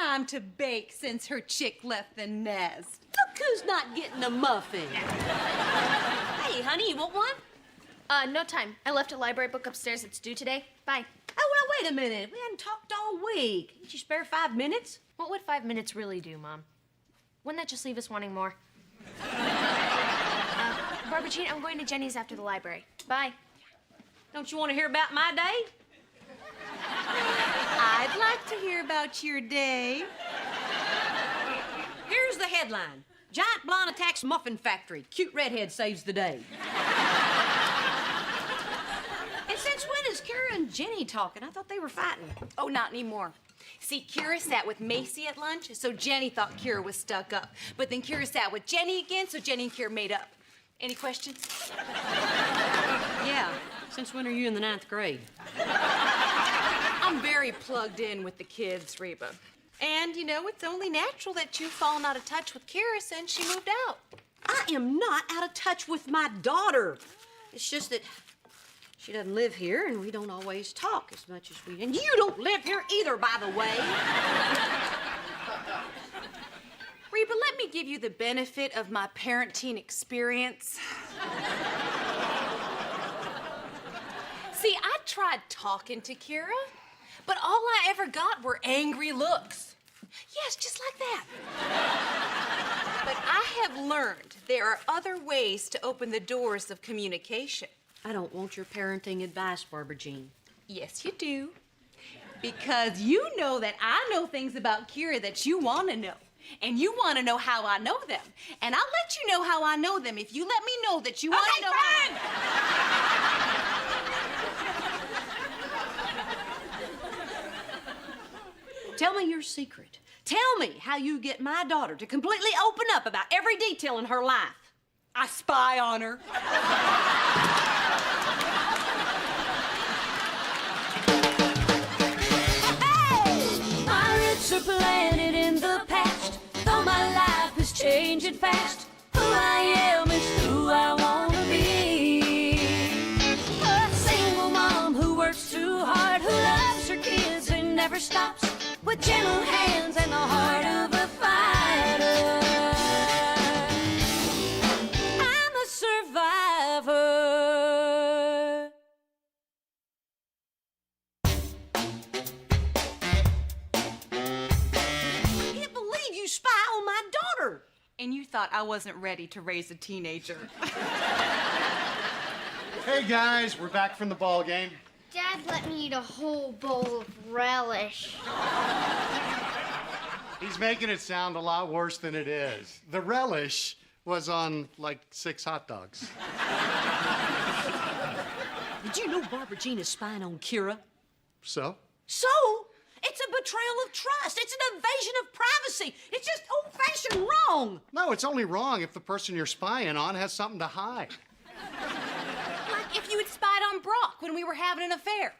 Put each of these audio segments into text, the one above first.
time to bake since her chick left the nest. Look who's not getting a muffin. Hey, honey, you want one? No time. I left a library book upstairs. It's due today. Bye. Oh, well, wait a minute. We hadn't talked all week. Did you spare 5 minutes? What would 5 minutes really do, Mom? Wouldn't that just leave us wanting more? Barbara Jean, I'm going to Jenny's after the library. Bye. Don't you want to hear about my day? I'd like to hear about your day. Here's the headline. Giant blonde attacks muffin factory. Cute redhead saves the day. And since when is Kira and Jenny talking? I thought they were fighting. Oh, not anymore. See, Kira sat with Macy at lunch, so Jenny thought Kira was stuck up. But then Kira sat with Jenny again, so Jenny and Kira made up. Any questions? Yeah. Since when are you in the 9th grade? I'm very plugged in with the kids, Reba. And, you know, it's only natural that you've fallen out of touch with Kira since she moved out. I am not out of touch with my daughter. It's just that she doesn't live here, and we don't always talk as much as we... And you don't live here either, by the way. Reba, let me give you the benefit of my parenting experience. See, I tried talking to Kira, but all I ever got were angry looks. Yes, just like that. But I have learned there are other ways to open the doors of communication. I don't want your parenting advice, Barbara Jean. Yes, you do. Because you know that I know things about Kira that you want to know. And you want to know how I know them. And I'll let you know how I know them if you let me know that you want to know Tell me your secret. Tell me how you get my daughter to completely open up about every detail in her life. I spy on her. Hey! Pirates are planted in the past, though my life is changing fast. Who I am is who I want to be. A single mom who works too hard, who loves her kids and never stops, with gentle hands and the heart of a fighter. I'm a survivor. I can't believe you spy on my daughter. And you thought I wasn't ready to raise a teenager. Hey guys, we're back from the ball game. Dad let me eat a whole bowl of relish. He's making it sound a lot worse than it is. The relish was on like 6 hot dogs. Did you know Barbara Jean is spying on Kira? So? So? It's a betrayal of trust. It's an invasion of privacy. It's just old-fashioned wrong. No, it's only wrong if the person you're spying on has something to hide. Like if you had spied on Brock when we were having an affair.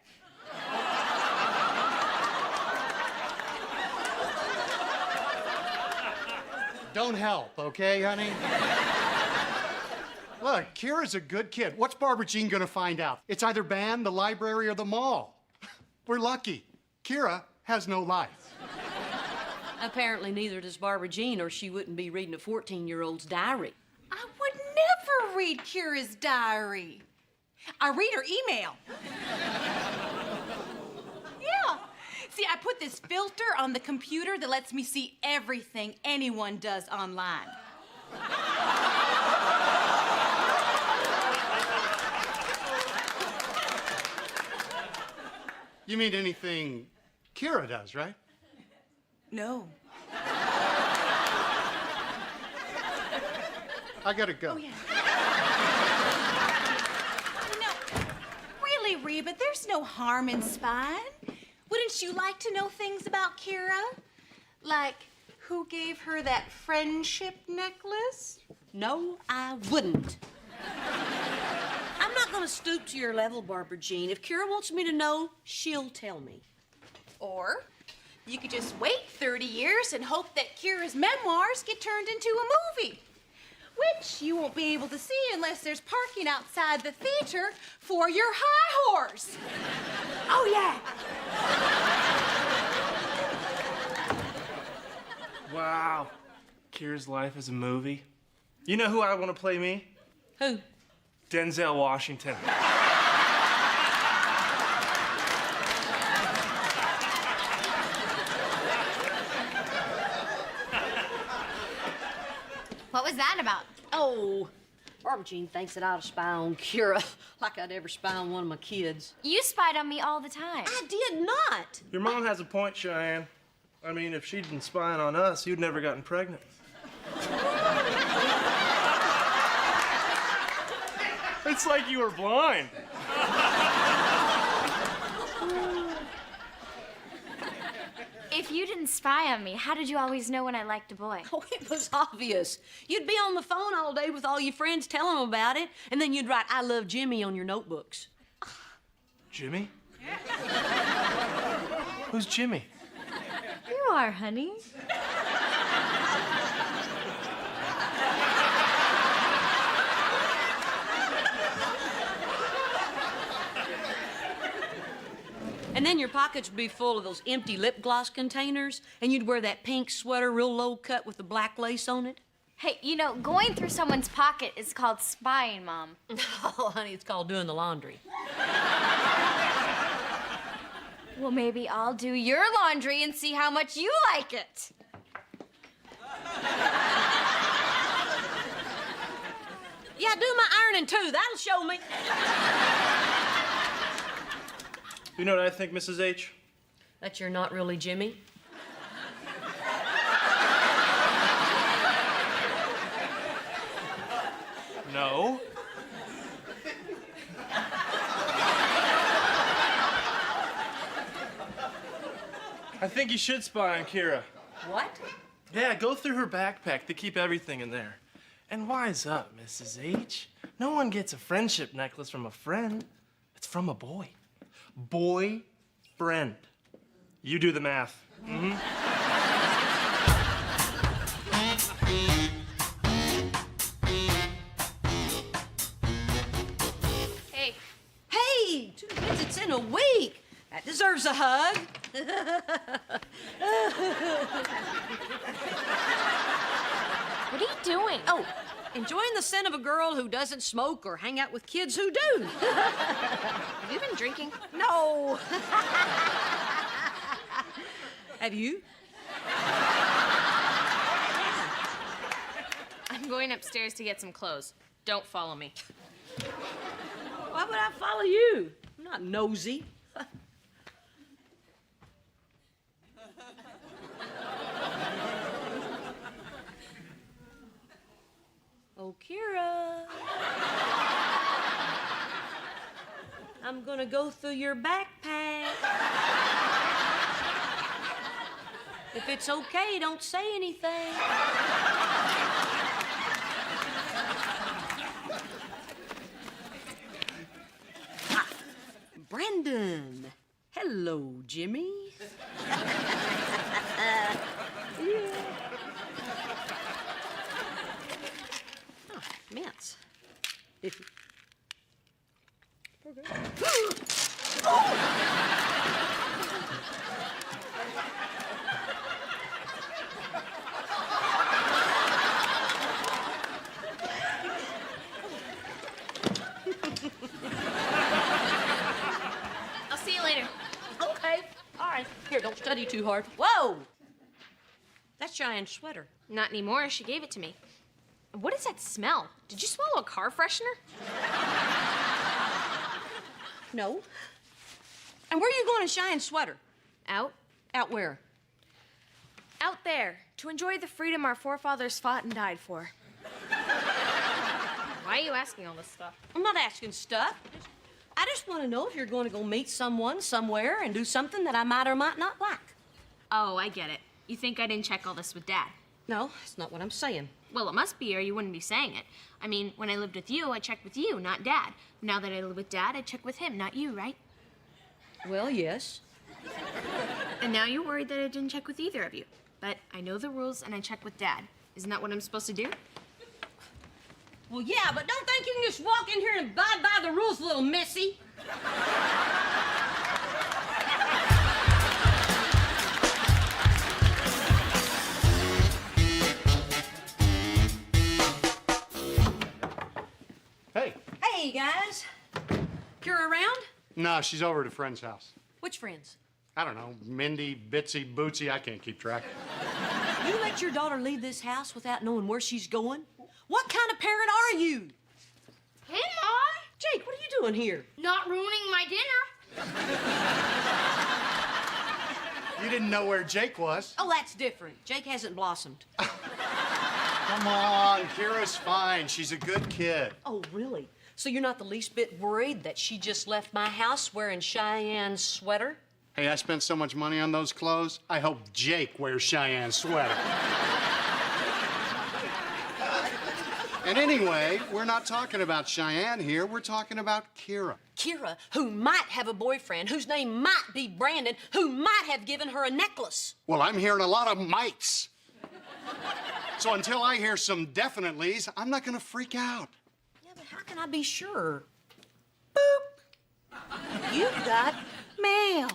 Don't help, okay, honey? Look, Kira's a good kid. What's Barbara Jean gonna find out? It's either band, the library, or the mall. We're lucky. Kira has no life. Apparently neither does Barbara Jean, or she wouldn't be reading a 14-year-old's diary. I would never read Kira's diary. I read her email. Yeah. See, I put this filter on the computer that lets me see everything anyone does online. You mean anything Kira does, right? No. I gotta go. Oh, yeah. You know, really, Reba, there's no harm in spying. Wouldn't you like to know things about Kira? Like who gave her that friendship necklace? No, I wouldn't. I'm not gonna stoop to your level, Barbara Jean. If Kira wants me to know, she'll tell me. Or you could just wait 30 years and hope that Kira's memoirs get turned into a movie, which you won't be able to see unless there's parking outside the theater for your high horse. Oh, yeah. Wow. Kira's life is a movie. You know who I want to play me? Who? Denzel Washington. What was that about? Oh, Barbara Jean thinks that I ought to spy on Kira like I'd ever spy on one of my kids. You spied on me all the time. I did not. Your mom has a point, Cheyenne. I mean, if she'd been spying on us, you'd never gotten pregnant. It's like you were blind. If you didn't spy on me, how did you always know when I liked a boy? Oh, it was obvious. You'd be on the phone all day with all your friends telling them about it, and then you'd write, "I love Jimmy" on your notebooks. Jimmy? Who's Jimmy? You are, honey. And then your pockets would be full of those empty lip gloss containers, and you'd wear that pink sweater, real low cut with the black lace on it. Hey, you know, going through someone's pocket is called spying, Mom. Oh, honey, it's called doing the laundry. Well, maybe I'll do your laundry and see how much you like it. Yeah, do my ironing too. That'll show me. You know what I think, Mrs. H? That you're not really Jimmy. No. I think you should spy on Kira. What? Yeah, go through her backpack to keep everything in there. And wise up, Mrs. H. No one gets a friendship necklace from a friend. It's from a boy. Boy friend. You do the math. Mm-hmm. Hey, Hey, 2 visits in a week. That deserves a hug. What are you doing? Oh, enjoying the scent of a girl who doesn't smoke or hang out with kids who do. Have you been drinking? No. Have you? I'm going upstairs to get some clothes. Don't follow me. Why would I follow you? I'm not nosy. Oh, Kira. I'm gonna go through your backpack. If it's okay, don't say anything. Ah, Brandon. Hello, Jimmy. Yeah. Oh, mints. I'll see you later. Okay, all right. Here, don't study too hard. Whoa! That's Cheyenne's sweater. Not anymore. She gave it to me. What is that smell? Did you swallow a car freshener? No. And where are you going in Cheyenne's sweater? Out. Out where? Out there. To enjoy the freedom our forefathers fought and died for. Why are you asking all this stuff? I'm not asking stuff. I just want to know if you're going to go meet someone somewhere and do something that I might or might not like. Oh, I get it. You think I didn't check all this with Dad? No, that's not what I'm saying. Well, it must be, or you wouldn't be saying it. I mean, when I lived with you, I checked with you, not Dad. Now that I live with Dad, I check with him, not you, right? Well, yes. And now you're worried that I didn't check with either of you. But I know the rules, and I check with Dad. Isn't that what I'm supposed to do? Well, yeah, but don't think you can just walk in here and abide by the rules, little missy. Hey, guys. You're around? No, she's over at a friend's house. Which friends? I don't know, Mindy, Bitsy, Bootsy, I can't keep track. You let your daughter leave this house without knowing where she's going? What kind of parent are you? Hey, Mom! Jake, what are you doing here? Not ruining my dinner. You didn't know where Jake was. Oh, that's different. Jake hasn't blossomed. Come on, Kira's fine. She's a good kid. Oh, really? So you're not the least bit worried that she just left my house wearing Cheyenne's sweater? Hey, I spent so much money on those clothes. I hope Jake wears Cheyenne's sweater. And anyway, we're not talking about Cheyenne here. We're talking about Kira. Kira, who might have a boyfriend, whose name might be Brandon, who might have given her a necklace. Well, I'm hearing a lot of mights. So until I hear some definitely's, I'm not gonna freak out. Yeah, but how can I be sure? Boop. You've got mail.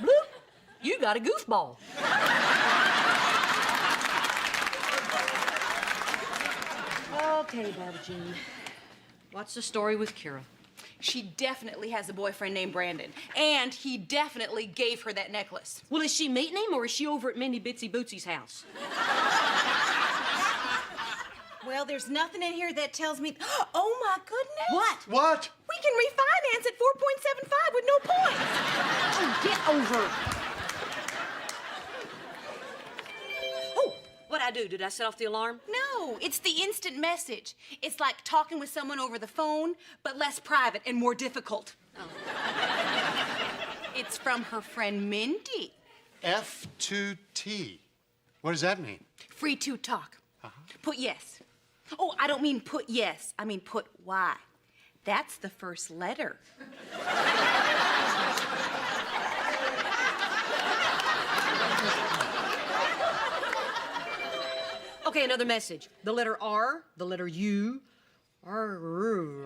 Bloop. You got a goofball. Okay, Barbara Jean. What's the story with Kira? She definitely has a boyfriend named Brandon, and he definitely gave her that necklace. Well, is she meeting him, or is she over at Mindy Bitsy Bootsy's house? Well, there's nothing in here that tells me. Oh my goodness! What? What? We can refinance at 4.75 with no points. Oh, get over it. Oh, what'd I do? Did I set off the alarm? No, it's the instant message. It's like talking with someone over the phone, but less private and more difficult. Oh. It's from her friend Mindy. F2T. What does that mean? Free to talk. Put yes. Oh, I don't mean put yes. I mean put Y. That's the first letter. Okay, another message. The letter R, the letter U. R, U.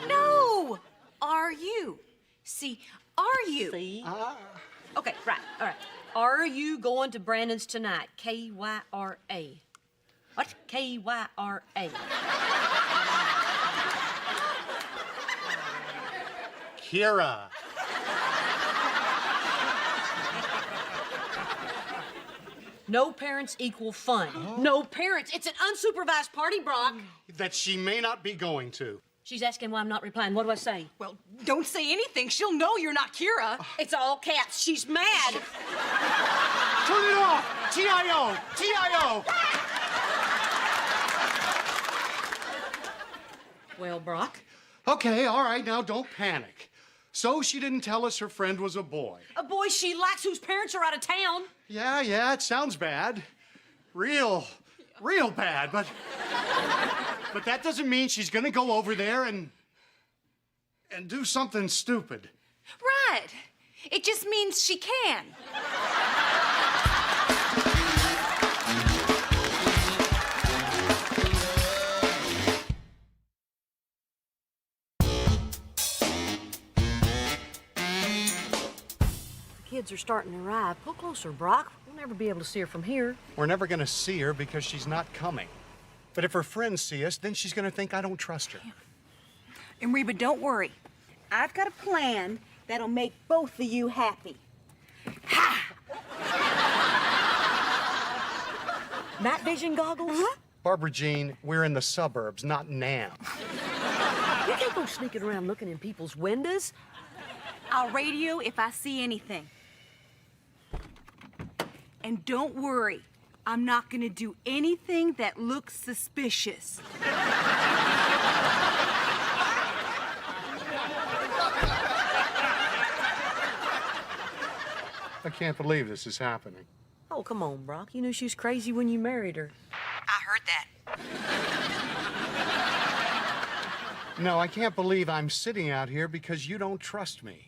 No! Are you? See, are you? See? Okay, right, all right. Are you going to Brandon's tonight? K-Y-R-A. What? K-Y-R-A. Kira. No parents equal fun. No parents. It's an unsupervised party, Brock. That she may not be going to. She's asking why I'm not replying. What do I say? Well, don't say anything. She'll know you're not Kira. It's all caps. She's mad. Turn it off! T-I-O! T-I-O! Well, Brock. Okay, all right, now don't panic. So she didn't tell us her friend was a boy. A boy she likes whose parents are out of town. Yeah, it sounds bad. Real bad, but that doesn't mean she's gonna go over there and do something stupid. Right. It just means she can. Kids are starting to arrive. Pull closer, Brock. We'll never be able to see her from here. We're never gonna see her because she's not coming. But if her friends see us, then she's gonna think I don't trust her. And Reba, don't worry. I've got a plan that'll make both of you happy. Night vision goggles? Barbara Jean, we're in the suburbs, not Nam. You can't go sneaking around looking in people's windows. I'll radio if I see anything. And don't worry, I'm not gonna do anything that looks suspicious. I can't believe this is happening. Oh, come on, Brock. You knew she was crazy when you married her. I heard that. No, I can't believe I'm sitting out here because you don't trust me.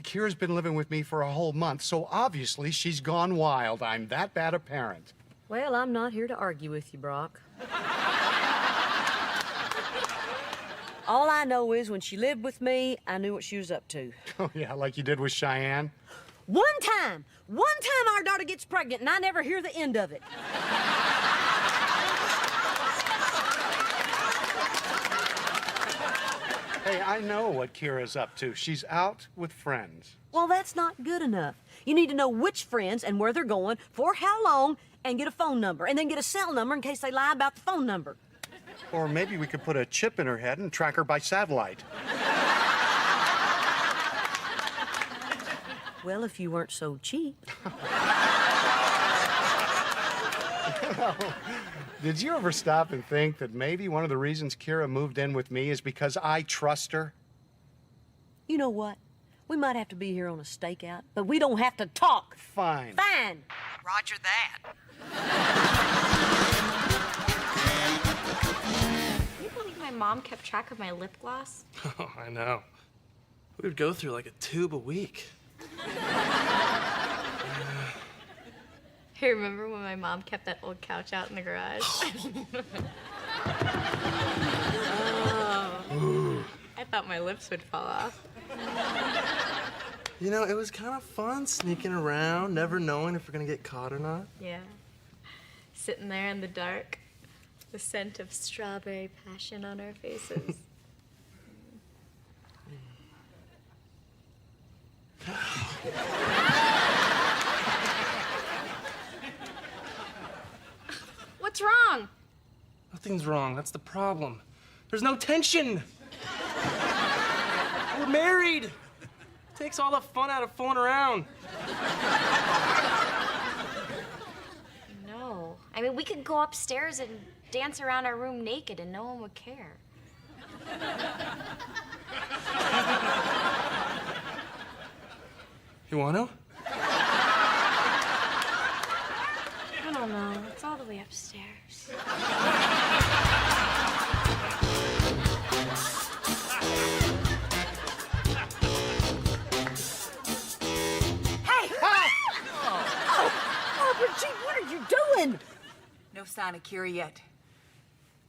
Kira's been living with me for a whole month, so obviously she's gone wild. I'm that bad a parent. Well, I'm not here to argue with you, Brock. All I know is when she lived with me, I knew what she was up to. Oh, yeah, like you did with Cheyenne? One time our daughter gets pregnant and I never hear the end of it. Hey, I know what Kira's up to. She's out with friends. Well, that's not good enough. You need to know which friends and where they're going, for how long, and get a phone number, and then get a cell number in case they lie about the phone number. Or maybe we could put a chip in her head and track her by satellite. Well, if you weren't so cheap. Did you ever stop and think that maybe one of the reasons Kira moved in with me is because I trust her? You know what? We might have to be here on a stakeout, but we don't have to talk. Fine. Fine. Roger that. Can you believe my mom kept track of my lip gloss? Oh, I know. We would go through like a tube a week. Hey, remember when my mom kept that old couch out in the garage? Oh. I thought my lips would fall off. You know, it was kind of fun sneaking around, never knowing if we're gonna get caught or not. Yeah. Sitting there in the dark, the scent of strawberry passion on our faces. What's wrong? Nothing's wrong. That's the problem. There's no tension. We're married. It takes all the fun out of fooling around. No. I mean, we could go upstairs and dance around our room naked and no one would care. You want to? I don't know. It's all the way upstairs. Barbara Jean, what are you doing? No sign of Kira yet.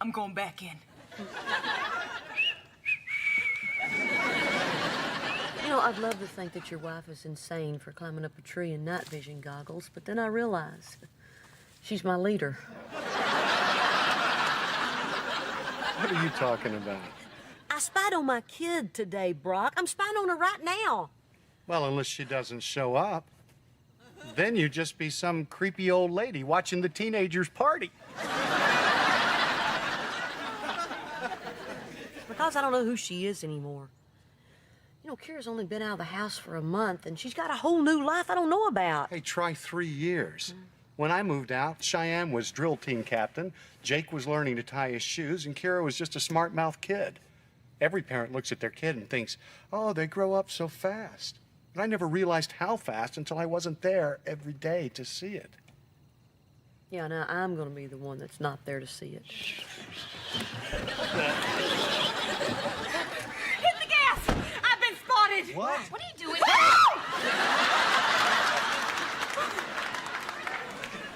I'm going back in. You know, I'd love to think that your wife is insane for climbing up a tree in night vision goggles, but then I realize she's my leader. What are you talking about? I spied on my kid today, Brock. I'm spying on her right now. Well, unless she doesn't show up. Then you'd just be some creepy old lady watching the teenagers party. Because I don't know who she is anymore. You know, Kira's only been out of the house for a month, and she's got a whole new life I don't know about. Hey, try 3 years. When I moved out, Cheyenne was drill team captain, Jake was learning to tie his shoes, and Kira was just a smart-mouthed kid. Every parent looks at their kid and thinks, oh, they grow up so fast. But I never realized how fast until I wasn't there every day to see it. Yeah, now I'm gonna be the one that's not there to see it. Hit the gas! I've been spotted! What? What are you doing?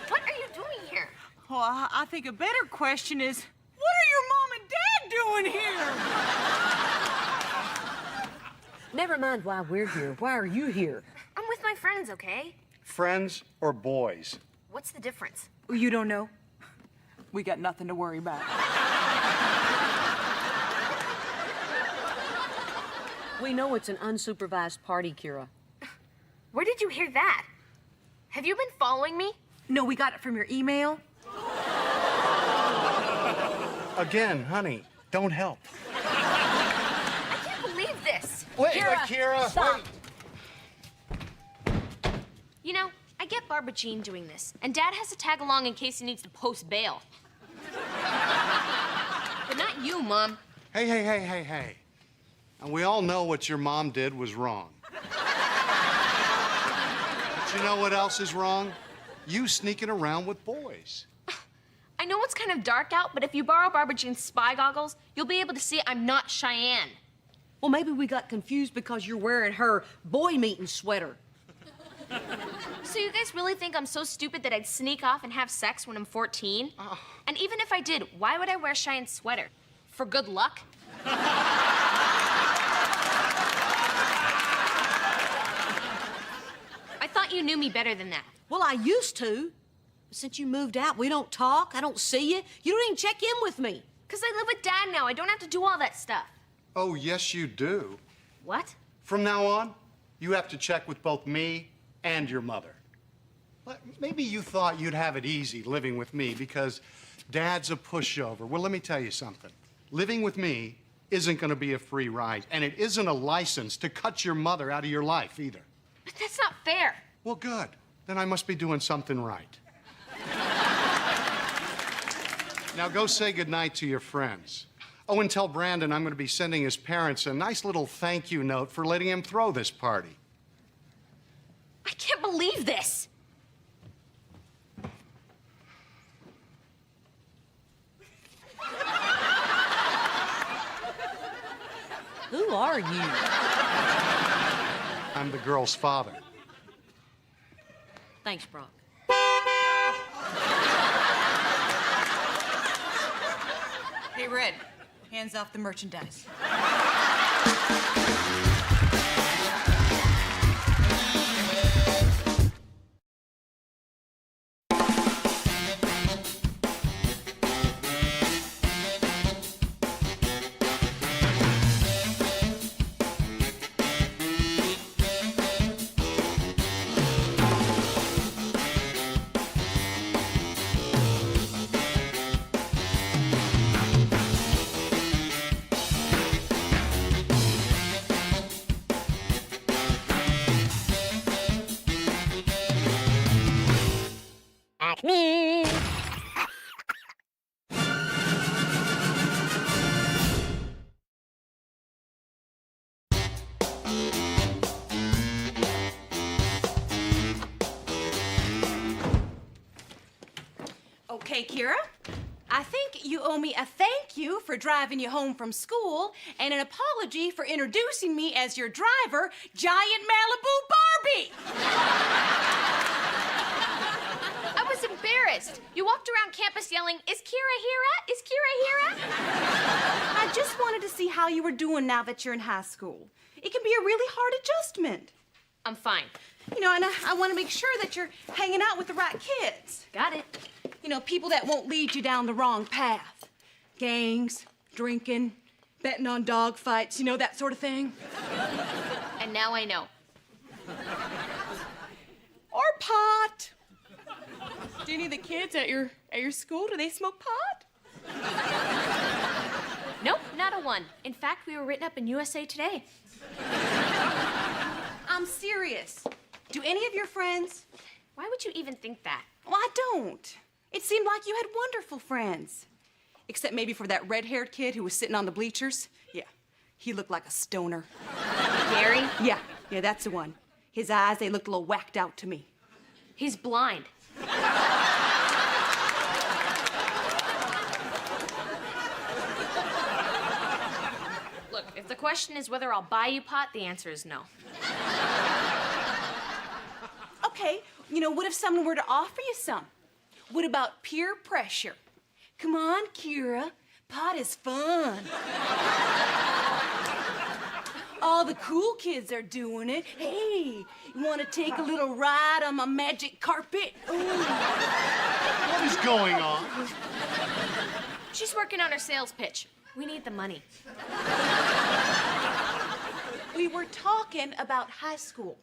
What are you doing here? Well, I think a better question is, what are your mom and dad doing here? Never mind why we're here. Why are you here? I'm with my friends, okay? Friends or boys? What's the difference? You don't know? We got nothing to worry about. We know it's an unsupervised party, Kira. Where did you hear that? Have you been following me? No, we got it from your email. Again, honey, don't help. I can't believe this. Wait, Kira, stop. wait. You know, I get Barbara Jean doing this, and Dad has to tag along in case he needs to post bail. But not you, Mom. Hey. And we all know what your mom did was wrong. But you know what else is wrong? You sneaking around with boys. I know it's kind of dark out, but if you borrow Barbara Jean's spy goggles, you'll be able to see I'm not Cheyenne. Well, maybe we got confused because you're wearing her boy meeting sweater. So you guys really think I'm so stupid that I'd sneak off and have sex when I'm 14? And even if I did, why would I wear Cheyenne's sweater? For good luck? I thought you knew me better than that. Well, I used to. Since you moved out, we don't talk. I don't see you. You don't even check in with me. Because I live with Dad now. I don't have to do all that stuff. Oh, yes, you do. What? From now on, you have to check with both me and your mother. Maybe you thought you'd have it easy living with me because Dad's a pushover. Well, let me tell you something. Living with me isn't going to be a free ride, and it isn't a license to cut your mother out of your life either. But that's not fair. Well, good. Then I must be doing something right. Now go say goodnight to your friends. Oh, and tell Brandon I'm going to be sending his parents a nice little thank you note for letting him throw this party. I can't believe this. Who are you? I'm the girl's father. Thanks, Brock. Hey, Red, hands off the merchandise. Okay, Kira, I think you owe me a thank you for driving you home from school and an apology for introducing me as your driver, Giant Malibu Barbie. I was embarrassed. You walked around campus yelling, "Is Kira here? Is Kira here?" I just wanted to see how you were doing now that you're in high school. It can be a really hard adjustment. I'm fine. You know, and I want to make sure that you're hanging out with the right kids. Got it. You know, people that won't lead you down the wrong path. Gangs, drinking, betting on dog fights, you know, that sort of thing. And now I know. Or pot. Do any of the kids at your school, do they smoke pot? Nope, not a one. In fact, we were written up in USA Today. I'm serious. Do any of your friends? Why would you even think that? Well, I don't. It seemed like you had wonderful friends. Except maybe for that red-haired kid who was sitting on the bleachers. Yeah, he looked like a stoner. Gary? Yeah, that's the one. His eyes, they looked a little whacked out to me. He's blind. Look, if the question is whether I'll buy you pot, the answer is no. Okay, you know, what if someone were to offer you some? What about peer pressure? Come on, Kira, pot is fun. All the cool kids are doing it. Hey, you want to take a little ride on my magic carpet? Ooh. What is going on? She's working on her sales pitch. We need the money. We were talking about high school,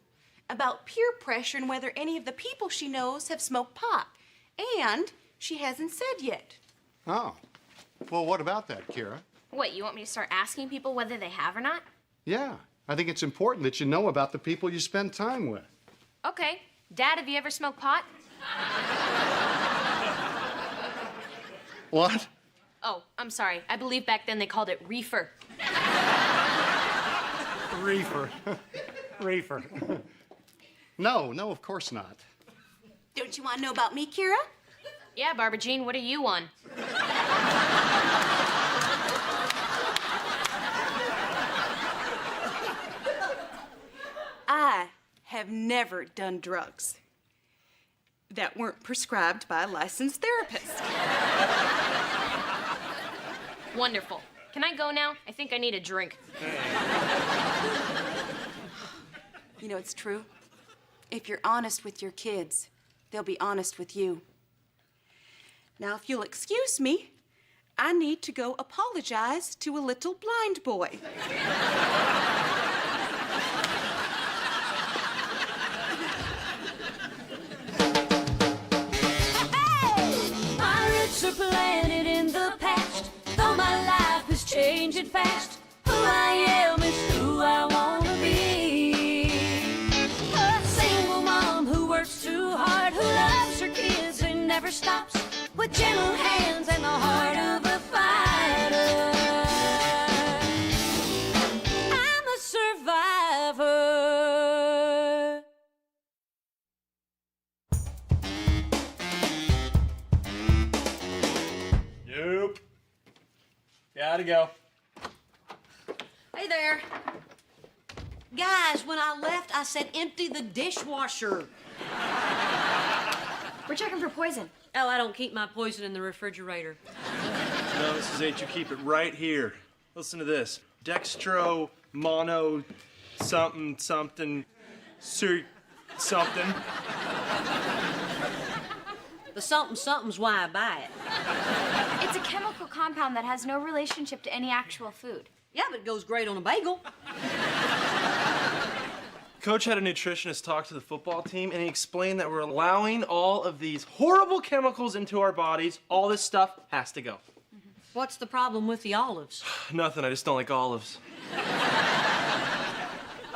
about peer pressure and whether any of the people she knows have smoked pot. And she hasn't said yet. Oh. Well, what about that, Kira? What, you want me to start asking people whether they have or not? Yeah, I think it's important that you know about the people you spend time with. Okay. Dad, have you ever smoked pot? What? Oh, I'm sorry. I believe back then they called it reefer. Reefer. Reefer. No, of course not. Don't you want to know about me, Kira? Yeah, Barbara Jean, what are you on? I have never done drugs that weren't prescribed by a licensed therapist. Wonderful. Can I go now? I think I need a drink. You know, it's true. If you're honest with your kids, they'll be honest with you. Now, if you'll excuse me, I need to go apologize to a little blind boy. My roots are planted in the past, though my life is changing fast. Who I am is who I wanna be. A single mom who works too hard, who loves her kids and never stops, with gentle hands and the heart of a fighter. I'm a survivor. Nope. Gotta go. Hey there. Guys, when I left, I said empty the dishwasher. We're checking for poison. Oh, I don't keep my poison in the refrigerator. No, Mrs. H, you keep it right here. Listen to this. Dextro, mono, something, something, something. The something's why I buy it. It's a chemical compound that has no relationship to any actual food. Yeah, but it goes great on a bagel. Coach had a nutritionist talk to the football team, and he explained that we're allowing all of these horrible chemicals into our bodies. All this stuff has to go. What's the problem with the olives? Nothing, I just don't like olives.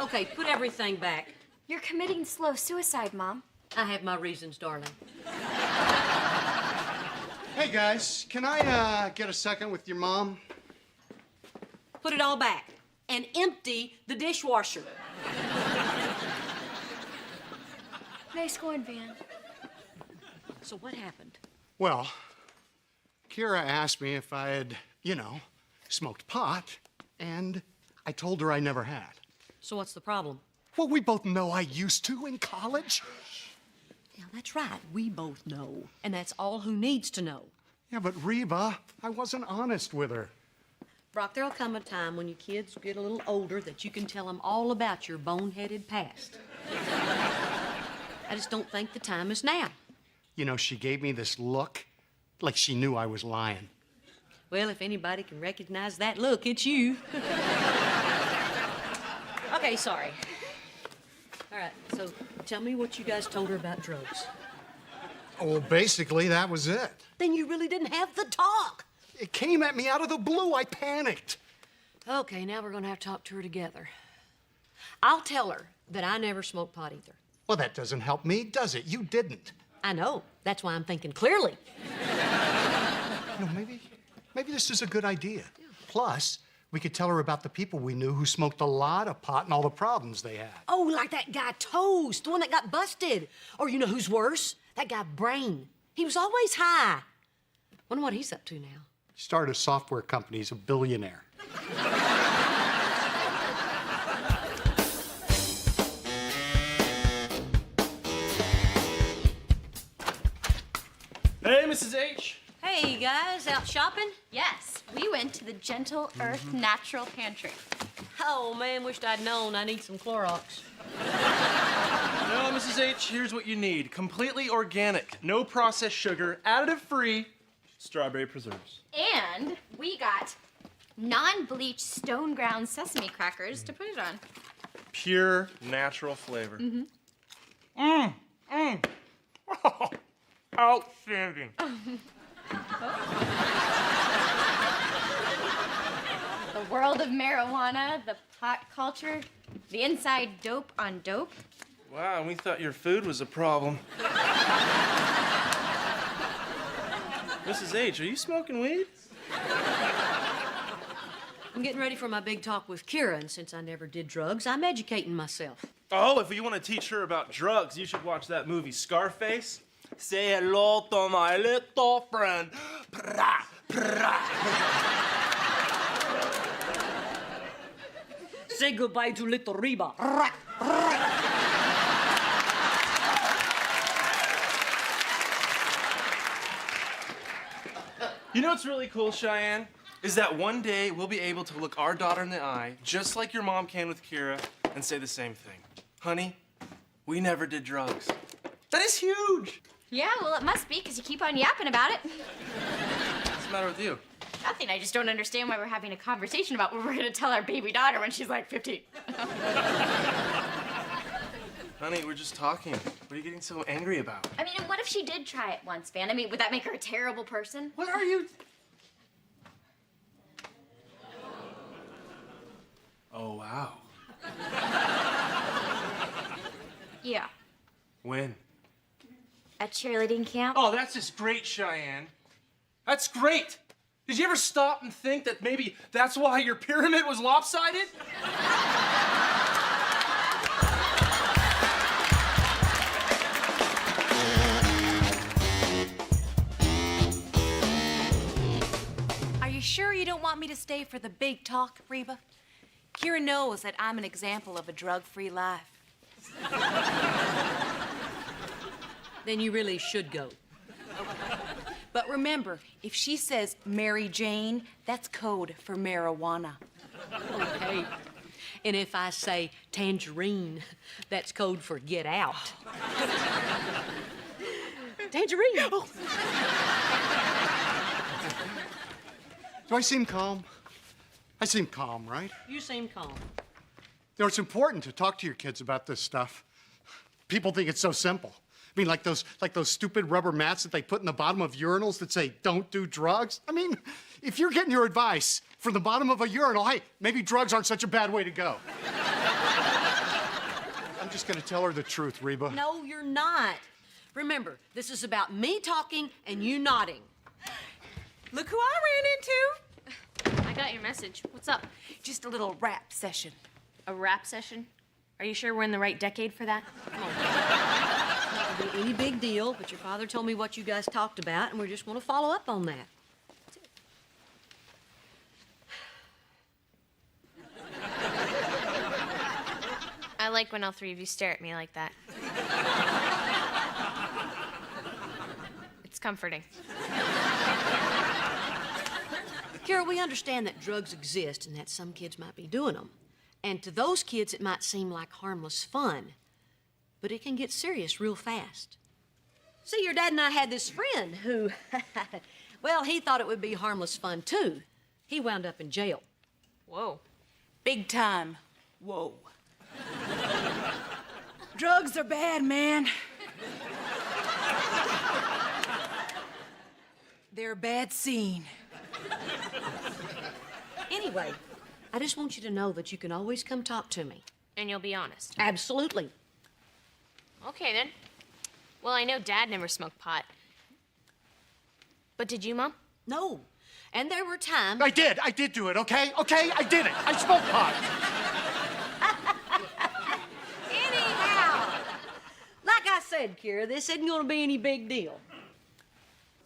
Okay, put everything back. You're committing slow suicide, Mom. I have my reasons, darling. Hey, guys, can I get a second with your mom? Put it all back and empty the dishwasher. Nice going, Van. So what happened? Well, Kira asked me if I had, smoked pot, and I told her I never had. So what's the problem? Well, we both know I used to in college. Yeah, that's right. We both know. And that's all who needs to know. Yeah, but Reba, I wasn't honest with her. Brock, there'll come a time when your kids get a little older that you can tell them all about your boneheaded past. I just don't think the time is now. She gave me this look like she knew I was lying. Well, if anybody can recognize that look, it's you. Okay, sorry. All right, so tell me what you guys told her about drugs. Well, basically, that was it. Then you really didn't have the talk. It came at me out of the blue. I panicked. Okay, now we're gonna have to talk to her together. I'll tell her that I never smoked pot either. Well, that doesn't help me, does it? You didn't. I know. That's why I'm thinking clearly. Maybe this is a good idea. Plus, we could tell her about the people we knew who smoked a lot of pot and all the problems they had. Oh, like that guy Toast, the one that got busted. Or you know who's worse? That guy Brain. He was always high. Wonder what he's up to now. He started a software company. He's a billionaire. Hey, Mrs. H. Hey, guys, out shopping? Yes, we went to the Gentle Earth Natural Pantry. Oh, man, wished I'd known. I need some Clorox. No, Mrs. H, here's what you need. Completely organic, no processed sugar, additive-free, strawberry preserves. And we got non-bleached stone ground sesame crackers to put it on. Pure, natural flavor. Oh, outstanding. The world of marijuana, the pot culture, the inside dope on dope. Wow, we thought your food was a problem. Mrs. H, are you smoking weed? I'm getting ready for my big talk with Kira, and since I never did drugs, I'm educating myself. Oh, if you want to teach her about drugs, you should watch that movie Scarface. Say hello to my little friend. Pra, pra. Say goodbye to little Reba. You know what's really cool, Cheyenne? is that one day we'll be able to look our daughter in the eye, just like your mom can with Kira, and say the same thing. Honey, we never did drugs. That is huge. Yeah, well, it must be, because you keep on yapping about it. What's the matter with you? Nothing. I just don't understand why we're having a conversation about what we're going to tell our baby daughter when she's like 15. Honey, we're just talking. What are you getting so angry about? I mean, what if she did try it once, Van? I mean, would that make her a terrible person? What are you... Oh, wow. Yeah. When? At cheerleading camp? Oh, that's just great, Cheyenne. That's great. Did you ever stop and think that maybe that's why your pyramid was lopsided? Are you sure you don't want me to stay for the big talk, Reba? Kira knows that I'm an example of a drug-free life. Then you really should go. But remember, if she says Mary Jane, that's code for marijuana. Okay. And if I say tangerine, that's code for get out. Tangerine. Oh. Do I seem calm? I seem calm, right? You seem calm. You know, it's important to talk to your kids about this stuff. People think it's so simple. I mean, like those stupid rubber mats that they put in the bottom of urinals that say, don't do drugs. I mean, if you're getting your advice from the bottom of a urinal, hey, maybe drugs aren't such a bad way to go. I'm just gonna tell her the truth, Reba. No, you're not. Remember, this is about me talking and you nodding. Look who I ran into. I got your message. What's up? Just a little rap session. A rap session? Are you sure we're in the right decade for that? Not gonna be any big deal, but your father told me what you guys talked about, and we just want to follow up on that. I like when all three of you stare at me like that. It's comforting. Kara, we understand that drugs exist and that some kids might be doing them. And to those kids, it might seem like harmless fun, but it can get serious real fast. See, your dad and I had this friend who, well, he thought it would be harmless fun too. He wound up in jail. Whoa. Big time. Whoa. Drugs are bad, man. They're a bad scene. Anyway, I just want you to know that you can always come talk to me. And you'll be honest. Absolutely. Okay, then. Well, I know Dad never smoked pot. But did you, Mom? No. And there were times... I did do it, okay? Okay, I did it. I smoked pot. Anyhow, like I said, Kira, this isn't gonna be any big deal.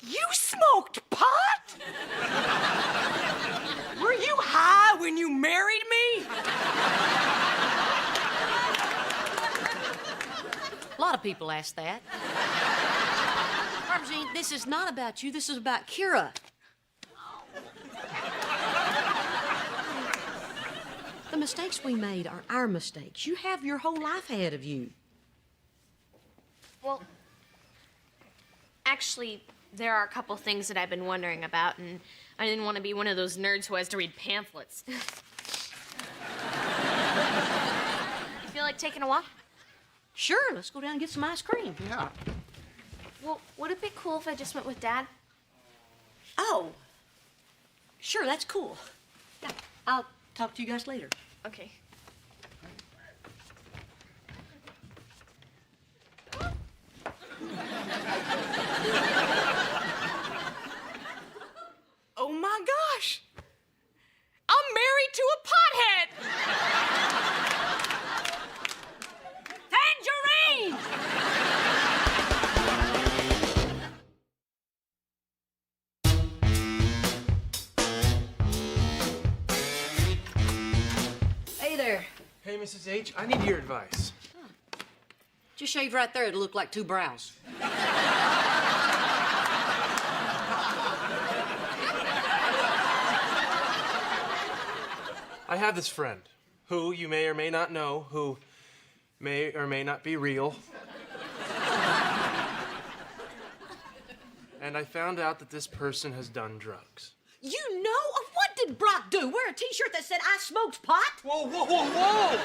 You smoked pot? Were you high when you married me? A lot of people ask that. Barbara, this is not about you, this is about Kira. The mistakes we made are our mistakes. You have your whole life ahead of you. Well, actually, there are a couple things that I've been wondering about, and I didn't want to be one of those nerds who has to read pamphlets. You feel like taking a walk? Sure, let's go down and get some ice cream. Yeah. Well, would it be cool if I just went with Dad? Oh, sure, that's cool. Yeah, I'll talk to you guys later. Okay. Oh my gosh! I'm married to a pothead! Tangerine! Hey there. Hey, Mrs. H, I need your advice. Just shave right there, it'll look like two brows. I have this friend who you may or may not know, who may or may not be real. And I found out that this person has done drugs. You know? What did Brock do? Wear a t-shirt that said I smoked pot? Whoa, whoa, whoa, whoa!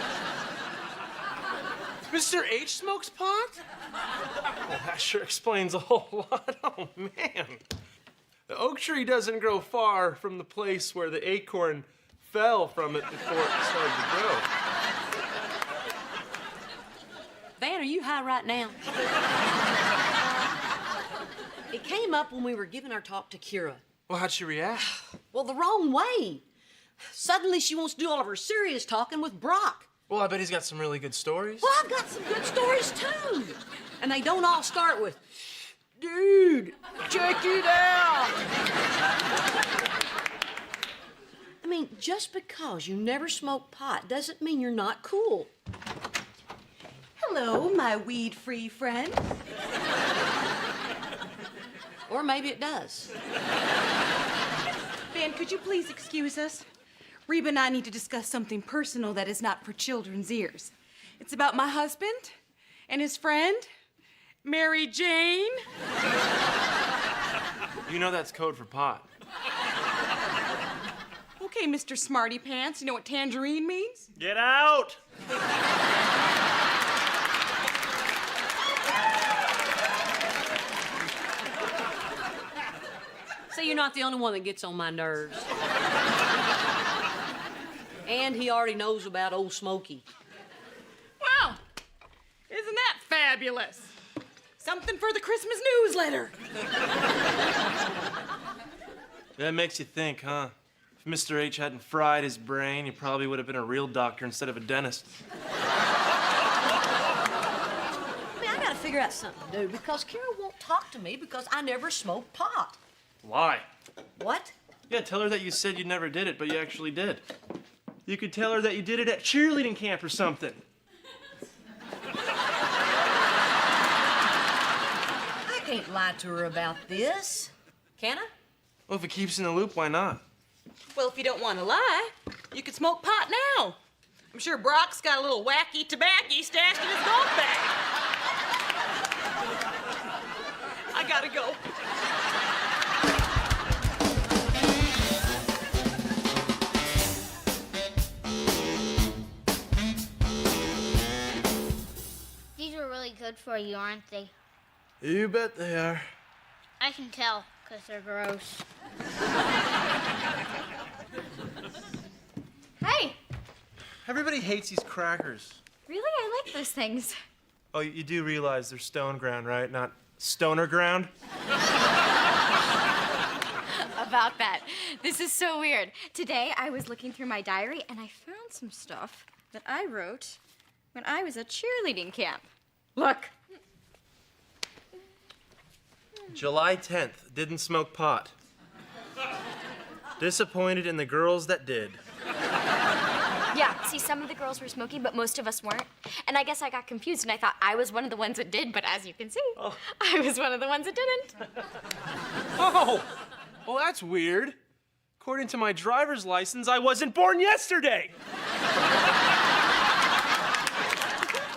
Mr. H smokes pot? Well, that sure explains a whole lot. Oh, man. The oak tree doesn't grow far from the place where the acorn fell from it before it started to grow. Van, are you high right now? It came up when we were giving our talk to Kira. Well, how'd she react? Well, the wrong way. Suddenly she wants to do all of her serious talking with Brock. Well, I bet he's got some really good stories. Well, I've got some good stories, too. And they don't all start with, dude, check it out. I mean, just because you never smoked pot doesn't mean you're not cool. Hello, my weed-free friend. Or maybe it does. Ben, could you please excuse us? Reba and I need to discuss something personal that is not for children's ears. It's about my husband and his friend, Mary Jane. You know that's code for pot. Okay, Mr. Smarty Pants, you know what tangerine means? Get out! So you're not the only one that gets on my nerves. And he already knows about old Smokey. Wow, isn't that fabulous? Something for the Christmas newsletter. That makes you think, huh? If Mr. H hadn't fried his brain, he probably would have been a real doctor instead of a dentist. I mean, I gotta figure out something to do because Kira won't talk to me because I never smoked pot. Lie. What? Yeah, tell her that you said you never did it, but you actually did. You could tell her that you did it at cheerleading camp or something. I can't lie to her about this. Can I? Well, if it keeps you in the loop, why not? Well, if you don't want to lie, you could smoke pot now. I'm sure Brock's got a little wacky tobacco stashed in his golf bag. I gotta go. These are really good for you, aren't they? You bet they are. I can tell, because they're gross. Hey, Everybody hates these crackers. really? I like those things. Oh, you do realize they're stone ground, right? Not stoner ground? About that. This is so weird. Today, I was looking through my diary, and I found some stuff that I wrote when I was at cheerleading camp. Look. July 10th, didn't smoke pot. Disappointed in the girls that did. Yeah, see, some of the girls were smoking, but most of us weren't. And I guess I got confused, and I thought I was one of the ones that did, but as you can see, I was one of the ones that didn't. Oh! Well, that's weird. According to my driver's license, I wasn't born yesterday.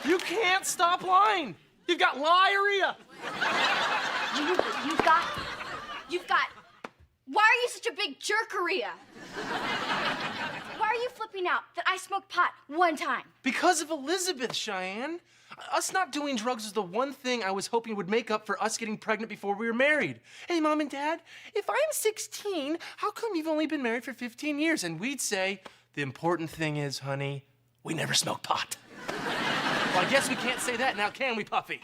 You can't stop lying. You've got liarrhea. You've got, why are you such a big jerkeria? Why are you flipping out that I smoked pot one time? Because of Elizabeth, Cheyenne. Us not doing drugs is the one thing I was hoping would make up for us getting pregnant before we were married. Hey, Mom and Dad, if I'm 16, how come you've only been married for 15 years? And we'd say, the important thing is, honey, we never smoked pot. Well, I guess we can't say that now, can we, Puffy?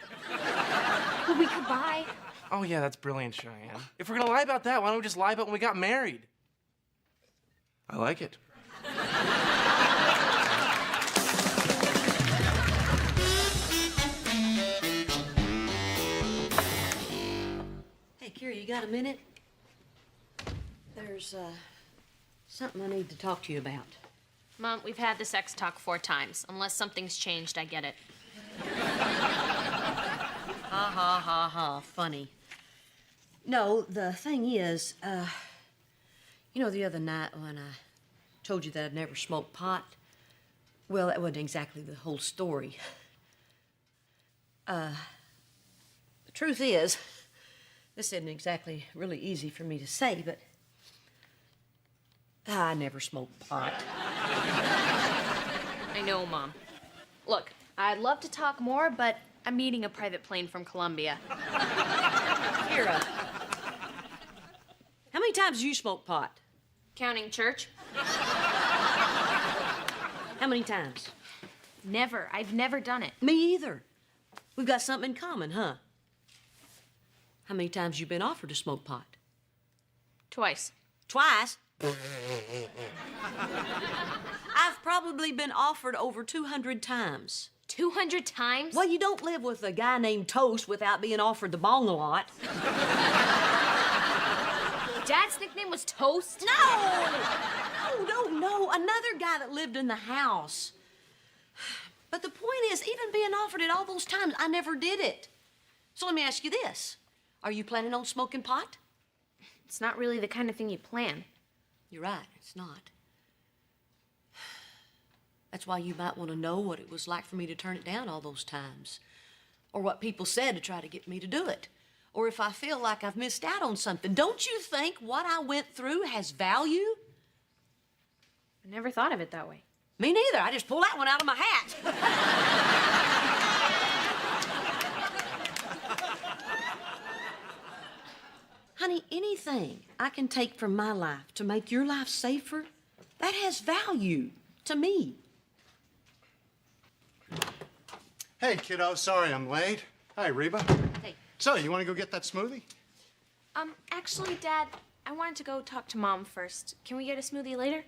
Well, we could buy. Oh, yeah, that's brilliant, Cheyenne. If we're gonna lie about that, why don't we just lie about when we got married? I like it. Hey, Kira, you got a minute? There's, something I need to talk to you about. Mom, we've had the sex talk 4 times. Unless something's changed, I get it. Ha, ha, ha, ha. Funny. No, the thing is, you know, the other night when I told you that I'd never smoked pot. Well, that wasn't exactly the whole story. The truth is, this isn't exactly really easy for me to say, but I never smoked pot. I know, Mom. Look, I'd love to talk more, but I'm meeting a private plane from Colombia. Kira, how many times do you smoke pot? Counting church? How many times? Never. I've never done it. Me either. We've got something in common, huh? How many times you been offered to smoke pot? Twice. Twice? I've probably been offered over 200 times. 200 times? Well, you don't live with a guy named Toast without being offered the bong a lot. Dad's nickname was Toast? No. Another guy that lived in the house. But the point is, even being offered it all those times, I never did it. So let me ask you this. Are you planning on smoking pot? It's not really the kind of thing you plan. You're right, it's not. That's why you might want to know what it was like for me to turn it down all those times. Or what people said to try to get me to do it. Or if I feel like I've missed out on something. Don't you think what I went through has value? I never thought of it that way. Me neither. I just pulled that one out of my hat. Honey, anything I can take from my life to make your life safer, that has value to me. Hey, kiddo, sorry I'm late. Hi, Reba. Hey. So, you want to go get that smoothie? Actually, Dad, I wanted to go talk to Mom first. Can we get a smoothie later?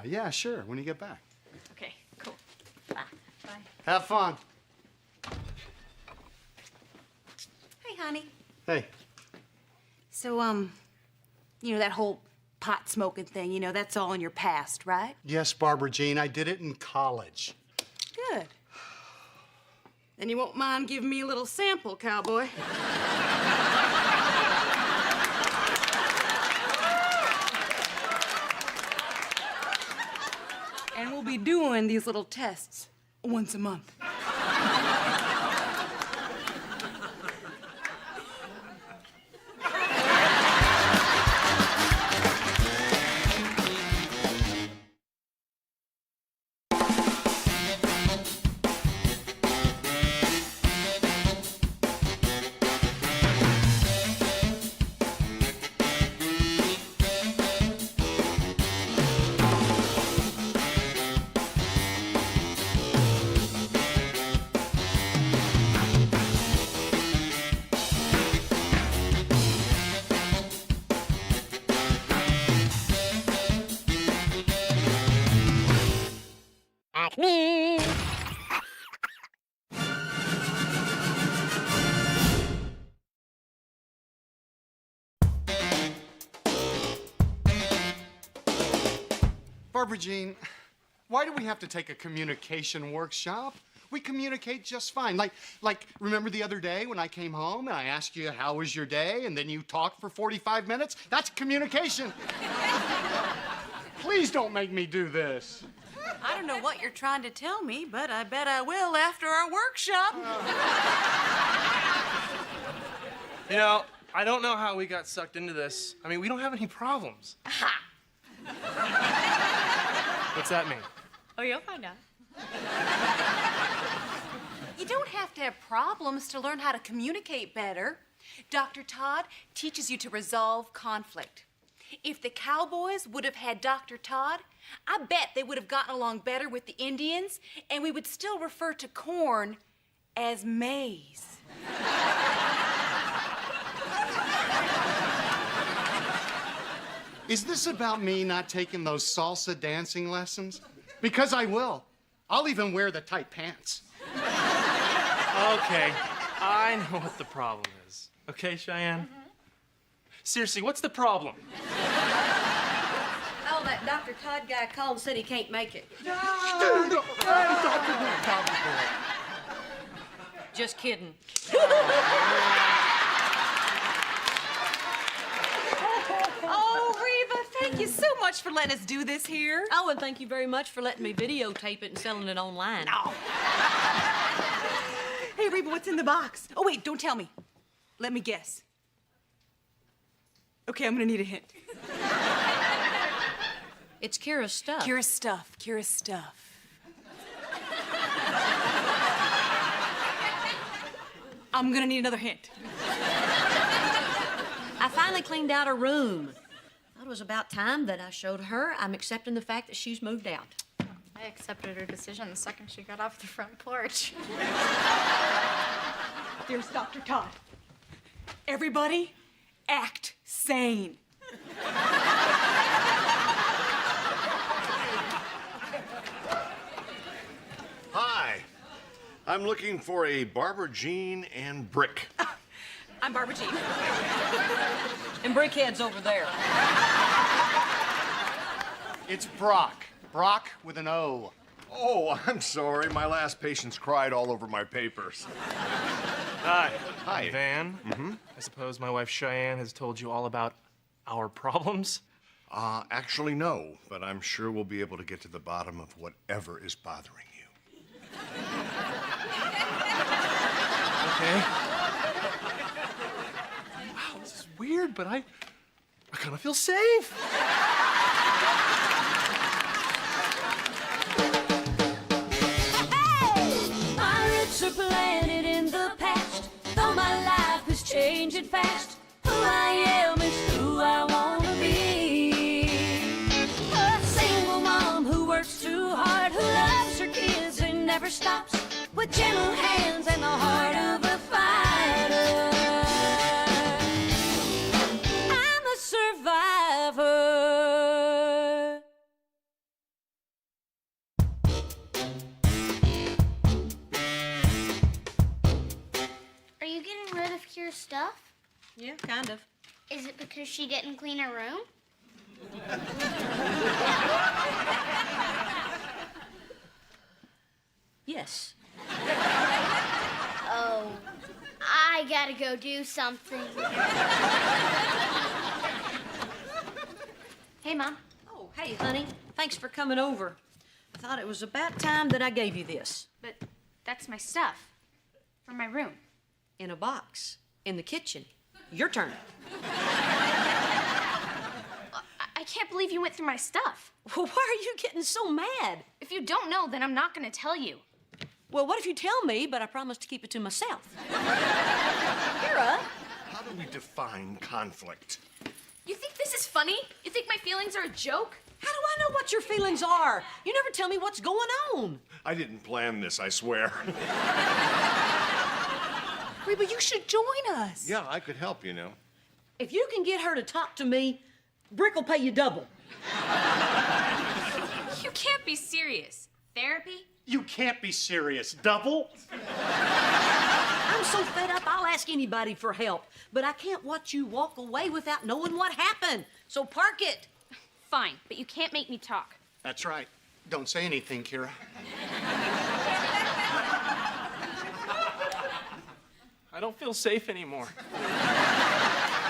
Yeah, sure, when you get back. Okay, cool. Bye. Have fun. Hey, honey. Hey. So, that whole pot smoking thing, that's all in your past, right? Yes, Barbara Jean, I did it in college. Good. Then you won't mind giving me a little sample, cowboy. And we'll be doing these little tests once a month. Barbara Jean, why do we have to take a communication workshop? We communicate just fine. Like, remember the other day when I came home and I asked you, how was your day? And then you talked for 45 minutes? That's communication. Please don't make me do this. I don't know what you're trying to tell me, but I bet I will after our workshop. I don't know how we got sucked into this. I mean, we don't have any problems. What's that mean? Oh, you'll find out. You don't have to have problems to learn how to communicate better. Dr. Todd teaches you to resolve conflict. If the cowboys would have had Dr. Todd, I bet they would have gotten along better with the Indians, and we would still refer to corn as maize. Is this about me not taking those salsa dancing lessons? Because I will. I'll even wear the tight pants. Okay, I know what the problem is. Okay, Cheyenne? Seriously, what's the problem? Oh, that Dr. Todd guy called and said he can't make it. Just kidding. Oh, much for letting us do this here. Oh, and thank you very much for letting me videotape it and selling it online. Oh. Hey, Reba, what's in the box? Oh, wait, don't tell me. Let me guess. Okay, I'm gonna need a hint. It's Kira's stuff. Kira's stuff. Kira's stuff. I'm gonna need another hint. I finally cleaned out her room. Thought it was about time that I showed her I'm accepting the fact that she's moved out. I accepted her decision the second she got off the front porch. Dearest Dr. Todd, everybody act sane. Hi. I'm looking for a Barbara Jean and Brick. I'm Barbara Jean. And Brickhead's over there. It's Brock. Brock with an O. Oh, I'm sorry. My last patient's cried all over my papers. Hi. Hi. Van. Mm-hmm. I suppose my wife Cheyenne has told you all about our problems? Actually, no, but I'm sure we'll be able to get to the bottom of whatever is bothering you. Okay. Wow, this is weird, but I kind of feel safe. My roots are planted in the past, though my life is changing fast. Who I am is who I wanna be. A single mom who works too hard, who loves her kids and never stops, with gentle hands and the heart of a fighter. I'm a survivor. Are you getting rid of Kira's stuff? Yeah, kind of. Is it because she didn't clean her room? Yes. Oh, I gotta go do something. Hey, Mom. Oh, hey, honey. Thanks for coming over. I thought it was about time that I gave you this. But that's my stuff from my room. In a box. In the kitchen. Your turn. I can't believe you went through my stuff. Well, why are you getting so mad? If you don't know, then I'm not gonna tell you. Well, what if you tell me, but I promise to keep it to myself? Kira? How do we define conflict? You think this is funny? You think my feelings are a joke? How do I know what your feelings are? You never tell me what's going on. I didn't plan this, I swear. Reba, you should join us. Yeah, I could help, you know. If you can get her to talk to me, Brick will pay you double. You can't be serious. Therapy? You can't be serious. Double? I'm so fed up, I'll ask anybody for help. But I can't watch you walk away without knowing what happened. So park it. Fine, but you can't make me talk. That's right. Don't say anything, Kira. I don't feel safe anymore.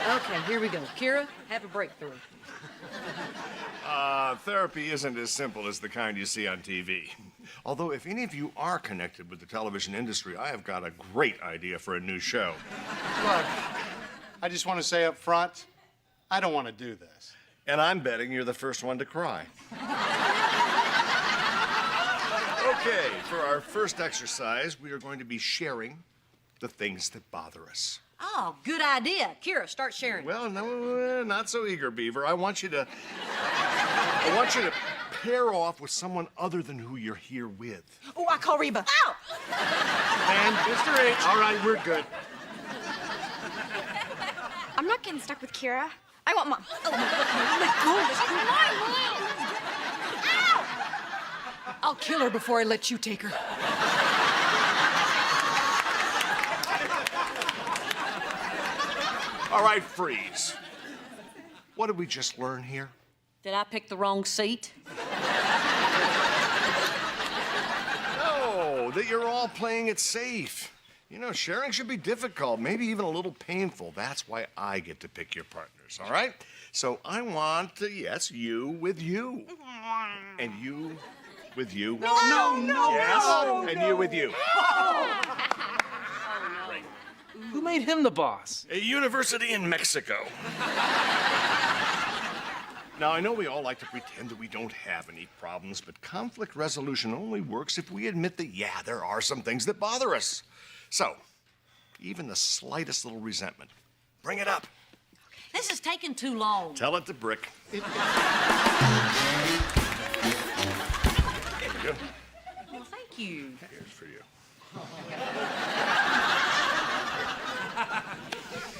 Okay, here we go. Kira, have a breakthrough. Therapy isn't as simple as the kind you see on TV. Although, if any of you are connected with the television industry, I have got a great idea for a new show. Look, I just want to say up front, I don't want to do this. And I'm betting you're the first one to cry. Okay, for our first exercise, we are going to be sharing the things that bother us. Oh, good idea. Kira, start sharing. Well, no, not so eager, Beaver. I want you to pair off with someone other than who you're here with. Oh, I call Reba. Ow! And Mr. H. All right, we're good. I'm not getting stuck with Kira. I want Mom. I'll kill her before I let you take her. All right, freeze. What did we just learn here? Did I pick the wrong seat? No, that you're all playing it safe. You know, sharing should be difficult, maybe even a little painful. That's why I get to pick your partners, all right? So I want, yes, you with you. And you with you. No, Yes, and you with you. Who made him the boss? A university in Mexico. Now, I know we all like to pretend that we don't have any problems, but conflict resolution only works if we admit that, yeah, there are some things that bother us. So, even the slightest little resentment, bring it up. This is taking too long. Tell it to Brick. There you go. Well, thank you. Here's for you.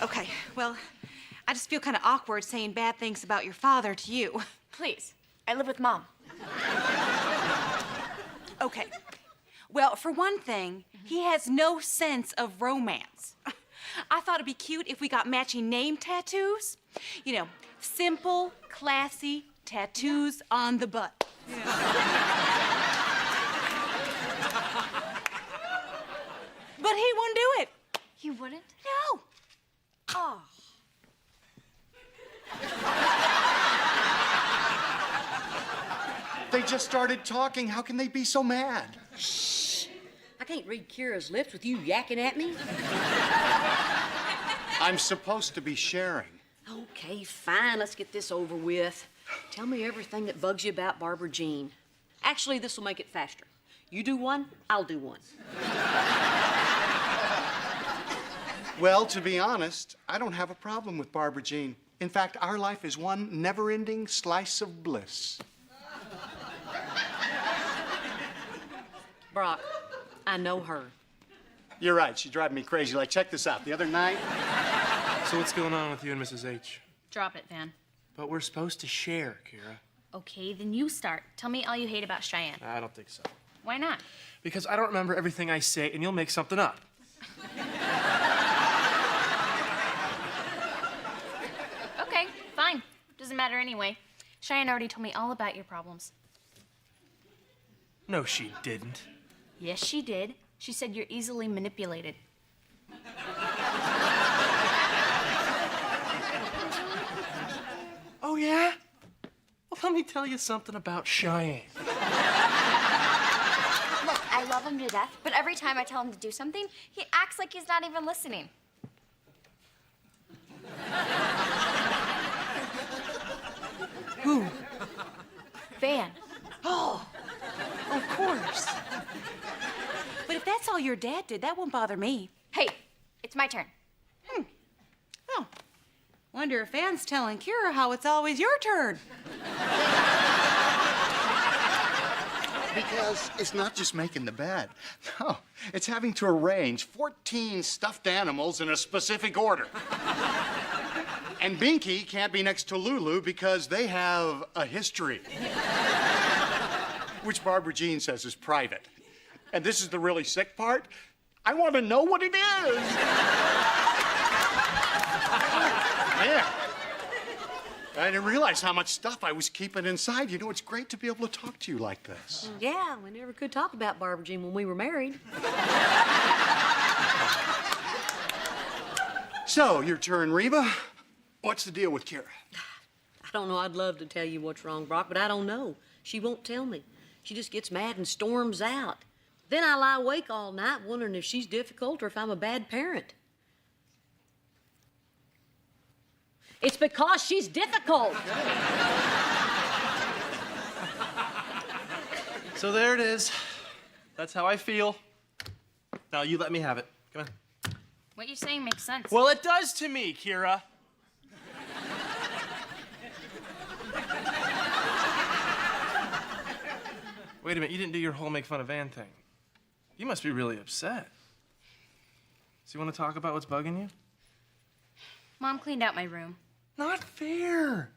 Okay, well, I just feel kind of awkward saying bad things about your father to you. Please, I live with Mom. Okay. Well, for one thing, he has no sense of romance. I thought it'd be cute if we got matching name tattoos. You know, simple, classy tattoos on the butt. But he wouldn't do it. You wouldn't? No. Oh. They just started talking. How can they be so mad? I can't read Kira's lips with you yakking at me. I'm supposed to be sharing. Okay, fine. Let's get this over with. Tell me everything that bugs you about Barbara Jean. Actually, this will make it faster. You do one, I'll do one. Well, to be honest, I don't have a problem with Barbara Jean. In fact, our life is one never-ending slice of bliss. Brock, I know her. You're right. She's driving me crazy. Like, check this out. The other night... So what's going on with you and Mrs. H? Drop it, Van. But we're supposed to share, Kira. Okay, then you start. Tell me all you hate about Cheyenne. I don't think so. Why not? Because I don't remember everything I say, and you'll make something up. Okay, fine. Doesn't matter anyway. Cheyenne already told me all about your problems. No, she didn't. Yes, she did. She said you're easily manipulated. Oh, yeah? Well, let me tell you something about Cheyenne. Look, I love him to death, but every time I tell him to do something, he acts like he's not even listening. Who? Van. Oh, of course. But if that's all your dad did, that won't bother me. Hey, it's my turn. Oh, wonder if Van's telling Kira how it's always your turn. Because it's not just making the bed. No, it's having to arrange 14 stuffed animals in a specific order. And Binky can't be next to Lulu because they have a history. Which Barbara Jean says is private. And this is the really sick part. I want to know what it is. Man, I didn't realize how much stuff I was keeping inside. You know, it's great to be able to talk to you like this. Yeah, we never could talk about Barbara Jean when we were married. So, your turn, Reba. What's the deal with Kira? I don't know. I'd love to tell you what's wrong, Brock, but I don't know. She won't tell me. She just gets mad and storms out. Then I lie awake all night wondering if she's difficult or if I'm a bad parent. It's because she's difficult. So there it is. That's how I feel. Now you let me have it. Come on. What you're saying makes sense. Well, it does to me, Kira. Wait a minute, you didn't do your whole make fun of Van thing. You must be really upset. So you want to talk about what's bugging you? Mom cleaned out my room. Not fair.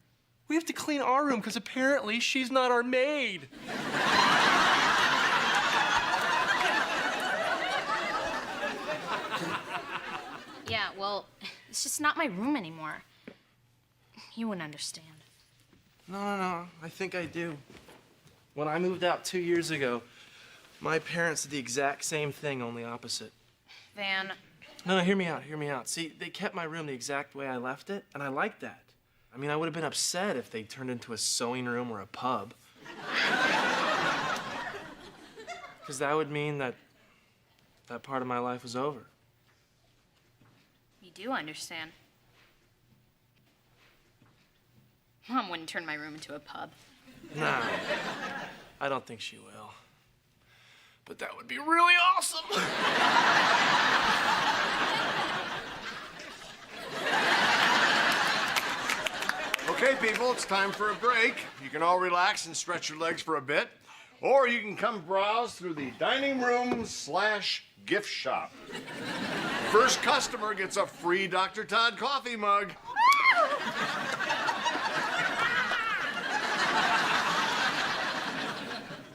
We have to clean our room because apparently she's not our maid. Yeah, well, it's just not my room anymore. You wouldn't understand. No, I think I do. When I moved out 2 years ago, my parents did the exact same thing, only opposite. Van. No, hear me out. See, they kept my room the exact way I left it, and I liked that. I mean, I would have been upset if they turned into a sewing room or a pub. Because that would mean that that part of my life was over. You do understand. Mom wouldn't turn my room into a pub. Nah, I don't think she will. But that would be really awesome. Okay, people, it's time for a break. You can all relax and stretch your legs for a bit, or you can come browse through the dining room / gift shop. First customer gets a free Dr. Todd coffee mug.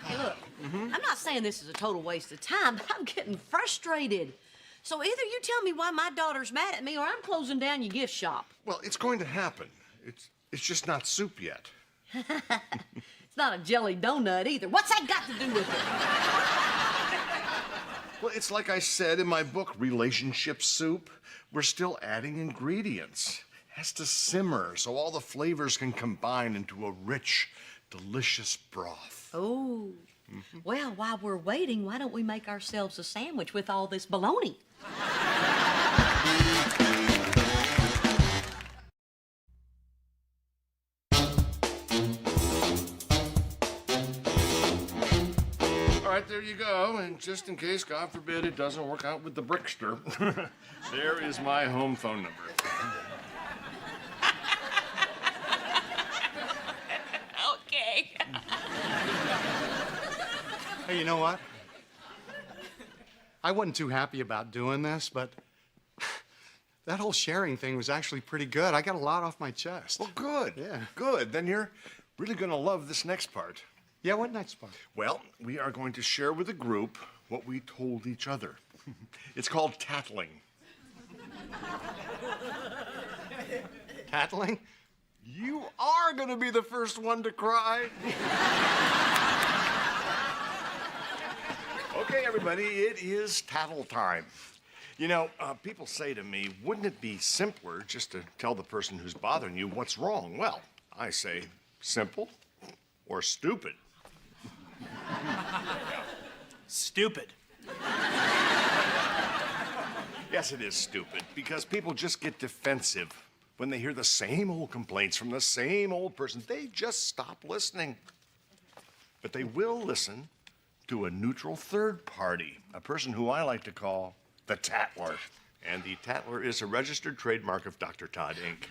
Hey, look, I'm not saying this is a total waste of time, but I'm getting frustrated. So either you tell me why my daughter's mad at me, or I'm closing down your gift shop. Well, it's going to happen. It's just not soup yet. It's not a jelly donut either. What's that got to do with it? Well, it's like I said in my book, Relationship Soup. We're still adding ingredients. It has to simmer so all the flavors can combine into a rich, delicious broth. Oh. Well, while we're waiting, why don't we make ourselves a sandwich with all this bologna? All right, there you go. And just in case, God forbid, it doesn't work out with the brickster, there is my home phone number. Okay. Hey, you know what? I wasn't too happy about doing this, but that whole sharing thing was actually pretty good. I got a lot off my chest. Well, good. Yeah. Good. Then you're really going to love this next part. Yeah, what next part? Well, we are going to share with the group what we told each other. It's called tattling. Tattling? You are going to be the first one to cry. Okay, everybody, it is tattle time. You know, people say to me, wouldn't it be simpler just to tell the person who's bothering you what's wrong? Well, I say simple or stupid. Stupid. Yes, it is stupid, because people just get defensive when they hear the same old complaints from the same old person. They just stop listening. But they will listen to a neutral third party, a person who I like to call the Tattler. And the Tattler is a registered trademark of Dr. Todd, Inc.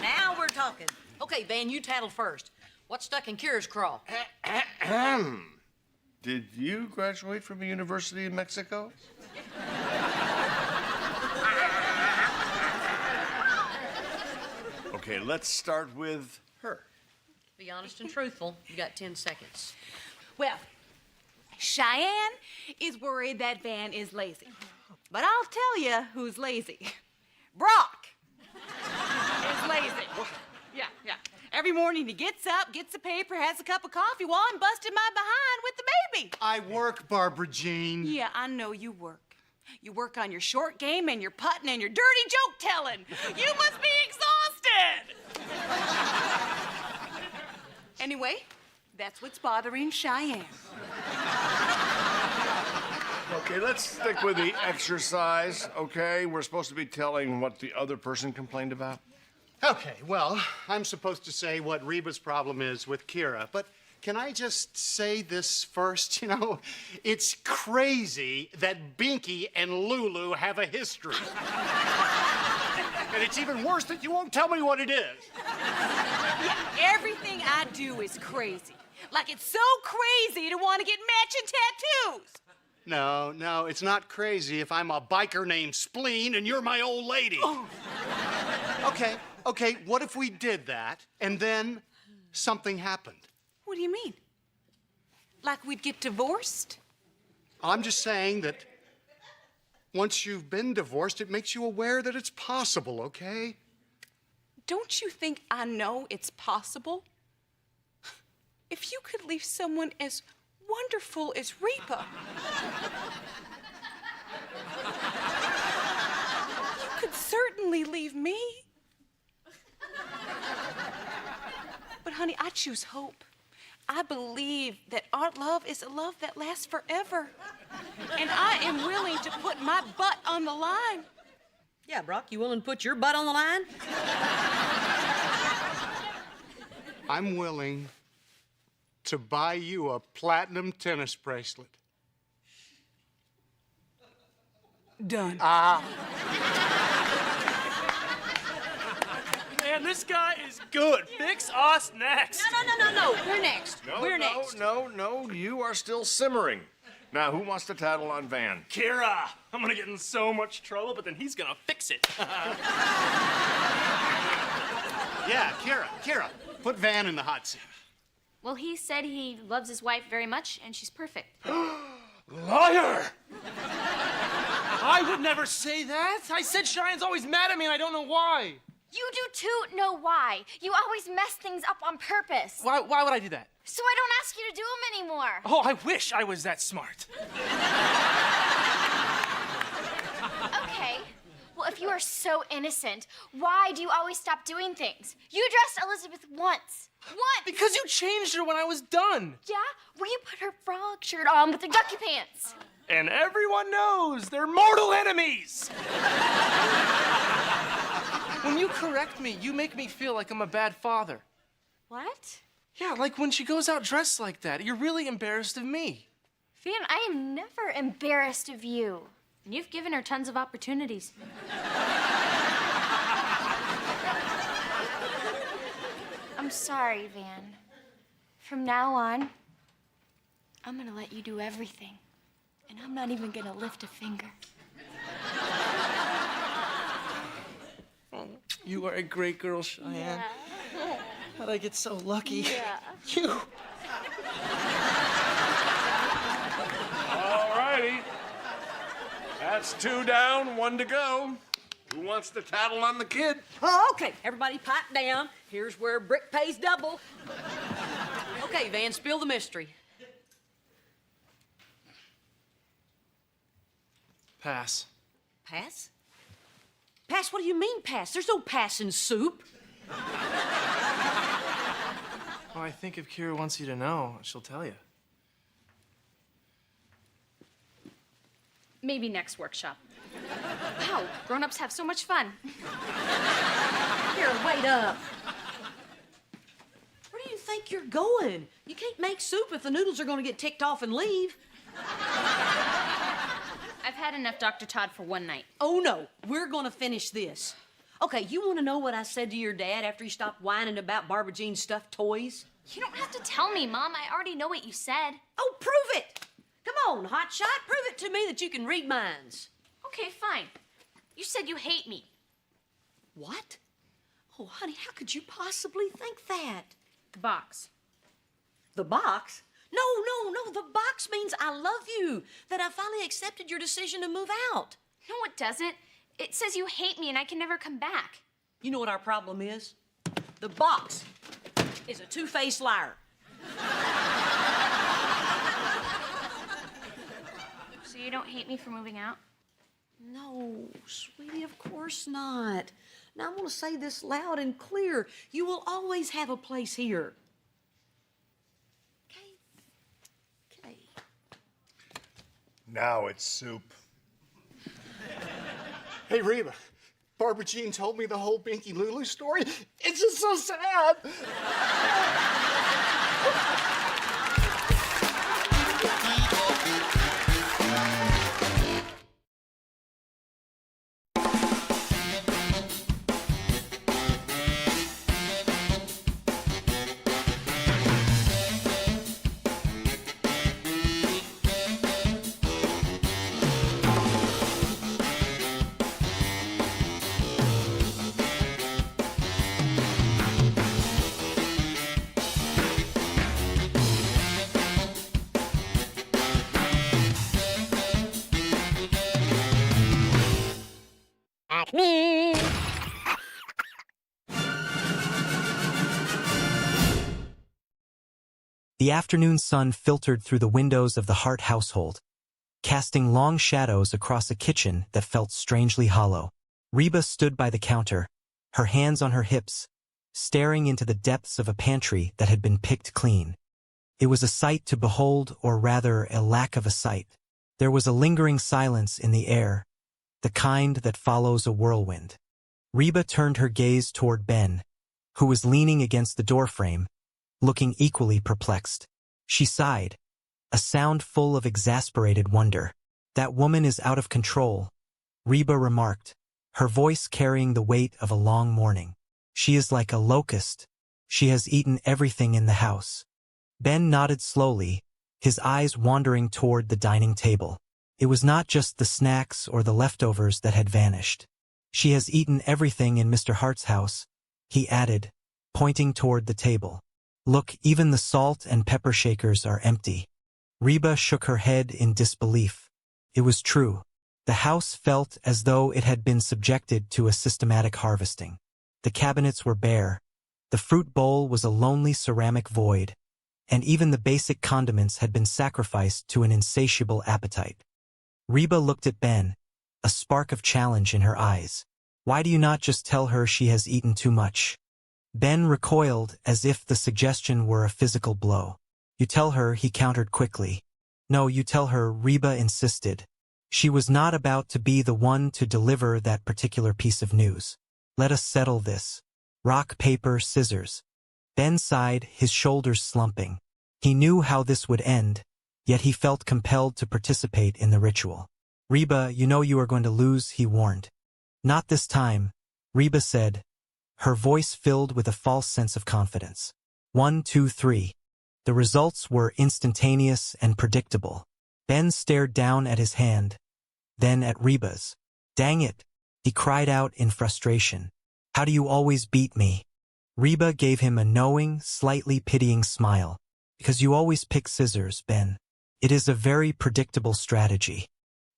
Now we're talking. Okay, Van, you tattle first. What's stuck in Kira's craw? Did you graduate from a university in Mexico? Okay, let's start with her. Be honest and truthful. You got 10 seconds. Well, Cheyenne is worried that Van is lazy. But I'll tell you who's lazy. Brock is lazy. Yeah. Every morning he gets up, gets a paper, has a cup of coffee while I'm busting my behind with the baby. I work, Barbara Jean. Yeah, I know you work. You work on your short game and your putting and your dirty joke telling. You must be exhausted. Anyway, that's what's bothering Cheyenne. Okay, let's stick with the exercise, okay? We're supposed to be telling what the other person complained about. Okay, well, I'm supposed to say what Reba's problem is with Kira, but can I just say this first? You know, it's crazy that Binky and Lulu have a history. And it's even worse that you won't tell me what it is. Yeah, everything I do is crazy. Like it's so crazy to want to get matching tattoos. No, it's not crazy if I'm a biker named Spleen and you're my old lady. Oh. Okay, what if we did that and then something happened? What do you mean? Like we'd get divorced? I'm just saying that once you've been divorced, it makes you aware that it's possible, okay? Don't you think I know it's possible? If you could leave someone as wonderful as Reba, you could certainly leave me. honey, I choose hope. I believe that our love is a love that lasts forever. And I am willing to put my butt on the line. Yeah, Brock, you willing to put your butt on the line? I'm willing to buy you a platinum tennis bracelet. Done. Man, this guy is good. Fix us next. No. We're next. We're next. No, you are still simmering. Now, who wants to tattle on Van? Kira, I'm gonna get in so much trouble, but then he's gonna fix it. Yeah, Kira, put Van in the hot seat. Well, he said he loves his wife very much, and she's perfect. Liar! I would never say that. I said Cheyenne's always mad at me, and I don't know why. You do too know why. You always mess things up on purpose. Why would I do that? So I don't ask you to do them anymore. Oh, I wish I was that smart. Okay. Well, if you are so innocent, why do you always stop doing things? You dressed Elizabeth once. Once! Because you changed her when I was done. Yeah? Where you put her frog shirt on with her ducky pants. And everyone knows they're mortal enemies. When you correct me, you make me feel like I'm a bad father. What? Yeah, like when she goes out dressed like that, you're really embarrassed of me. Van, I am never embarrassed of you. And you've given her tons of opportunities. I'm sorry, Van. From now on, I'm gonna let you do everything. And I'm not even gonna lift a finger. You are a great girl, Cheyenne. Yeah. How'd I get so lucky? Yeah. You. All righty. That's 2 down, 1 to go. Who wants to tattle on the kid? Oh, okay. Everybody pipe down. Here's where brick pays double. Okay, Van, spill the mystery. Pass. Pass? Pass? What do you mean pass? There's no pass in soup. Well, I think if Kira wants you to know, she'll tell you. Maybe next workshop. Wow, grown-ups have so much fun. Here, wait up. Where do you think you're going? You can't make soup if the noodles are going to get ticked off and leave. I've had enough Dr. Todd for one night. Oh, no. We're going to finish this. Okay, you want to know what I said to your dad after he stopped whining about Barbara Jean's stuffed toys? You don't have to tell me, Mom. I already know what you said. Oh, prove it. Come on, hotshot. Prove it to me that you can read minds. Okay, fine. You said you hate me. What? Oh, honey, how could you possibly think that? The box. The box? No. The box means I love you, that I finally accepted your decision to move out. No, it doesn't. It says you hate me and I can never come back. You know what our problem is? The box is a two-faced liar. So you don't hate me for moving out? No, sweetie, of course not. Now, I'm going to say this loud and clear. You will always have a place here. Okay. Now it's soup. Hey, Reba, Barbara Jean told me the whole Binky Lulu story. It's just so sad. The afternoon sun filtered through the windows of the Hart household, casting long shadows across a kitchen that felt strangely hollow. Reba stood by the counter, her hands on her hips, staring into the depths of a pantry that had been picked clean. It was a sight to behold, or rather, a lack of a sight. There was a lingering silence in the air, the kind that follows a whirlwind. Reba turned her gaze toward Ben, who was leaning against the doorframe, looking equally perplexed. She sighed, a sound full of exasperated wonder. "That woman is out of control," Reba remarked, her voice carrying the weight of a long morning. "She is like a locust. She has eaten everything in the house." Ben nodded slowly, his eyes wandering toward the dining table. It was not just the snacks or the leftovers that had vanished. "She has eaten everything in Mr. Hart's house," he added, pointing toward the table. "Look, even the salt and pepper shakers are empty." Reba shook her head in disbelief. It was true. The house felt as though it had been subjected to a systematic harvesting. The cabinets were bare, the fruit bowl was a lonely ceramic void, and even the basic condiments had been sacrificed to an insatiable appetite. Reba looked at Ben, a spark of challenge in her eyes. "Why do you not just tell her she has eaten too much?" Ben recoiled as if the suggestion were a physical blow. "You tell her," he countered quickly. "No, you tell her," Reba insisted. She was not about to be the one to deliver that particular piece of news. "Let us settle this. Rock, paper, scissors." Ben sighed, his shoulders slumping. He knew how this would end, yet he felt compelled to participate in the ritual. "Reba, you know you are going to lose," he warned. "Not this time," Reba said, her voice filled with a false sense of confidence. 1, 2, 3. The results were instantaneous and predictable. Ben stared down at his hand, then at Reba's. "Dang it," he cried out in frustration. "How do you always beat me?" Reba gave him a knowing, slightly pitying smile. "Because you always pick scissors, Ben. It is a very predictable strategy."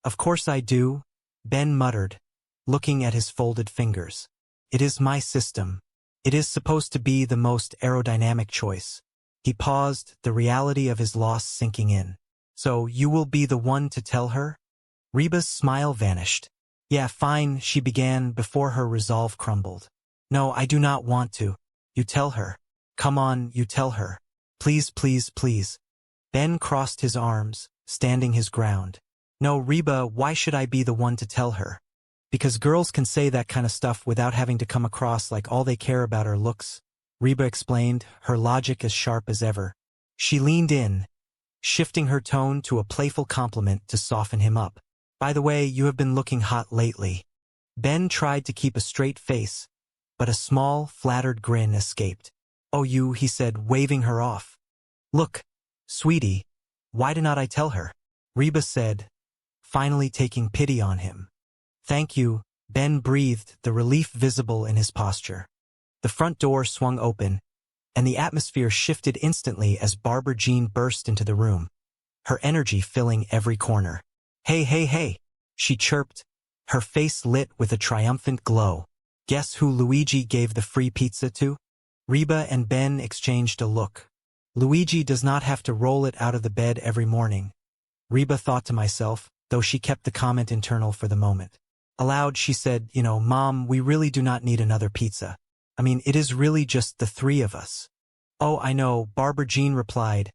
"Of course I do," Ben muttered, looking at his folded fingers. "It is my system. It is supposed to be the most aerodynamic choice." He paused, the reality of his loss sinking in. "So you will be the one to tell her?" Reba's smile vanished. "Yeah, fine," she began before her resolve crumbled. "No, I do not want to. You tell her. Come on, you tell her. Please, please, please." Ben crossed his arms, standing his ground. "No, Reba, why should I be the one to tell her?" "Because girls can say that kind of stuff without having to come across like all they care about are looks," Reba explained, her logic as sharp as ever. She leaned in, shifting her tone to a playful compliment to soften him up. "By the way, you have been looking hot lately." Ben tried to keep a straight face, but a small, flattered grin escaped. "Oh, you," he said, waving her off. "Look, sweetie, why did not I tell her?" Reba said, finally taking pity on him. "Thank you," Ben breathed, the relief visible in his posture. The front door swung open, and the atmosphere shifted instantly as Barbara Jean burst into the room, her energy filling every corner. "Hey, hey, hey," she chirped, her face lit with a triumphant glow. "Guess who Luigi gave the free pizza to?" Reba and Ben exchanged a look. "Luigi does not have to roll it out of the bed every morning," Reba thought to myself, though she kept the comment internal for the moment. Aloud she said, "You know, Mom, we really do not need another pizza. I mean, it is really just the three of us." "Oh, I know," Barbara Jean replied,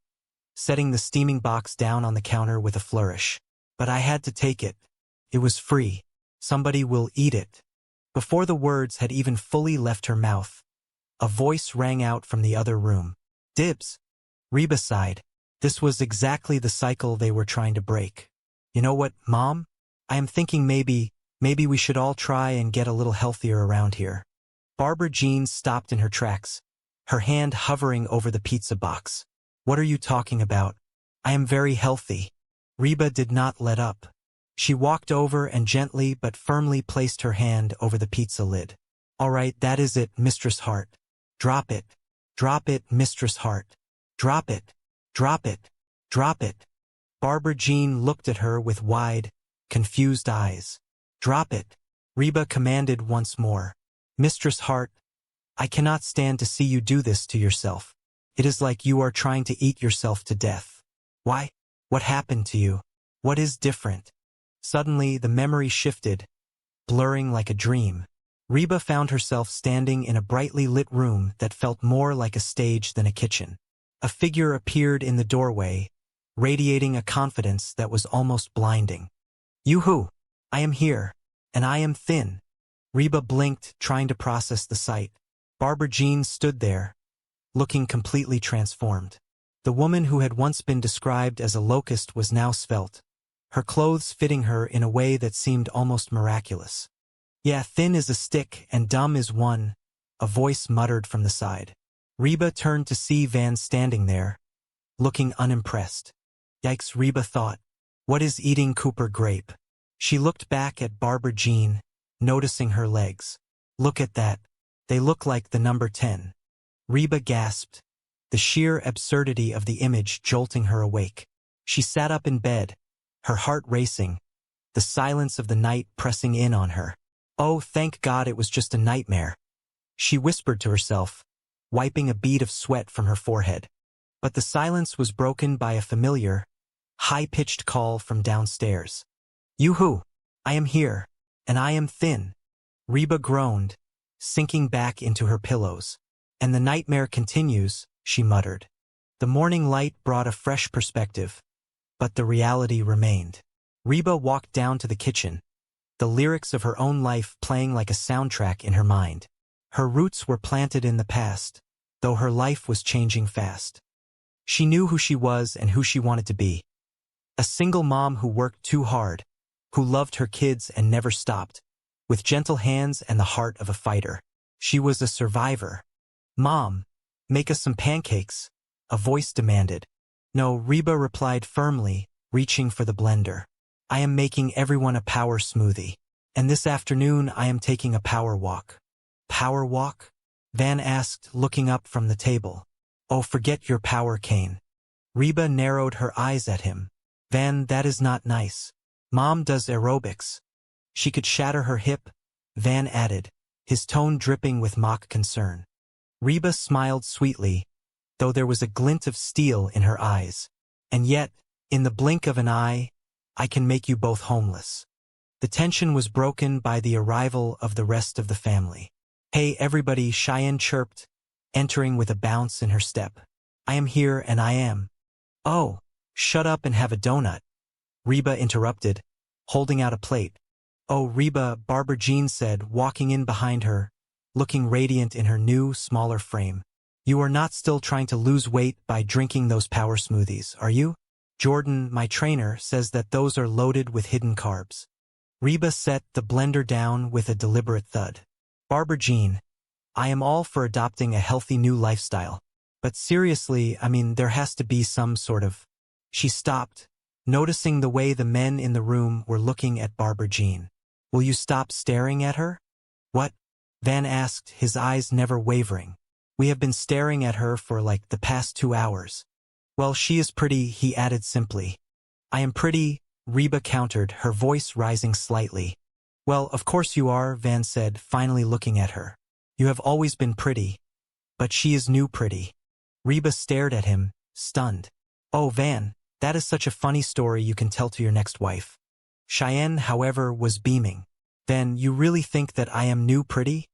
setting the steaming box down on the counter with a flourish. "But I had to take it. It was free. Somebody will eat it." Before the words had even fully left her mouth, a voice rang out from the other room. "Dibs." Reba sighed. This was exactly the cycle they were trying to break. "You know what, Mom? I am thinking maybe we should all try and get a little healthier around here." Barbara Jean stopped in her tracks, her hand hovering over the pizza box. "What are you talking about? I am very healthy." Reba did not let up. She walked over and gently but firmly placed her hand over the pizza lid. "All right, that is it, Mistress Hart. Drop it. Drop it, Mistress Hart. Drop it. Drop it. Drop it." Barbara Jean looked at her with wide, confused eyes. "Drop it," Reba commanded once more. "Mistress Hart, I cannot stand to see you do this to yourself. It is like you are trying to eat yourself to death. Why? What happened to you? What is different?" Suddenly, the memory shifted, blurring like a dream. Reba found herself standing in a brightly lit room that felt more like a stage than a kitchen. A figure appeared in the doorway, radiating a confidence that was almost blinding. "Yoo-hoo! I am here, and I am thin." Reba blinked, trying to process the sight. Barbara Jean stood there, looking completely transformed. The woman who had once been described as a locust was now svelte, her clothes fitting her in a way that seemed almost miraculous. "Yeah, thin is a stick and dumb is one," a voice muttered from the side. Reba turned to see Van standing there, looking unimpressed. Yikes, Reba thought. What is eating Cooper grape? She looked back at Barbara Jean, noticing her legs. "Look at that. They look like the number 10. Reba gasped, the sheer absurdity of the image jolting her awake. She sat up in bed, her heart racing, the silence of the night pressing in on her. Oh, thank God it was just a nightmare. She whispered to herself, wiping a bead of sweat from her forehead. But the silence was broken by a familiar, high-pitched call from downstairs. "Yoo-hoo! I am here, and I am thin." Reba groaned, sinking back into her pillows. "And the nightmare continues," she muttered. The morning light brought a fresh perspective, but the reality remained. Reba walked down to the kitchen, the lyrics of her own life playing like a soundtrack in her mind. Her roots were planted in the past, though her life was changing fast. She knew who she was and who she wanted to be. A single mom who worked too hard, who loved her kids and never stopped, with gentle hands and the heart of a fighter. She was a survivor. "Mom, make us some pancakes," a voice demanded. "No," Reba replied firmly, reaching for the blender. "I am making everyone a power smoothie. And this afternoon I am taking a power walk." "Power walk?" Van asked, looking up from the table. "Oh, forget your power cane." Reba narrowed her eyes at him. "Van, that is not nice. Mom does aerobics." "She could shatter her hip," Van added, his tone dripping with mock concern. Reba smiled sweetly, though there was a glint of steel in her eyes. "And yet, in the blink of an eye, I can make you both homeless." The tension was broken by the arrival of the rest of the family. "Hey, everybody," Cheyenne chirped, entering with a bounce in her step. "I am here and I am." "Oh, shut up and have a donut," Reba interrupted, holding out a plate. "Oh, Reba," Barbara Jean said, walking in behind her, looking radiant in her new, smaller frame. "You are not still trying to lose weight by drinking those power smoothies, are you? Jordan, my trainer, says that those are loaded with hidden carbs." Reba set the blender down with a deliberate thud. "Barbara Jean, I am all for adopting a healthy new lifestyle. But seriously, I mean, there has to be some sort of..." She stopped, noticing the way the men in the room were looking at Barbara Jean. "Will you stop staring at her?" "What?" Van asked, his eyes never wavering. "We have been staring at her for like the past 2 hours." "Well, she is pretty," he added simply. "I am pretty," Reba countered, her voice rising slightly. "Well, of course you are," Van said, finally looking at her. "You have always been pretty. But she is new pretty." Reba stared at him, stunned. "Oh, Van, that is such a funny story you can tell to your next wife." Cheyenne, however, was beaming. "Then you really think that I am new pretty?"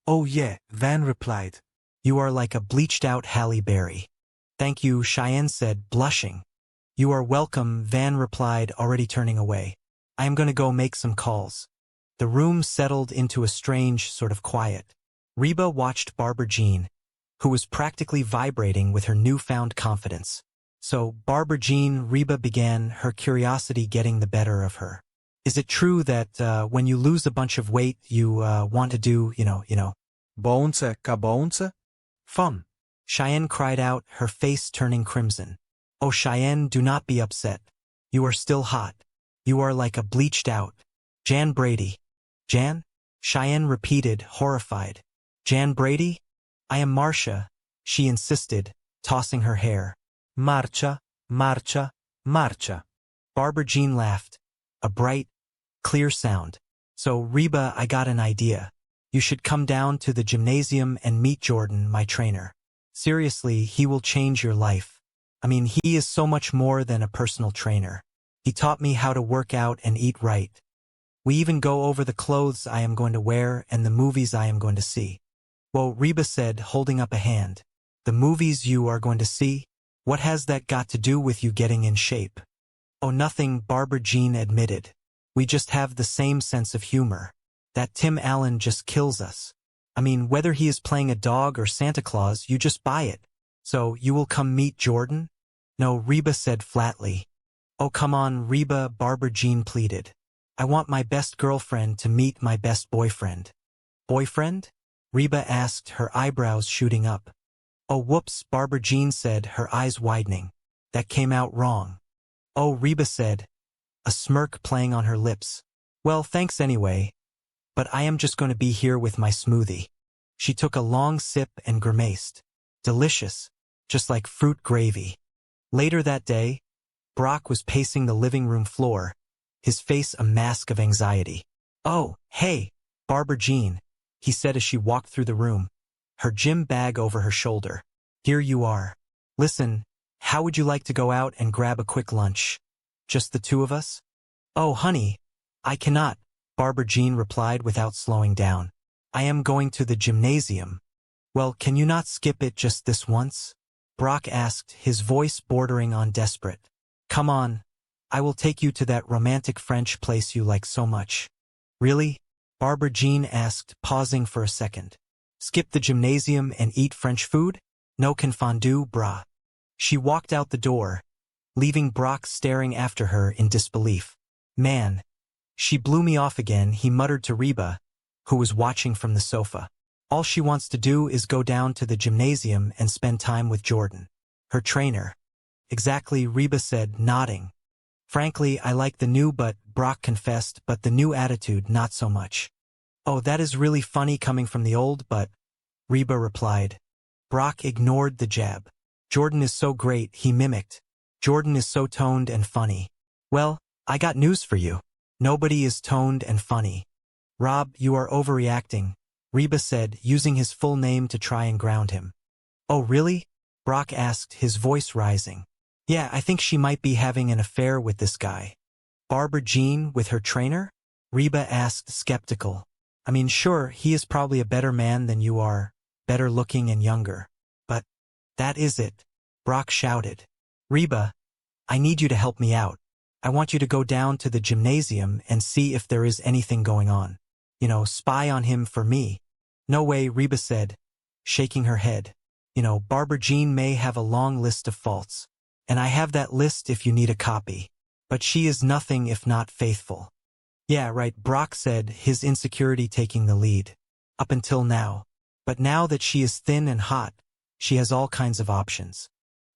"Oh yeah," Van replied. "You are like a bleached-out Halle Berry." "Thank you," Cheyenne said, blushing. "You are welcome," Van replied, already turning away. "I am going to go make some calls." The room settled into a strange sort of quiet. Reba watched Barbara Jean, who was practically vibrating with her newfound confidence. "So, Barbara Jean," Reba began, her curiosity getting the better of her. "Is it true that when you lose a bunch of weight, you want to do, you know? Bounce, ka-bounce? Fun." Cheyenne cried out, her face turning crimson. "Oh, Cheyenne, do not be upset. You are still hot. You are like a bleached-out Jan Brady." "Jan?" Cheyenne repeated, horrified. "Jan Brady? I am Marcia," she insisted, tossing her hair. "Marcia, Marcia, Marcia." Barbara Jean laughed, a bright, clear sound. "So, Reba, I got an idea. You should come down to the gymnasium and meet Jordan, my trainer. Seriously, he will change your life. I mean, he is so much more than a personal trainer. He taught me how to work out and eat right. We even go over the clothes I am going to wear and the movies I am going to see. Well, Reba said, holding up a hand. The movies you are going to see? What has that got to do with you getting in shape? Oh, nothing, Barbara Jean admitted. We just have the same sense of humor. That Tim Allen just kills us. I mean, whether he is playing a dog or Santa Claus, you just buy it. So, you will come meet Jordan? No, Reba said flatly. Oh, come on, Reba, Barbara Jean pleaded. I want my best girlfriend to meet my best boyfriend. Boyfriend? Reba asked, her eyebrows shooting up. Oh, whoops, Barbara Jean said, her eyes widening. That came out wrong. Oh, Reba said, a smirk playing on her lips. Well, thanks anyway. But I am just going to be here with my smoothie. She took a long sip and grimaced. Delicious, just like fruit gravy. Later that day, Brock was pacing the living room floor, his face a mask of anxiety. Oh, hey, Barbara Jean, he said as she walked through the room, her gym bag over her shoulder. Here you are. Listen, how would you like to go out and grab a quick lunch? Just the two of us? Oh, honey, I cannot, Barbara Jean replied without slowing down. I am going to the gymnasium. Well, can you not skip it just this once? Brock asked, his voice bordering on desperate. Come on, I will take you to that romantic French place you like so much. Really? Barbara Jean asked, pausing for a second. Skip the gymnasium and eat French food? No confondu, brah. She walked out the door, leaving Brock staring after her in disbelief. Man, she blew me off again, he muttered to Reba, who was watching from the sofa. All she wants to do is go down to the gymnasium and spend time with Jordan, her trainer. Exactly, Reba said, nodding. Frankly, I like the new but, Brock confessed, but the new attitude not so much. Oh, that is really funny coming from the old but, Reba replied. Brock ignored the jab. Jordan is so great, he mimicked. Jordan is so toned and funny. Well, I got news for you. Nobody is toned and funny. Rob, you are overreacting, Reba said, using his full name to try and ground him. Oh, really? Brock asked, his voice rising. Yeah, I think she might be having an affair with this guy. Barbara Jean with her trainer? Reba asked, skeptical. I mean, sure, he is probably a better man than you are, better looking and younger. But that is it, Brock shouted. Reba, I need you to help me out. I want you to go down to the gymnasium and see if there is anything going on. You know, spy on him for me. No way, Reba said, shaking her head. You know, Barbara Jean may have a long list of faults. And I have that list if you need a copy. But she is nothing if not faithful. Yeah, right, Brock said, his insecurity taking the lead. Up until now. But now that she is thin and hot, she has all kinds of options.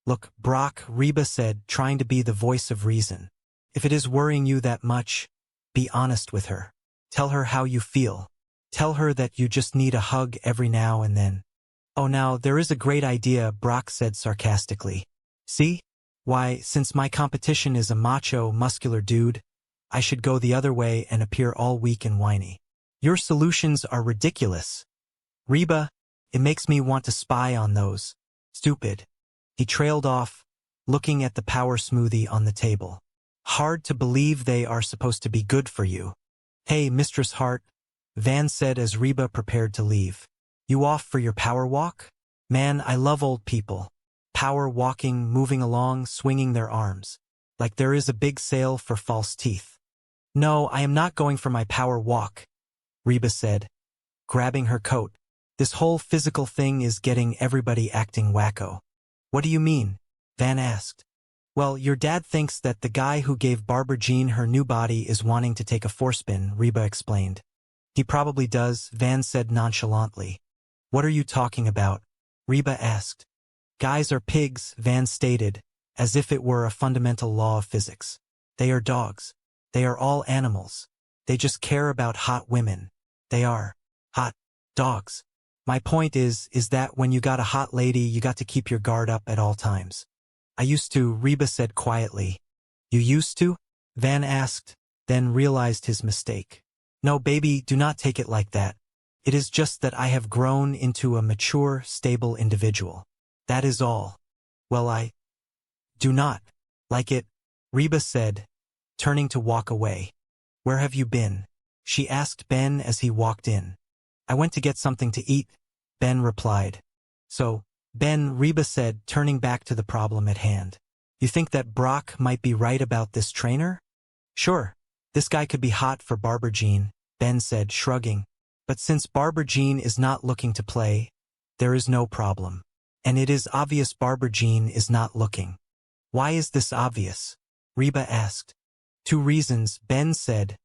Look, Brock, Reba said, trying to be the voice of reason. If it is worrying you that much, be honest with her. Tell her how you feel. Tell her that you just need a hug every now and then. Oh, now, there is a great idea, Brock said sarcastically. See? Why, since my competition is a macho, muscular dude, I should go the other way and appear all weak and whiny. Your solutions are ridiculous. Reba, it makes me want to spy on those. Stupid. He trailed off, looking at the power smoothie on the table. Hard to believe they are supposed to be good for you. Hey, Mistress Hart, Van said as Reba prepared to leave. You off for your power walk? Man, I love old people. Power walking, moving along, swinging their arms. Like there is a big sale for false teeth. No, I am not going for my power walk, Reba said, grabbing her coat. This whole physical thing is getting everybody acting wacko. What do you mean? Van asked. Well, your dad thinks that the guy who gave Barbara Jean her new body is wanting to take a forespin, Reba explained. He probably does, Van said nonchalantly. What are you talking about? Reba asked. Guys are pigs, Van stated, as if it were a fundamental law of physics. They are dogs. They are all animals. They just care about hot women. They are hot dogs. My point is that when you got a hot lady, you got to keep your guard up at all times. I used to, Reba said quietly. You used to? Van asked, then realized his mistake. No, baby, do not take it like that. It is just that I have grown into a mature, stable individual. That is all. Well, I do not like it, Reba said, turning to walk away. Where have you been? she asked Ben as he walked in. I went to get something to eat, Ben replied. So, Ben, Reba said, turning back to the problem at hand. You think that Brock might be right about this trainer? Sure, this guy could be hot for Barber Jean, Ben said, shrugging. But since Barber Jean is not looking to play, there is no problem. And it is obvious Barber Jean is not looking. Why is this obvious? Reba asked. 2 reasons, Ben said,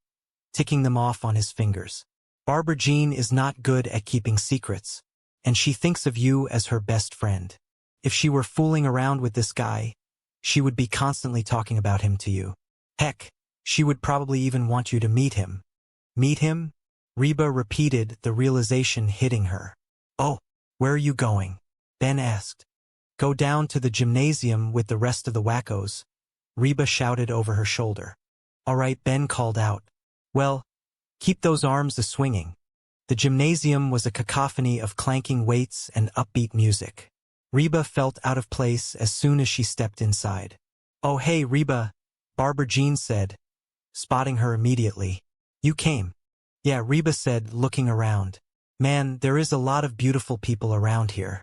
ticking them off on his fingers. Barber Jean is not good at keeping secrets, and she thinks of you as her best friend. If she were fooling around with this guy, she would be constantly talking about him to you. Heck, she would probably even want you to meet him. Meet him? Reba repeated, the realization hitting her. Oh, where are you going? Ben asked. Go down to the gymnasium with the rest of the wackos, Reba shouted over her shoulder. All right, Ben called out. Well, keep those arms a-swinging. The gymnasium was a cacophony of clanking weights and upbeat music. Reba felt out of place as soon as she stepped inside. Oh hey Reba, Barber Jean said, spotting her immediately. You came. Yeah, Reba said, looking around. Man, there is a lot of beautiful people around here.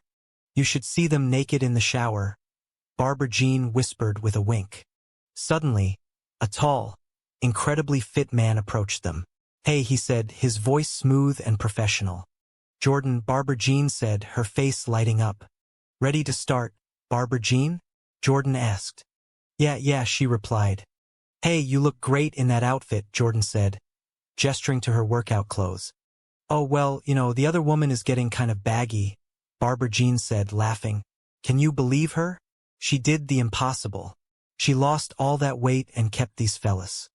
You should see them naked in the shower, Barber Jean whispered with a wink. Suddenly, a tall, incredibly fit man approached them. Hey, he said, his voice smooth and professional. Jordan, Barber Jean said, her face lighting up. Ready to start, Barber Jean? Jordan asked. Yeah, she replied. Hey, you look great in that outfit, Jordan said, gesturing to her workout clothes. Oh, well, the other woman is getting kind of baggy, Barber Jean said, laughing. Can you believe her? She did the impossible. She lost all that weight and kept these fellas.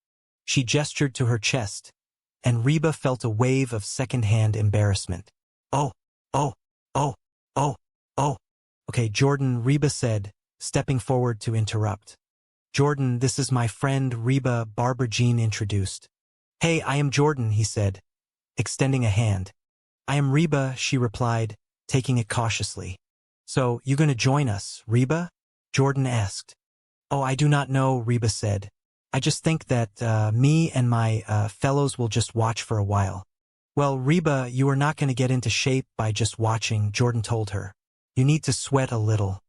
She gestured to her chest, and Reba felt a wave of second-hand embarrassment. Oh. Okay, Jordan, Reba said, stepping forward to interrupt. Jordan, this is my friend Reba, Barber Jean introduced. Hey, I am Jordan, he said, extending a hand. I am Reba, she replied, taking it cautiously. So, you gonna join us, Reba? Jordan asked. Oh, I do not know, Reba said. I just think that me and my fellows will just watch for a while. Well, Reba, you are not gonna get into shape by just watching, Jordan told her. You need to sweat a little.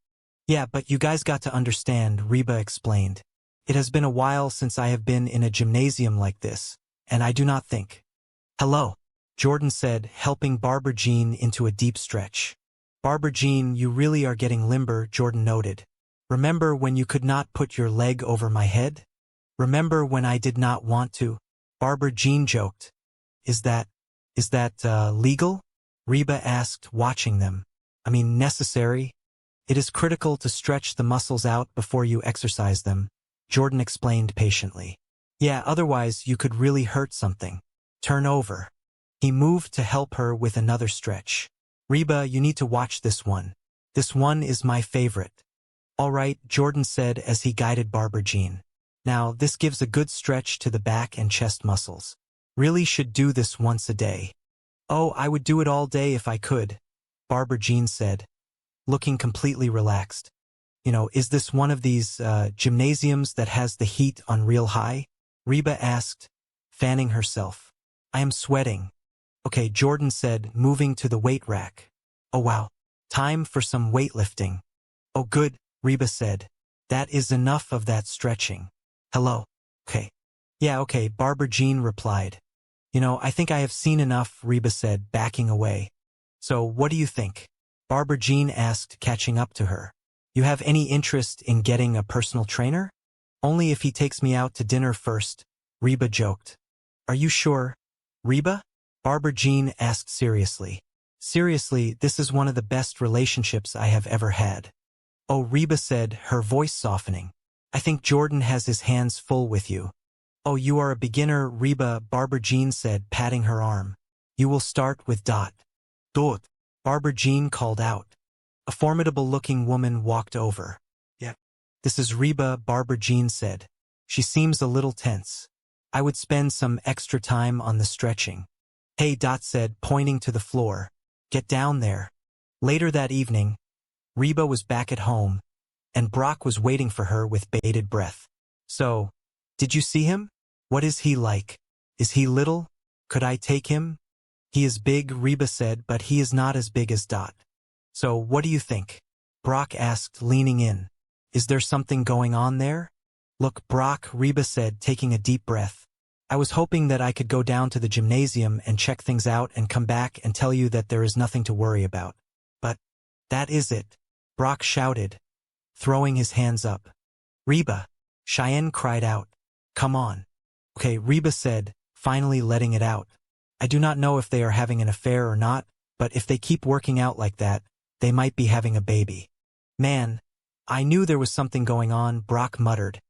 Yeah, but you guys got to understand, Reba explained. It has been a while since I have been in a gymnasium like this, and I do not think. Hello, Jordan said, helping Barber Jean into a deep stretch. Barber Jean, you really are getting limber, Jordan noted. Remember when you could not put your leg over my head? Remember when I did not want to? Barber Jean joked. Is that legal? Reba asked, watching them. I mean, necessary. It is critical to stretch the muscles out before you exercise them, Jordan explained patiently. Yeah, otherwise you could really hurt something. Turn over. He moved to help her with another stretch. Reba, you need to watch this one. This one is my favorite. All right, Jordan said as he guided Barber Jean. Now, this gives a good stretch to the back and chest muscles. Really should do this once a day. Oh, I would do it all day if I could, Barber Jean said, looking completely relaxed. Is this one of these gymnasiums that has the heat on real high? Reba asked, fanning herself. I am sweating. Okay, Jordan said, moving to the weight rack. Oh wow, time for some weightlifting. Oh good, Reba said. That is enough of that stretching. Hello. Okay. Yeah, okay, Barber Jean replied. I think I have seen enough, Reba said, backing away. So, what do you think? Barber Jean asked, catching up to her. You have any interest in getting a personal trainer? Only if he takes me out to dinner first, Reba joked. Are you sure? Reba? Barber Jean asked seriously. Seriously, this is one of the best relationships I have ever had. Oh, Reba said, her voice softening. I think Jordan has his hands full with you. Oh, you are a beginner, Reba, Barber Jean said, patting her arm. You will start with Dot. Dot, Barber Jean called out. A formidable-looking woman walked over. Yep. This is Reba, Barber Jean said. She seems a little tense. I would spend some extra time on the stretching. Hey, Dot said, pointing to the floor. Get down there. Later that evening, Reba was back at home, and Brock was waiting for her with bated breath. So, did you see him? What is he like? Is he little? Could I take him? He is big, Reba said, but he is not as big as Dot. So what do you think? Brock asked, leaning in. Is there something going on there? Look, Brock, Reba said, taking a deep breath. I was hoping that I could go down to the gymnasium and check things out and come back and tell you that there is nothing to worry about. But that is it, Brock shouted, throwing his hands up. Reba, Cheyenne cried out. Come on. Okay, Reba said, finally letting it out. I do not know if they are having an affair or not, but if they keep working out like that, they might be having a baby. Man, I knew there was something going on, Brock muttered.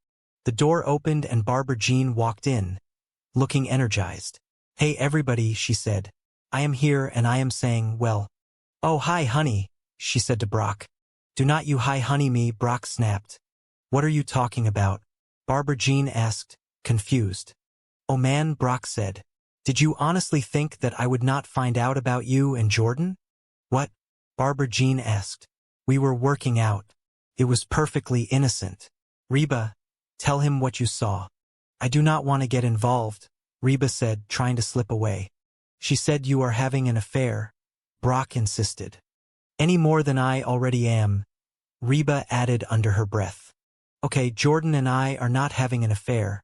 The door opened and Barbara Jean walked in, looking energized. Hey everybody, she said. I am here and I am saying, well. Oh hi honey, she said to Brock. Do not you hi honey me, Brock snapped. What are you talking about? Barbara Jean asked, confused. Oh man, Brock said. Did you honestly think that I would not find out about you and Jordan? What? Barbara Jean asked. We were working out. It was perfectly innocent. Reba, tell him what you saw. I do not want to get involved, Reba said, trying to slip away. She said you are having an affair, Brock insisted. Any more than I already am, Reba added under her breath. Okay, Jordan and I are not having an affair,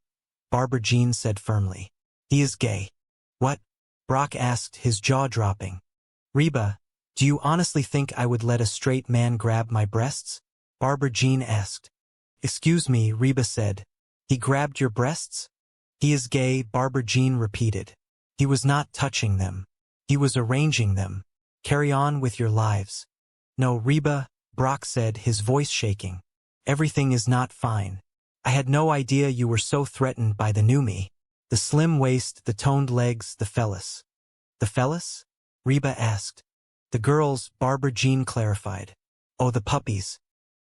Barbara Jean said firmly. He is gay. What? Brock asked, his jaw dropping. Reba, do you honestly think I would let a straight man grab my breasts? Barbara Jean asked. Excuse me, Reba said. He grabbed your breasts? He is gay, Barbara Jean repeated. He was not touching them. He was arranging them. Carry on with your lives. No, Reba, Brock said, his voice shaking. Everything is not fine. I had no idea you were so threatened by the new me. The slim waist, the toned legs, the phallus. The phallus? Reba asked. The girls, Barbara Jean clarified. Oh, the puppies.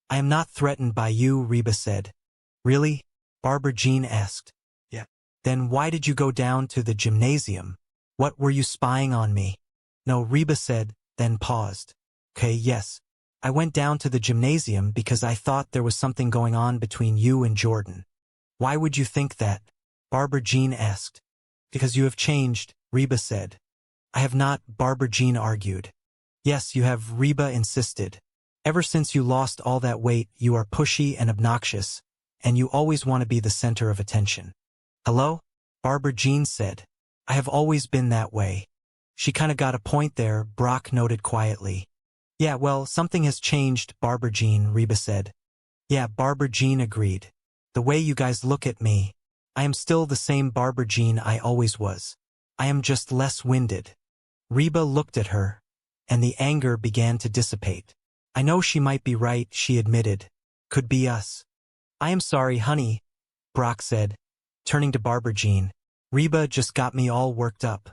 I am not threatened by you, Reba said. Really? Barbara Jean asked. Yeah. Then why did you go down to the gymnasium? What were you spying on me? No, Reba said, then paused. Okay, yes. I went down to the gymnasium because I thought there was something going on between you and Jordan. Why would you think that? Barbara Jean asked. Because you have changed, Reba said. I have not, Barbara Jean argued. Yes, you have, Reba insisted. Ever since you lost all that weight, you are pushy and obnoxious, and you always want to be the center of attention. Hello? Barbara Jean said. I have always been that way. She kind of got a point there, Brock noted quietly. Yeah, well, something has changed, Barbara Jean, Reba said. Yeah, Barbara Jean agreed. The way you guys look at me. I am still the same Barbara Jean I always was. I am just less winded. Reba looked at her, and the anger began to dissipate. I know she might be right, she admitted. Could be us. I am sorry, honey, Brock said, turning to Barbara Jean. Reba just got me all worked up.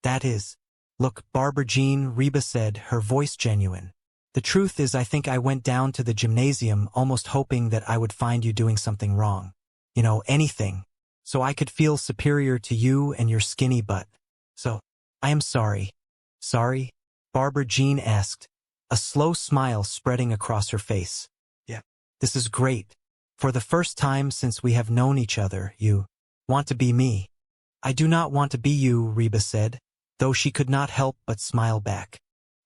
That is. Look, Barbara Jean, Reba said, her voice genuine. The truth is I think I went down to the gymnasium almost hoping that I would find you doing something wrong. You know, anything. So I could feel superior to you and your skinny butt. So, I am sorry. Sorry? Barbara Jean asked, a slow smile spreading across her face. Yeah. This is great. For the first time since we have known each other, you want to be me. I do not want to be you, Reba said, though she could not help but smile back.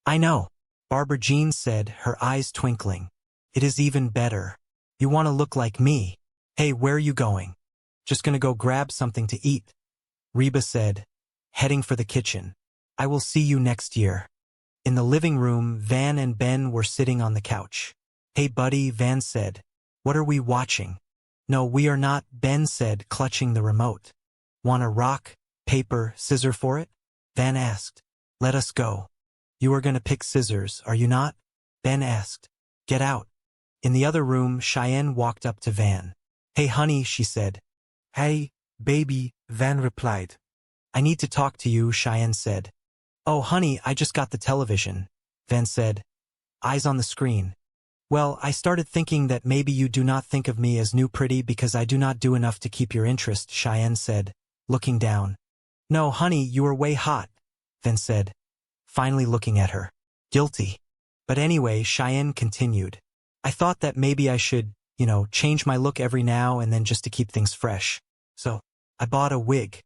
I know, Barbara Jean said, her eyes twinkling. It is even better. You want to look like me. Hey, where are you going? Just gonna go grab something to eat, Reba said, heading for the kitchen. I will see you next year. In the living room, Van and Ben were sitting on the couch. Hey buddy, Van said. What are we watching? No, we are not, Ben said, clutching the remote. Want a rock, paper, scissor for it? Van asked. Let us go. You are gonna pick scissors, are you not? Ben asked. Get out. In the other room, Cheyenne walked up to Van. Hey honey, she said. Hey, baby, Van replied. I need to talk to you, Cheyenne said. Oh honey, I just got the television, Van said. Eyes on the screen. Well, I started thinking that maybe you do not think of me as new pretty because I do not do enough to keep your interest, Cheyenne said, looking down. No, honey, you are way hot, Van said, finally looking at her. Guilty. But anyway, Cheyenne continued. I thought that maybe I should, change my look every now and then just to keep things fresh. So, I bought a wig.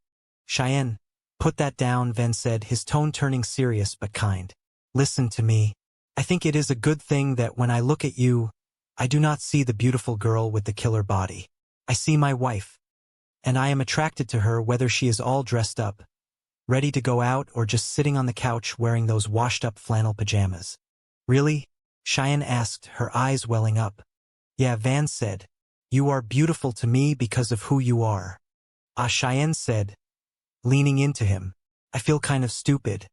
Cheyenne, Put that down, Van said, his tone turning serious but kind. Listen to me. I think it is a good thing that when I look at you, I do not see the beautiful girl with the killer body. I see my wife. And I am attracted to her whether she is all dressed up, ready to go out, or just sitting on the couch wearing those washed-up flannel pajamas. Really? Cheyenne asked, her eyes welling up. Yeah, Van said. You are beautiful to me because of who you are. Ah, Cheyenne said, leaning into him. I feel kind of stupid.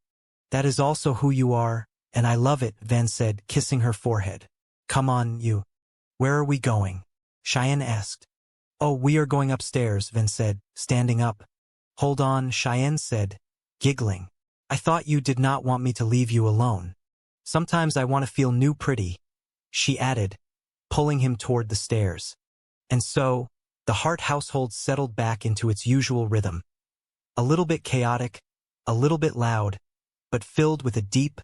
That is also who you are, and I love it, Van said, kissing her forehead. Come on, you. Where are we going? Cheyenne asked. Oh, we are going upstairs, Van said, standing up. Hold on, Cheyenne said, giggling. I thought you did not want me to leave you alone. Sometimes I want to feel new pretty, she added, pulling him toward the stairs. And so, the Hart household settled back into its usual rhythm. A little bit chaotic, a little bit loud, but filled with a deep,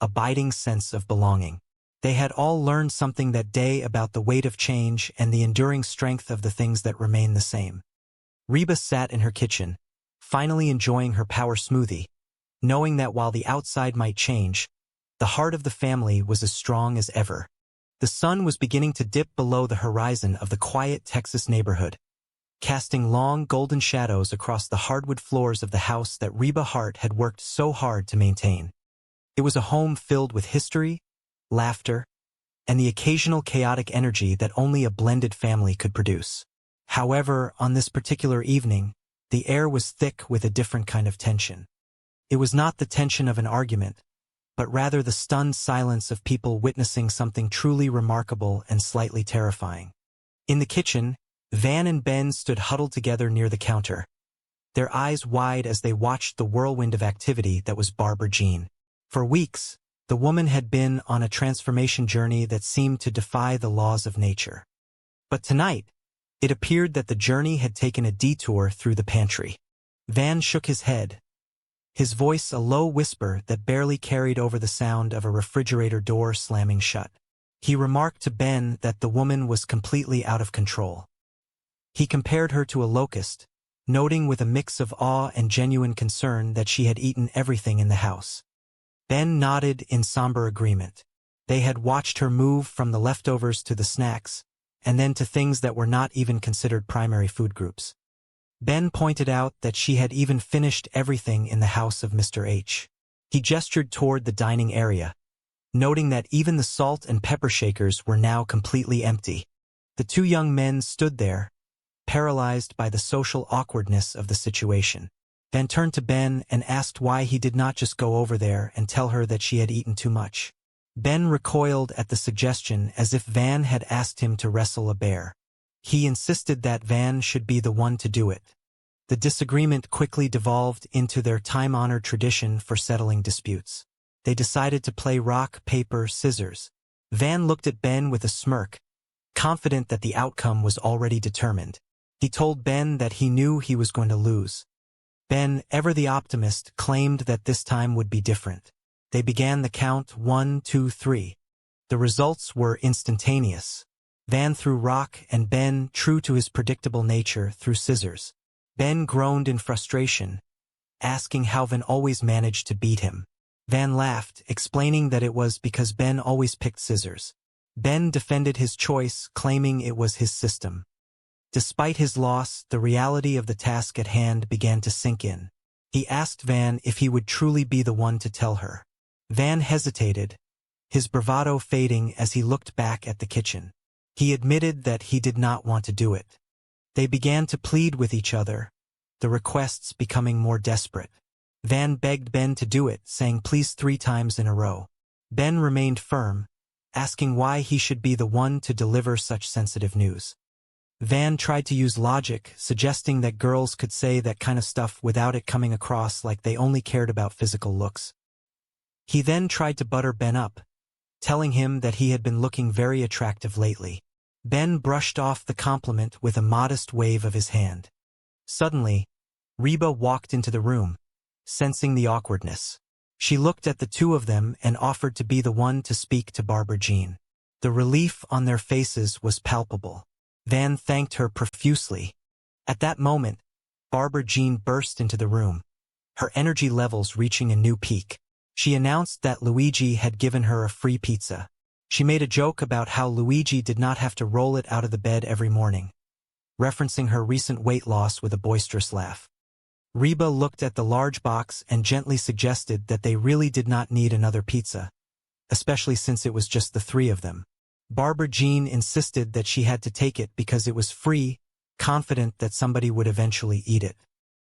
abiding sense of belonging. They had all learned something that day about the weight of change and the enduring strength of the things that remain the same. Reba sat in her kitchen, finally enjoying her power smoothie, knowing that while the outside might change, the heart of the family was as strong as ever. The sun was beginning to dip below the horizon of the quiet Texas neighborhood, casting long golden shadows across the hardwood floors of the house that Reba Hart had worked so hard to maintain. It was a home filled with history, laughter, and the occasional chaotic energy that only a blended family could produce. However, on this particular evening, the air was thick with a different kind of tension. It was not the tension of an argument, but rather the stunned silence of people witnessing something truly remarkable and slightly terrifying. In the kitchen, Van and Ben stood huddled together near the counter, their eyes wide as they watched the whirlwind of activity that was Barbara Jean. For weeks, the woman had been on a transformation journey that seemed to defy the laws of nature. But tonight, it appeared that the journey had taken a detour through the pantry. Van shook his head, his voice a low whisper that barely carried over the sound of a refrigerator door slamming shut. He remarked to Ben that the woman was completely out of control. He compared her to a locust, noting with a mix of awe and genuine concern that she had eaten everything in the house. Ben nodded in somber agreement. They had watched her move from the leftovers to the snacks, and then to things that were not even considered primary food groups. Ben pointed out that she had even finished everything in the house of Mr. H. He gestured toward the dining area, noting that even the salt and pepper shakers were now completely empty. The two young men stood there, paralyzed by the social awkwardness of the situation. Ben turned to Ben and asked why he did not just go over there and tell her that she had eaten too much. Ben recoiled at the suggestion as if Van had asked him to wrestle a bear. He insisted that Van should be the one to do it. The disagreement quickly devolved into their time-honored tradition for settling disputes. They decided to play rock, paper, scissors. Van looked at Ben with a smirk, confident that the outcome was already determined. He told Ben that he knew he was going to lose. Ben, ever the optimist, claimed that this time would be different. They began the count 1, 2, 3. The results were instantaneous. Van threw rock and Ben, true to his predictable nature, threw scissors. Ben groaned in frustration, asking how Van always managed to beat him. Van laughed, explaining that it was because Ben always picked scissors. Ben defended his choice, claiming it was his system. Despite his loss, the reality of the task at hand began to sink in. He asked Van if he would truly be the one to tell her. Van hesitated, his bravado fading as he looked back at the kitchen. He admitted that he did not want to do it. They began to plead with each other, the requests becoming more desperate. Van begged Ben to do it, saying please 3 times in a row. Ben remained firm, asking why he should be the one to deliver such sensitive news. Van tried to use logic, suggesting that girls could say that kind of stuff without it coming across like they only cared about physical looks. He then tried to butter Ben up, telling him that he had been looking very attractive lately. Ben brushed off the compliment with a modest wave of his hand. Suddenly, Reba walked into the room, sensing the awkwardness. She looked at the two of them and offered to be the one to speak to Barbara Jean. The relief on their faces was palpable. Van thanked her profusely. At that moment, Barbara Jean burst into the room, her energy levels reaching a new peak. She announced that Luigi had given her a free pizza. She made a joke about how Luigi did not have to roll it out of the bed every morning, referencing her recent weight loss with a boisterous laugh. Reba looked at the large box and gently suggested that they really did not need another pizza, especially since it was just the three of them. Barbara Jean insisted that she had to take it because it was free, confident that somebody would eventually eat it.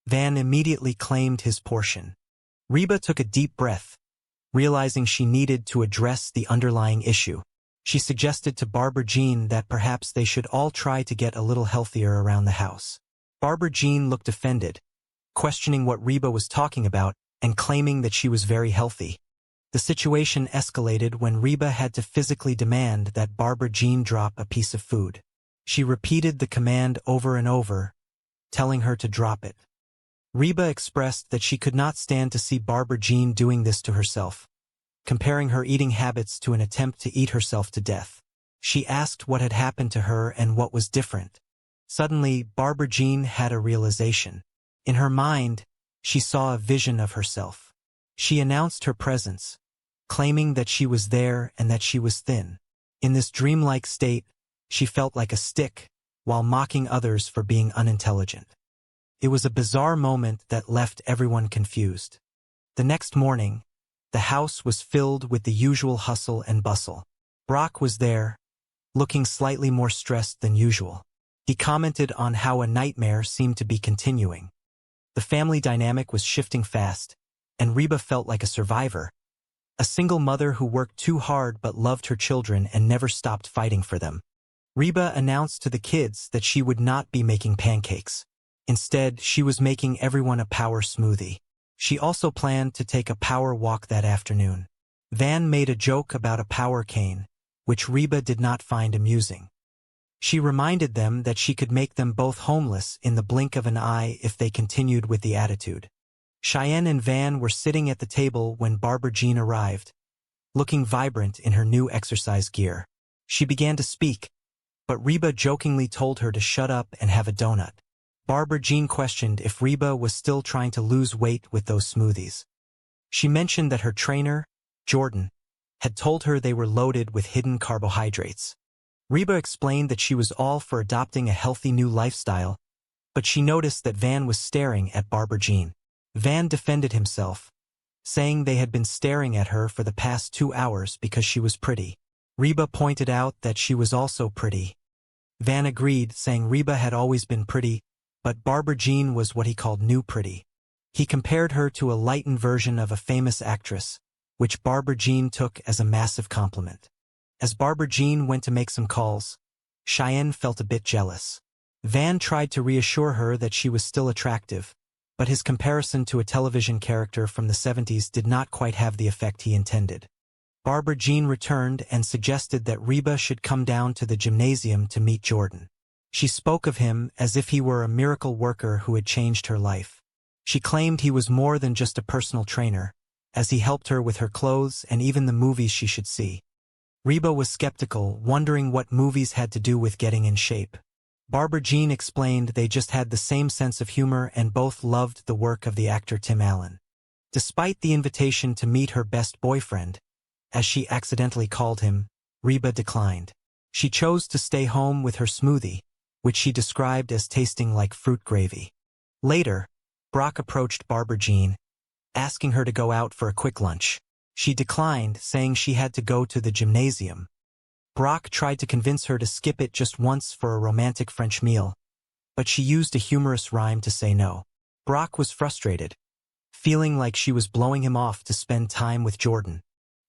Van immediately claimed his portion. Reba took a deep breath, realizing she needed to address the underlying issue. She suggested to Barbara Jean that perhaps they should all try to get a little healthier around the house. Barbara Jean looked offended, questioning what Reba was talking about and claiming that she was very healthy. The situation escalated when Reba had to physically demand that Barbara Jean drop a piece of food. She repeated the command over and over, telling her to drop it. Reba expressed that she could not stand to see Barbara Jean doing this to herself, comparing her eating habits to an attempt to eat herself to death. She asked what had happened to her and what was different. Suddenly, Barbara Jean had a realization. In her mind, she saw a vision of herself. She announced her presence, claiming that she was there and that she was thin. In this dreamlike state, she felt like a stick, while mocking others for being unintelligent. It was a bizarre moment that left everyone confused. The next morning, the house was filled with the usual hustle and bustle. Brock was there, looking slightly more stressed than usual. He commented on how a nightmare seemed to be continuing. The family dynamic was shifting fast, and Reba felt like a survivor, a single mother who worked too hard but loved her children and never stopped fighting for them. Reba announced to the kids that she would not be making pancakes. Instead, she was making everyone a power smoothie. She also planned to take a power walk that afternoon. Van made a joke about a power cane, which Reba did not find amusing. She reminded them that she could make them both homeless in the blink of an eye if they continued with the attitude. Cheyenne and Van were sitting at the table when Barbara Jean arrived, looking vibrant in her new exercise gear. She began to speak, but Reba jokingly told her to shut up and have a donut. Barbara Jean questioned if Reba was still trying to lose weight with those smoothies. She mentioned that her trainer, Jordan, had told her they were loaded with hidden carbohydrates. Reba explained that she was all for adopting a healthy new lifestyle, but she noticed that Van was staring at Barbara Jean. Van defended himself, saying they had been staring at her for the past 2 hours because she was pretty. Reba pointed out that she was also pretty. Van agreed, saying Reba had always been pretty, but Barbara Jean was what he called new pretty. He compared her to a lightened version of a famous actress, which Barbara Jean took as a massive compliment. As Barbara Jean went to make some calls, Cheyenne felt a bit jealous. Van tried to reassure her that she was still attractive, but his comparison to a television character from the 70s did not quite have the effect he intended. Barbara Jean returned and suggested that Reba should come down to the gymnasium to meet Jordan. She spoke of him as if he were a miracle worker who had changed her life. She claimed he was more than just a personal trainer, as he helped her with her clothes and even the movies she should see. Reba was skeptical, wondering what movies had to do with getting in shape. Barbara Jean explained they just had the same sense of humor and both loved the work of the actor Tim Allen. Despite the invitation to meet her best boyfriend, as she accidentally called him, Reba declined. She chose to stay home with her smoothie, which she described as tasting like fruit gravy. Later, Brock approached Barbara Jean, asking her to go out for a quick lunch. She declined, saying she had to go to the gymnasium. Brock tried to convince her to skip it just once for a romantic French meal, but she used a humorous rhyme to say no. Brock was frustrated, feeling like she was blowing him off to spend time with Jordan.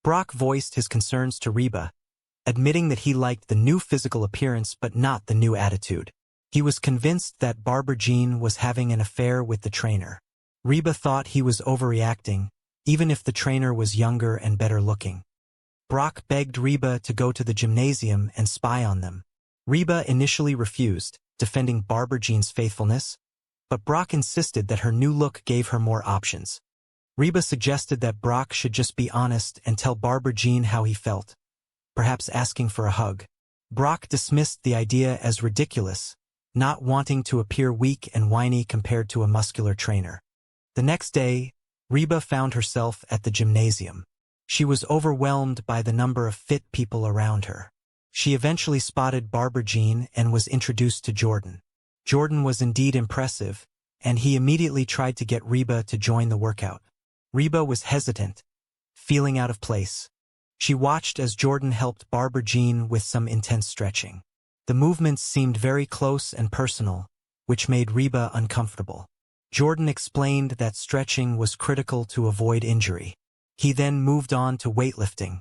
Brock voiced his concerns to Reba, admitting that he liked the new physical appearance but not the new attitude. He was convinced that Barbara Jean was having an affair with the trainer. Reba thought he was overreacting, even if the trainer was younger and better looking. Brock begged Reba to go to the gymnasium and spy on them. Reba initially refused, defending Barbara Jean's faithfulness, but Brock insisted that her new look gave her more options. Reba suggested that Brock should just be honest and tell Barbara Jean how he felt, perhaps asking for a hug. Brock dismissed the idea as ridiculous, not wanting to appear weak and whiny compared to a muscular trainer. The next day, Reba found herself at the gymnasium. She was overwhelmed by the number of fit people around her. She eventually spotted Barbara Jean and was introduced to Jordan. Jordan was indeed impressive, and he immediately tried to get Reba to join the workout. Reba was hesitant, feeling out of place. She watched as Jordan helped Barbara Jean with some intense stretching. The movements seemed very close and personal, which made Reba uncomfortable. Jordan explained that stretching was critical to avoid injury. He then moved on to weightlifting.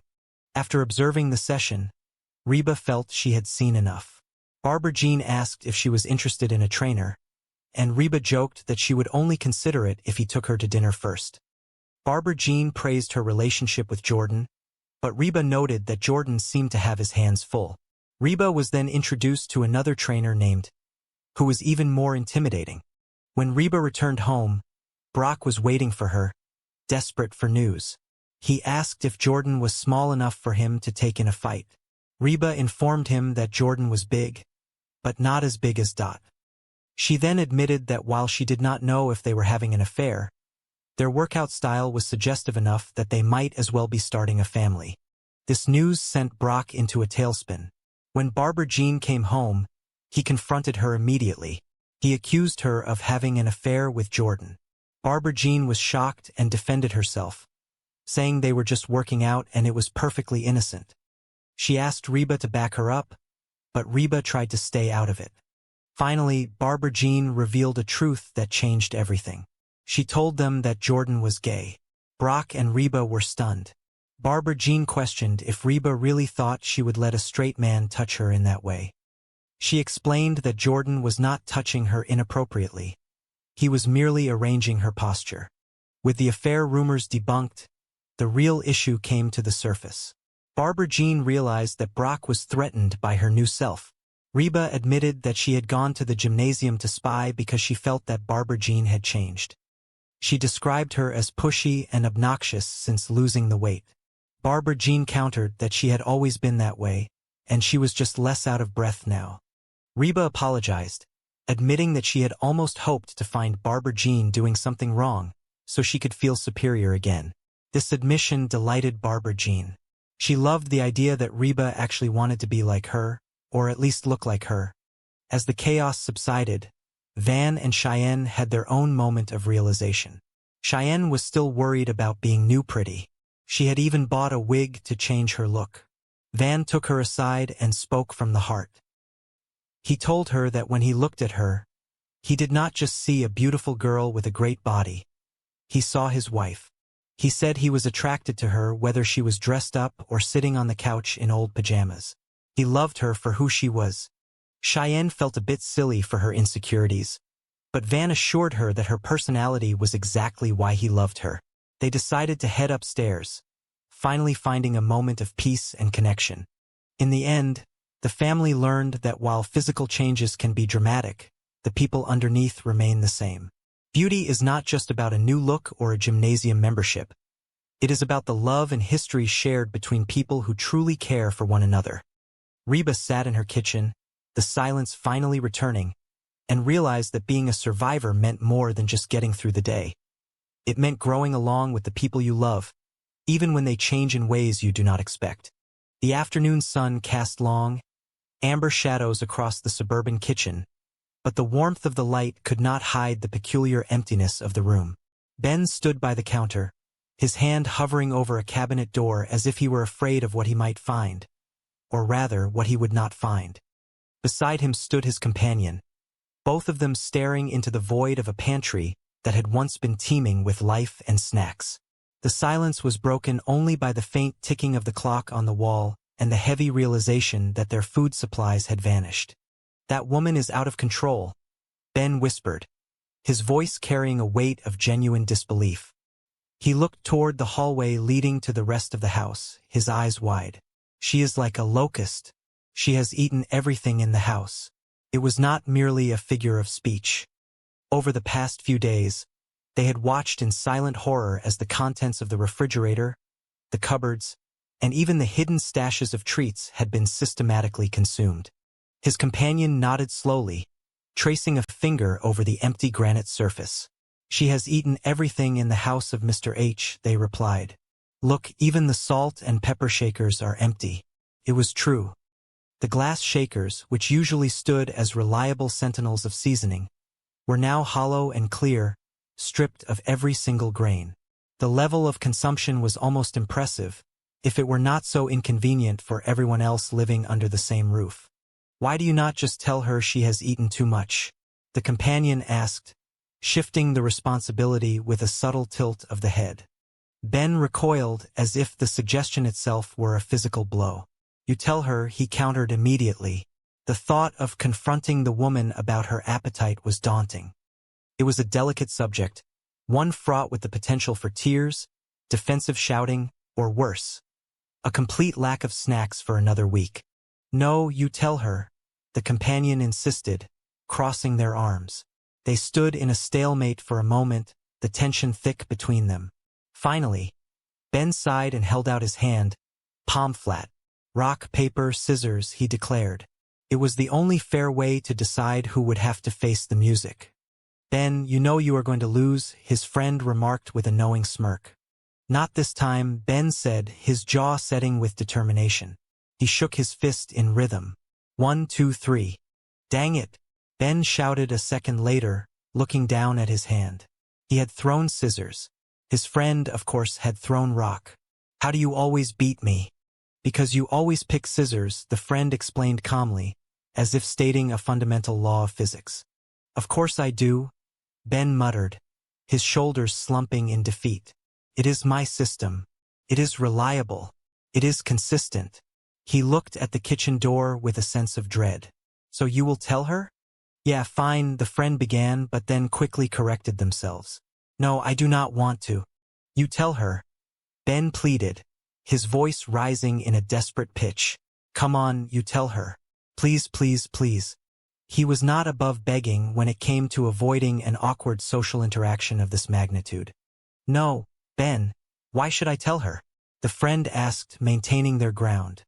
After observing the session, Reba felt she had seen enough. Barbara Jean asked if she was interested in a trainer, and Reba joked that she would only consider it if he took her to dinner first. Barbara Jean praised her relationship with Jordan, but Reba noted that Jordan seemed to have his hands full. Reba was then introduced to another trainer named, who was even more intimidating. When Reba returned home, Brock was waiting for her, desperate for news. He asked if Jordan was small enough for him to take in a fight. Reba informed him that Jordan was big, but not as big as Dot. She then admitted that while she did not know if they were having an affair, their workout style was suggestive enough that they might as well be starting a family. This news sent Brock into a tailspin. When Barbara Jean came home, he confronted her immediately. He accused her of having an affair with Jordan. Barbara Jean was shocked and defended herself, saying they were just working out and it was perfectly innocent. She asked Reba to back her up, but Reba tried to stay out of it. Finally, Barbara Jean revealed a truth that changed everything. She told them that Jordan was gay. Brock and Reba were stunned. Barbara Jean questioned if Reba really thought she would let a straight man touch her in that way. She explained that Jordan was not touching her inappropriately. He was merely arranging her posture. With the affair rumors debunked, the real issue came to the surface. Barbara Jean realized that Brock was threatened by her new self. Reba admitted that she had gone to the gymnasium to spy because she felt that Barbara Jean had changed. She described her as pushy and obnoxious since losing the weight. Barbara Jean countered that she had always been that way, and she was just less out of breath now. Reba apologized, admitting that she had almost hoped to find Barbara Jean doing something wrong so she could feel superior again. This admission delighted Barbara Jean. She loved the idea that Reba actually wanted to be like her, or at least look like her. As the chaos subsided, Van and Cheyenne had their own moment of realization. Cheyenne was still worried about being new pretty. She had even bought a wig to change her look. Van took her aside and spoke from the heart. He told her that when he looked at her, he did not just see a beautiful girl with a great body. He saw his wife. He said he was attracted to her whether she was dressed up or sitting on the couch in old pajamas. He loved her for who she was. Cheyenne felt a bit silly for her insecurities, but Van assured her that her personality was exactly why he loved her. They decided to head upstairs, finally finding a moment of peace and connection. In the end, the family learned that while physical changes can be dramatic, the people underneath remain the same. Beauty is not just about a new look or a gymnasium membership. It is about the love and history shared between people who truly care for one another. Reba sat in her kitchen, the silence finally returning, and realized that being a survivor meant more than just getting through the day. It meant growing along with the people you love, even when they change in ways you do not expect. The afternoon sun cast long, amber shadows across the suburban kitchen, but the warmth of the light could not hide the peculiar emptiness of the room. Ben stood by the counter, his hand hovering over a cabinet door as if he were afraid of what he might find, or rather, what he would not find. Beside him stood his companion, both of them staring into the void of a pantry that had once been teeming with life and snacks. The silence was broken only by the faint ticking of the clock on the wall and the heavy realization that their food supplies had vanished. "That woman is out of control," Ben whispered, his voice carrying a weight of genuine disbelief. He looked toward the hallway leading to the rest of the house, his eyes wide. "She is like a locust. She has eaten everything in the house." It was not merely a figure of speech. Over the past few days, they had watched in silent horror as the contents of the refrigerator, the cupboards, and even the hidden stashes of treats had been systematically consumed. His companion nodded slowly, tracing a finger over the empty granite surface. She has eaten everything in the house of Mr. H, they replied. Look, even the salt and pepper shakers are empty. It was true. The glass shakers, which usually stood as reliable sentinels of seasoning, were now hollow and clear, stripped of every single grain. The level of consumption was almost impressive, if it were not so inconvenient for everyone else living under the same roof. Why do you not just tell her she has eaten too much? The companion asked, shifting the responsibility with a subtle tilt of the head. Ben recoiled as if the suggestion itself were a physical blow. You tell her, he countered immediately. The thought of confronting the woman about her appetite was daunting. It was a delicate subject, one fraught with the potential for tears, defensive shouting, or worse, a complete lack of snacks for another week. No, you tell her, the companion insisted, crossing their arms. They stood in a stalemate for a moment, the tension thick between them. Finally, Ben sighed and held out his hand, palm flat. Rock, paper, scissors, he declared. It was the only fair way to decide who would have to face the music. Ben, you know you are going to lose, his friend remarked with a knowing smirk. Not this time, Ben said, his jaw setting with determination. He shook his fist in rhythm. 1, 2, 3. Dang it, Ben shouted a second later, looking down at his hand. He had thrown scissors. His friend, of course, had thrown rock. How do you always beat me? Because you always pick scissors, the friend explained calmly, as if stating a fundamental law of physics. Of course I do, Ben muttered, his shoulders slumping in defeat. It is my system. It is reliable. It is consistent. He looked at the kitchen door with a sense of dread. So you will tell her? Yeah, fine, the friend began, but then quickly corrected themselves. No, I do not want to. You tell her. Ben pleaded, his voice rising in a desperate pitch. Come on, you tell her. Please, please, please. He was not above begging when it came to avoiding an awkward social interaction of this magnitude. No, Ben, why should I tell her? The friend asked, maintaining their ground.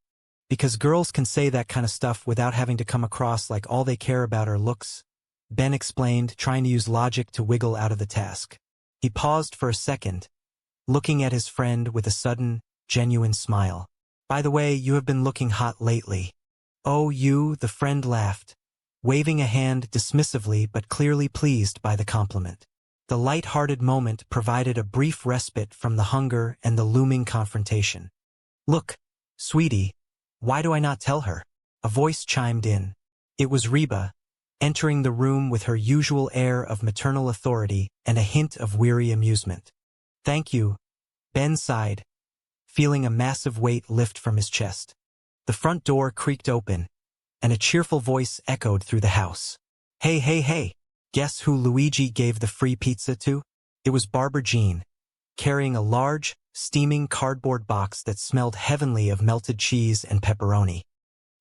Because girls can say that kind of stuff without having to come across like all they care about are looks, Ben explained, trying to use logic to wiggle out of the task. He paused for a second, looking at his friend with a sudden, genuine smile. By the way, you have been looking hot lately. Oh, you, the friend laughed, waving a hand dismissively but clearly pleased by the compliment. The light-hearted moment provided a brief respite from the hunger and the looming confrontation. Look, sweetie, why do I not tell her? A voice chimed in. It was Reba, entering the room with her usual air of maternal authority and a hint of weary amusement. Thank you, Ben sighed, feeling a massive weight lift from his chest. The front door creaked open, and a cheerful voice echoed through the house. Hey, hey, hey, guess who Luigi gave the free pizza to? It was Barbara Jean, carrying a large, steaming cardboard box that smelled heavenly of melted cheese and pepperoni.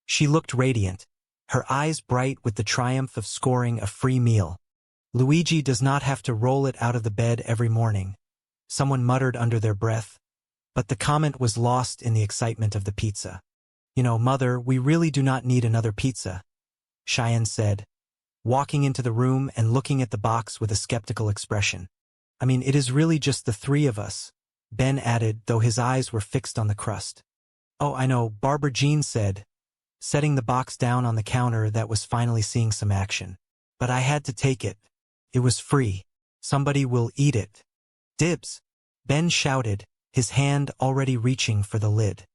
She looked radiant, her eyes bright with the triumph of scoring a free meal. Luigi does not have to roll it out of the bed every morning, someone muttered under their breath, but the comment was lost in the excitement of the pizza. You know, Mother, we really do not need another pizza, Cheyenne said, walking into the room and looking at the box with a skeptical expression. I mean, it is really just the three of us, Ben added, though his eyes were fixed on the crust. Oh, I know, Barbara Jean said, setting the box down on the counter that was finally seeing some action. But I had to take it. It was free. Somebody will eat it. Dibs, Ben shouted, his hand already reaching for the lid.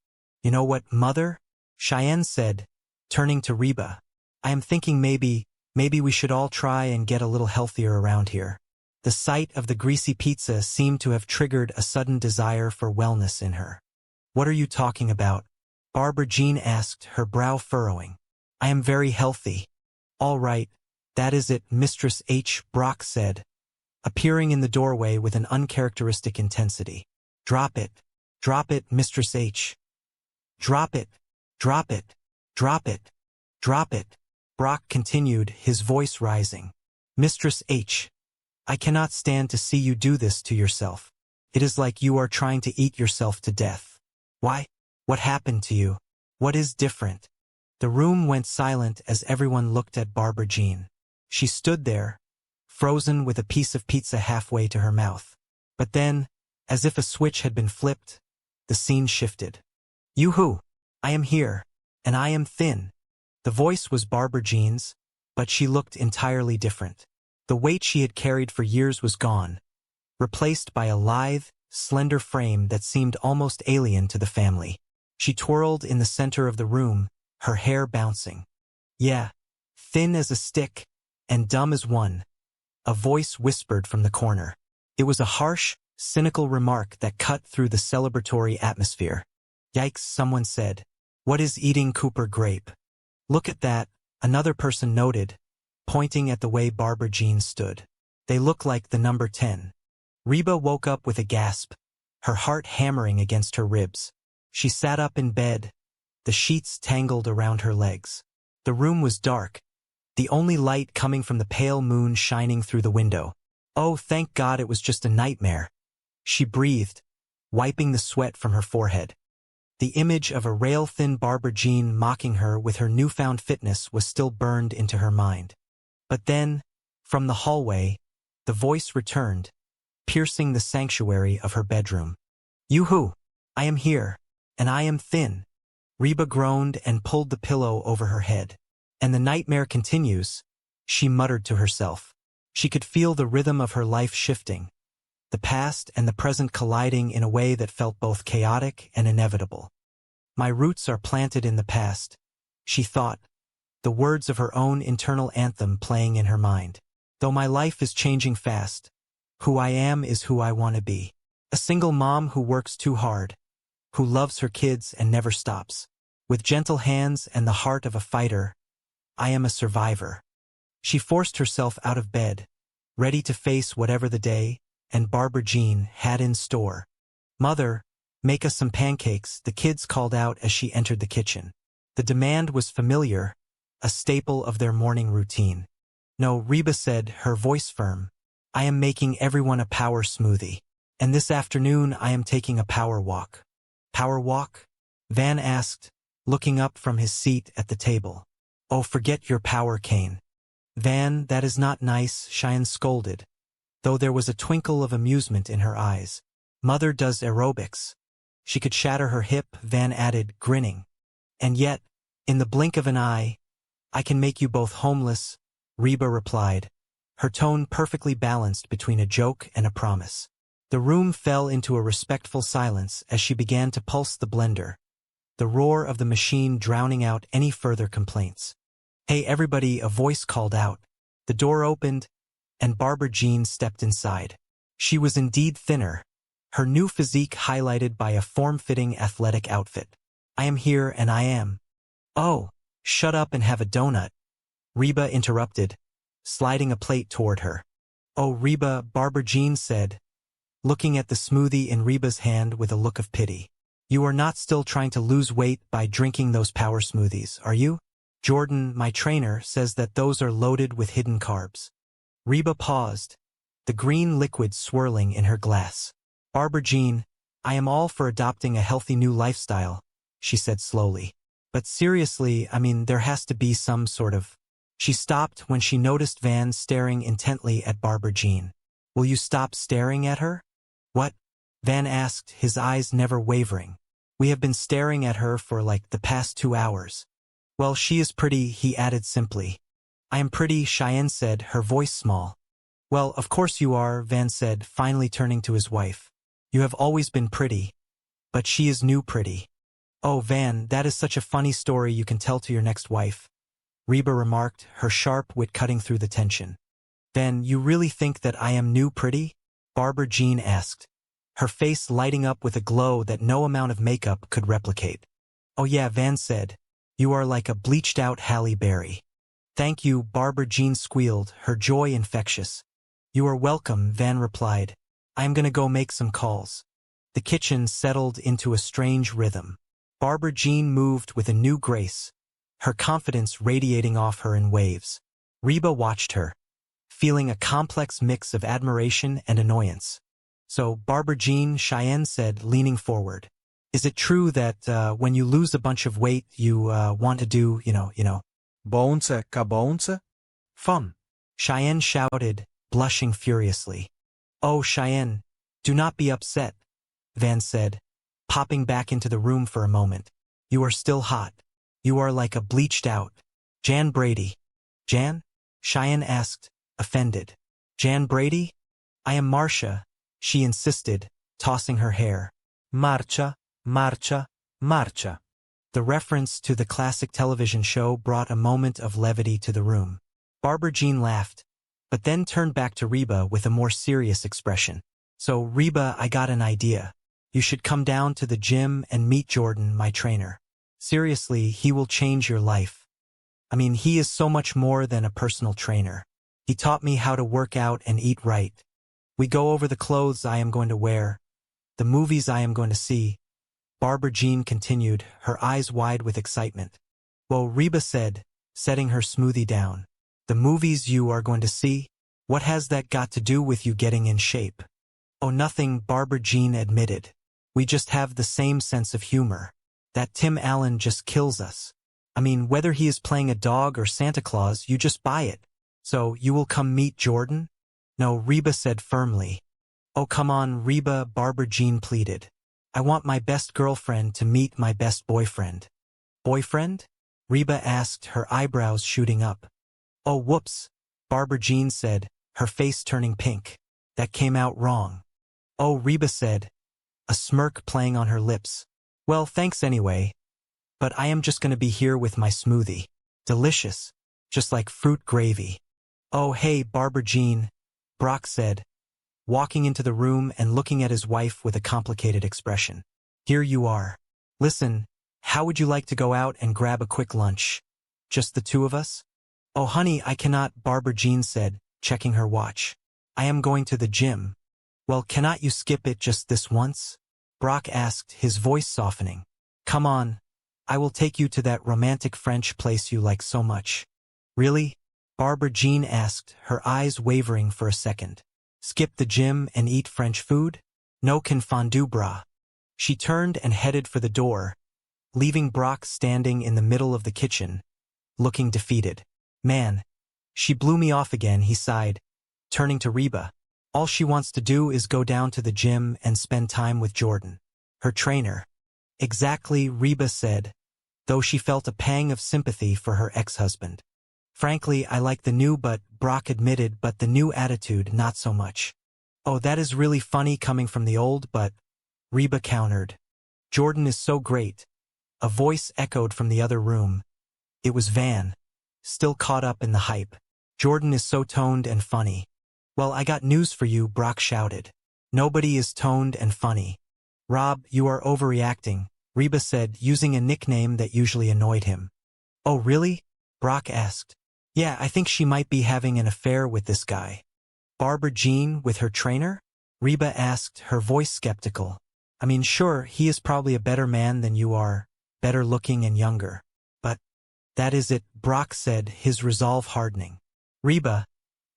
You know what, Mother? Cheyenne said, turning to Reba. I am thinking maybe we should all try and get a little healthier around here. The sight of the greasy pizza seemed to have triggered a sudden desire for wellness in her. What are you talking about? Barbara Jean asked, her brow furrowing. I am very healthy. All right, that is it, Mistress H. Brock said, appearing in the doorway with an uncharacteristic intensity. Drop it, Mistress H. Drop it, drop it, drop it, drop it. Brock continued, his voice rising. Mistress H. I cannot stand to see you do this to yourself. It is like you are trying to eat yourself to death. Why? What happened to you? What is different? The room went silent as everyone looked at Barbara Jean. She stood there, frozen with a piece of pizza halfway to her mouth. But then, as if a switch had been flipped, the scene shifted. Yoo-hoo! I am here, and I am thin. The voice was Barbara Jean's, but she looked entirely different. The weight she had carried for years was gone, replaced by a lithe, slender frame that seemed almost alien to the family. She twirled in the center of the room, her hair bouncing. Yeah, thin as a stick, and dumb as one. A voice whispered from the corner. It was a harsh, cynical remark that cut through the celebratory atmosphere. Yikes, someone said. What is eating Cooper grape? Look at that, another person noted, pointing at the way Barbara Jean stood. They look like the number 10. Reba woke up with a gasp, her heart hammering against her ribs. She sat up in bed, the sheets tangled around her legs. The room was dark, the only light coming from the pale moon shining through the window. Oh, thank God it was just a nightmare. She breathed, wiping the sweat from her forehead. The image of a rail-thin Barbara Jean mocking her with her newfound fitness was still burned into her mind. But then, from the hallway, the voice returned, piercing the sanctuary of her bedroom. Yoo-hoo! I am here, and I am thin. Reba groaned and pulled the pillow over her head. And the nightmare continues, she muttered to herself. She could feel the rhythm of her life shifting, the past and the present colliding in a way that felt both chaotic and inevitable. My roots are planted in the past, she thought, the words of her own internal anthem playing in her mind. Though my life is changing fast, who I am is who I want to be. A single mom who works too hard, who loves her kids and never stops. With gentle hands and the heart of a fighter, I am a survivor. She forced herself out of bed, ready to face whatever the day and Barbara Jean had in store. Mother, make us some pancakes, the kids called out as she entered the kitchen. The demand was familiar, a staple of their morning routine. No, Reba said, her voice firm. I am making everyone a power smoothie. And this afternoon I am taking a power walk. Power walk? Van asked, looking up from his seat at the table. Oh, forget your power cane. Van, that is not nice, Cheyenne scolded, though there was a twinkle of amusement in her eyes. Mother does aerobics. She could shatter her hip, Van added, grinning. And yet, in the blink of an eye, I can make you both homeless, Reba replied, her tone perfectly balanced between a joke and a promise. The room fell into a respectful silence as she began to pulse the blender, the roar of the machine drowning out any further complaints. Hey everybody, a voice called out. The door opened, and Barbara Jean stepped inside. She was indeed thinner, her new physique highlighted by a form-fitting athletic outfit. I am here and I am. Oh, shut up and have a donut, Reba interrupted, sliding a plate toward her. Oh, Reba, Barbara Jean said, looking at the smoothie in Reba's hand with a look of pity. You are not still trying to lose weight by drinking those power smoothies, are you? Jordan, my trainer, says that those are loaded with hidden carbs. Reba paused, the green liquid swirling in her glass. Barbara Jean, I am all for adopting a healthy new lifestyle, she said slowly. But seriously, I mean, there has to be some sort of... She stopped when she noticed Van staring intently at Barbara Jean. Will you stop staring at her? What? Van asked, his eyes never wavering. We have been staring at her for like the past 2 hours. Well, she is pretty, he added simply. I am pretty, Cheyenne said, her voice small. Well, of course you are, Van said, finally turning to his wife. You have always been pretty. But she is new pretty. Oh, Van, that is such a funny story you can tell to your next wife, Reba remarked, her sharp wit cutting through the tension. Van, you really think that I am new pretty? Barbara Jean asked, her face lighting up with a glow that no amount of makeup could replicate. Oh yeah, Van said. You are like a bleached-out Halle Berry. Thank you, Barbara Jean squealed, her joy infectious. You are welcome, Van replied. I am gonna go make some calls. The kitchen settled into a strange rhythm. Barbara Jean moved with a new grace, her confidence radiating off her in waves. Reba watched her, feeling a complex mix of admiration and annoyance. So, Barbara Jean, Cheyenne said, leaning forward. Is it true that when you lose a bunch of weight, you want to do, you know? Bounce, kabonce? Fun. Cheyenne shouted, blushing furiously. "Oh, Cheyenne, do not be upset," Van said, popping back into the room for a moment. "You are still hot. You are like a bleached out Jan Brady." "Jan?" Cheyenne asked, offended. "Jan Brady? I am Marcia," she insisted, tossing her hair. "Marcia, Marcia, Marcia." The reference to the classic television show brought a moment of levity to the room. Barbara Jean laughed, but then turned back to Reba with a more serious expression. "So, Reba, I got an idea. You should come down to the gym and meet Jordan, my trainer. Seriously, he will change your life. I mean, he is so much more than a personal trainer. He taught me how to work out and eat right. We go over the clothes I am going to wear, the movies I am going to see." Barbara Jean continued, her eyes wide with excitement. "Well," Reba said, setting her smoothie down, "the movies you are going to see? What has that got to do with you getting in shape?" "Oh, nothing," Barbara Jean admitted. "We just have the same sense of humor. That Tim Allen just kills us. I mean, whether he is playing a dog or Santa Claus, you just buy it. So, you will come meet Jordan?" "No," Reba said firmly. "Oh, come on, Reba," Barbara Jean pleaded. "I want my best girlfriend to meet my best boyfriend." "Boyfriend?" Reba asked, her eyebrows shooting up. "Oh, whoops," Barbara Jean said, her face turning pink. "That came out wrong." "Oh," Reba said, a smirk playing on her lips. "Well, thanks anyway. But I am just going to be here with my smoothie. Delicious. Just like fruit gravy." "Oh, hey, Barbara Jean," Brock said, walking into the room and looking at his wife with a complicated expression. "Here you are. Listen, how would you like to go out and grab a quick lunch? Just the two of us?" "Oh, honey, I cannot," Barbara Jean said, checking her watch. "I am going to the gym." "Well, cannot you skip it just this once?" Brock asked, his voice softening. "Come on. I will take you to that romantic French place you like so much." "Really?" Barbara Jean asked, her eyes wavering for a second. "Skip the gym and eat French food? No confondu, brah." She turned and headed for the door, leaving Brock standing in the middle of the kitchen, looking defeated. "Man, she blew me off again," he sighed, turning to Reba. "All she wants to do is go down to the gym and spend time with Jordan, her trainer." "Exactly," Reba said, though she felt a pang of sympathy for her ex-husband. "Frankly, I like the new," but Brock admitted, "but the new attitude, not so much." "Oh, that is really funny coming from the old, but," Reba countered. "Jordan is so great." A voice echoed from the other room. It was Van, still caught up in the hype. "Jordan is so toned and funny." "Well, I got news for you," Brock shouted. "Nobody is toned and funny." "Rob, you are overreacting," Reba said, using a nickname that usually annoyed him. "Oh, really?" Brock asked. "Yeah, I think she might be having an affair with this guy." "Barbara Jean with her trainer?" Reba asked, her voice skeptical. "I mean, sure, he is probably a better man than you are, better looking and younger. But that is it," Brock said, his resolve hardening. "Reba,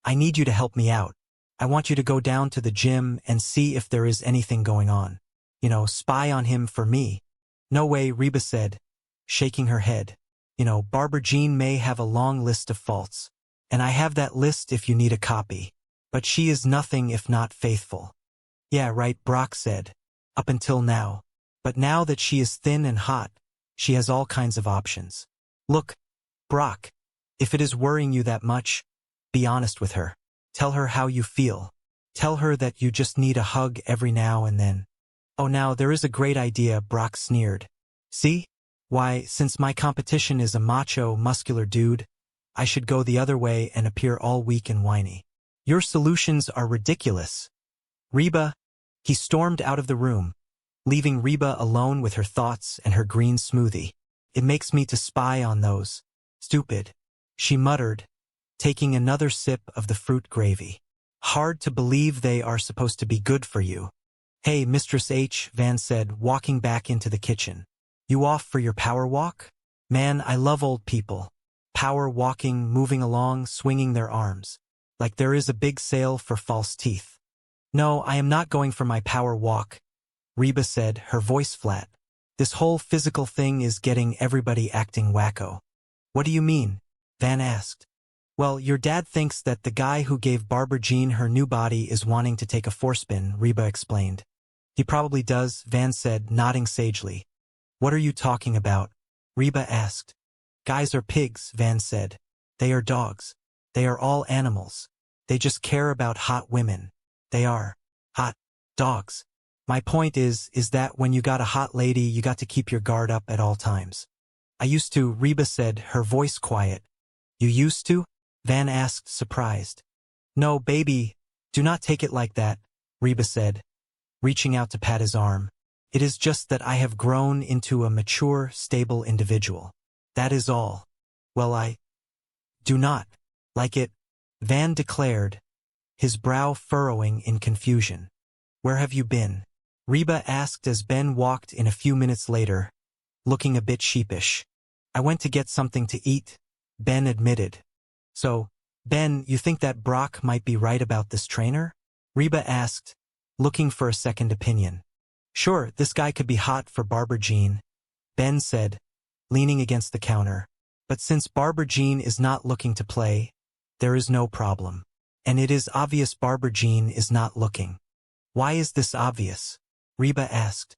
I need you to help me out. I want you to go down to the gym and see if there is anything going on. You know, spy on him for me." "No way," Reba said, shaking her head. "You know, Barbara Jean may have a long list of faults, and I have that list if you need a copy. But she is nothing if not faithful." "Yeah, right," Brock said. "Up until now. But now that she is thin and hot, she has all kinds of options. Look, Brock, if it is worrying you that much, be honest with her. Tell her how you feel. Tell her that you just need a hug every now and then." "Oh, now there is a great idea," Brock sneered. "See? Why, since my competition is a macho, muscular dude, I should go the other way and appear all weak and whiny. Your solutions are ridiculous." "Reba," he stormed out of the room, leaving Reba alone with her thoughts and her green smoothie. "It makes me to spy on those. Stupid," she muttered, taking another sip of the fruit gravy. "Hard to believe they are supposed to be good for you." "Hey, Mistress H," Van said, walking back into the kitchen. "You off for your power walk?" "Man, I love old people. Power walking, moving along, swinging their arms. Like there is a big sale for false teeth." "No, I am not going for my power walk," Reba said, her voice flat. "This whole physical thing is getting everybody acting wacko." "What do you mean?" Van asked. Well, your dad thinks that the guy who gave Barbara Jean her new body is wanting to take a forespin, Reba explained. He probably does, Van said, nodding sagely. What are you talking about? Reba asked. Guys are pigs, Van said. They are dogs. They are all animals. They just care about hot women. They are hot dogs. My point is that when you got a hot lady, you got to keep your guard up at all times. I used to, Reba said, her voice quiet. You used to? Van asked, surprised. No, baby, do not take it like that, Reba said, reaching out to pat his arm. It is just that I have grown into a mature, stable individual. That is all. Well, I do not like it, Van declared, his brow furrowing in confusion. Where have you been? Reba asked as Ben walked in a few minutes later, looking a bit sheepish. I went to get something to eat, Ben admitted. So, Ben, you think that Brock might be right about this trainer? Reba asked, looking for a second opinion. Sure, this guy could be hot for Barbara Jean, Ben said, leaning against the counter. But since Barbara Jean is not looking to play, there is no problem. And it is obvious Barbara Jean is not looking. Why is this obvious? Reba asked.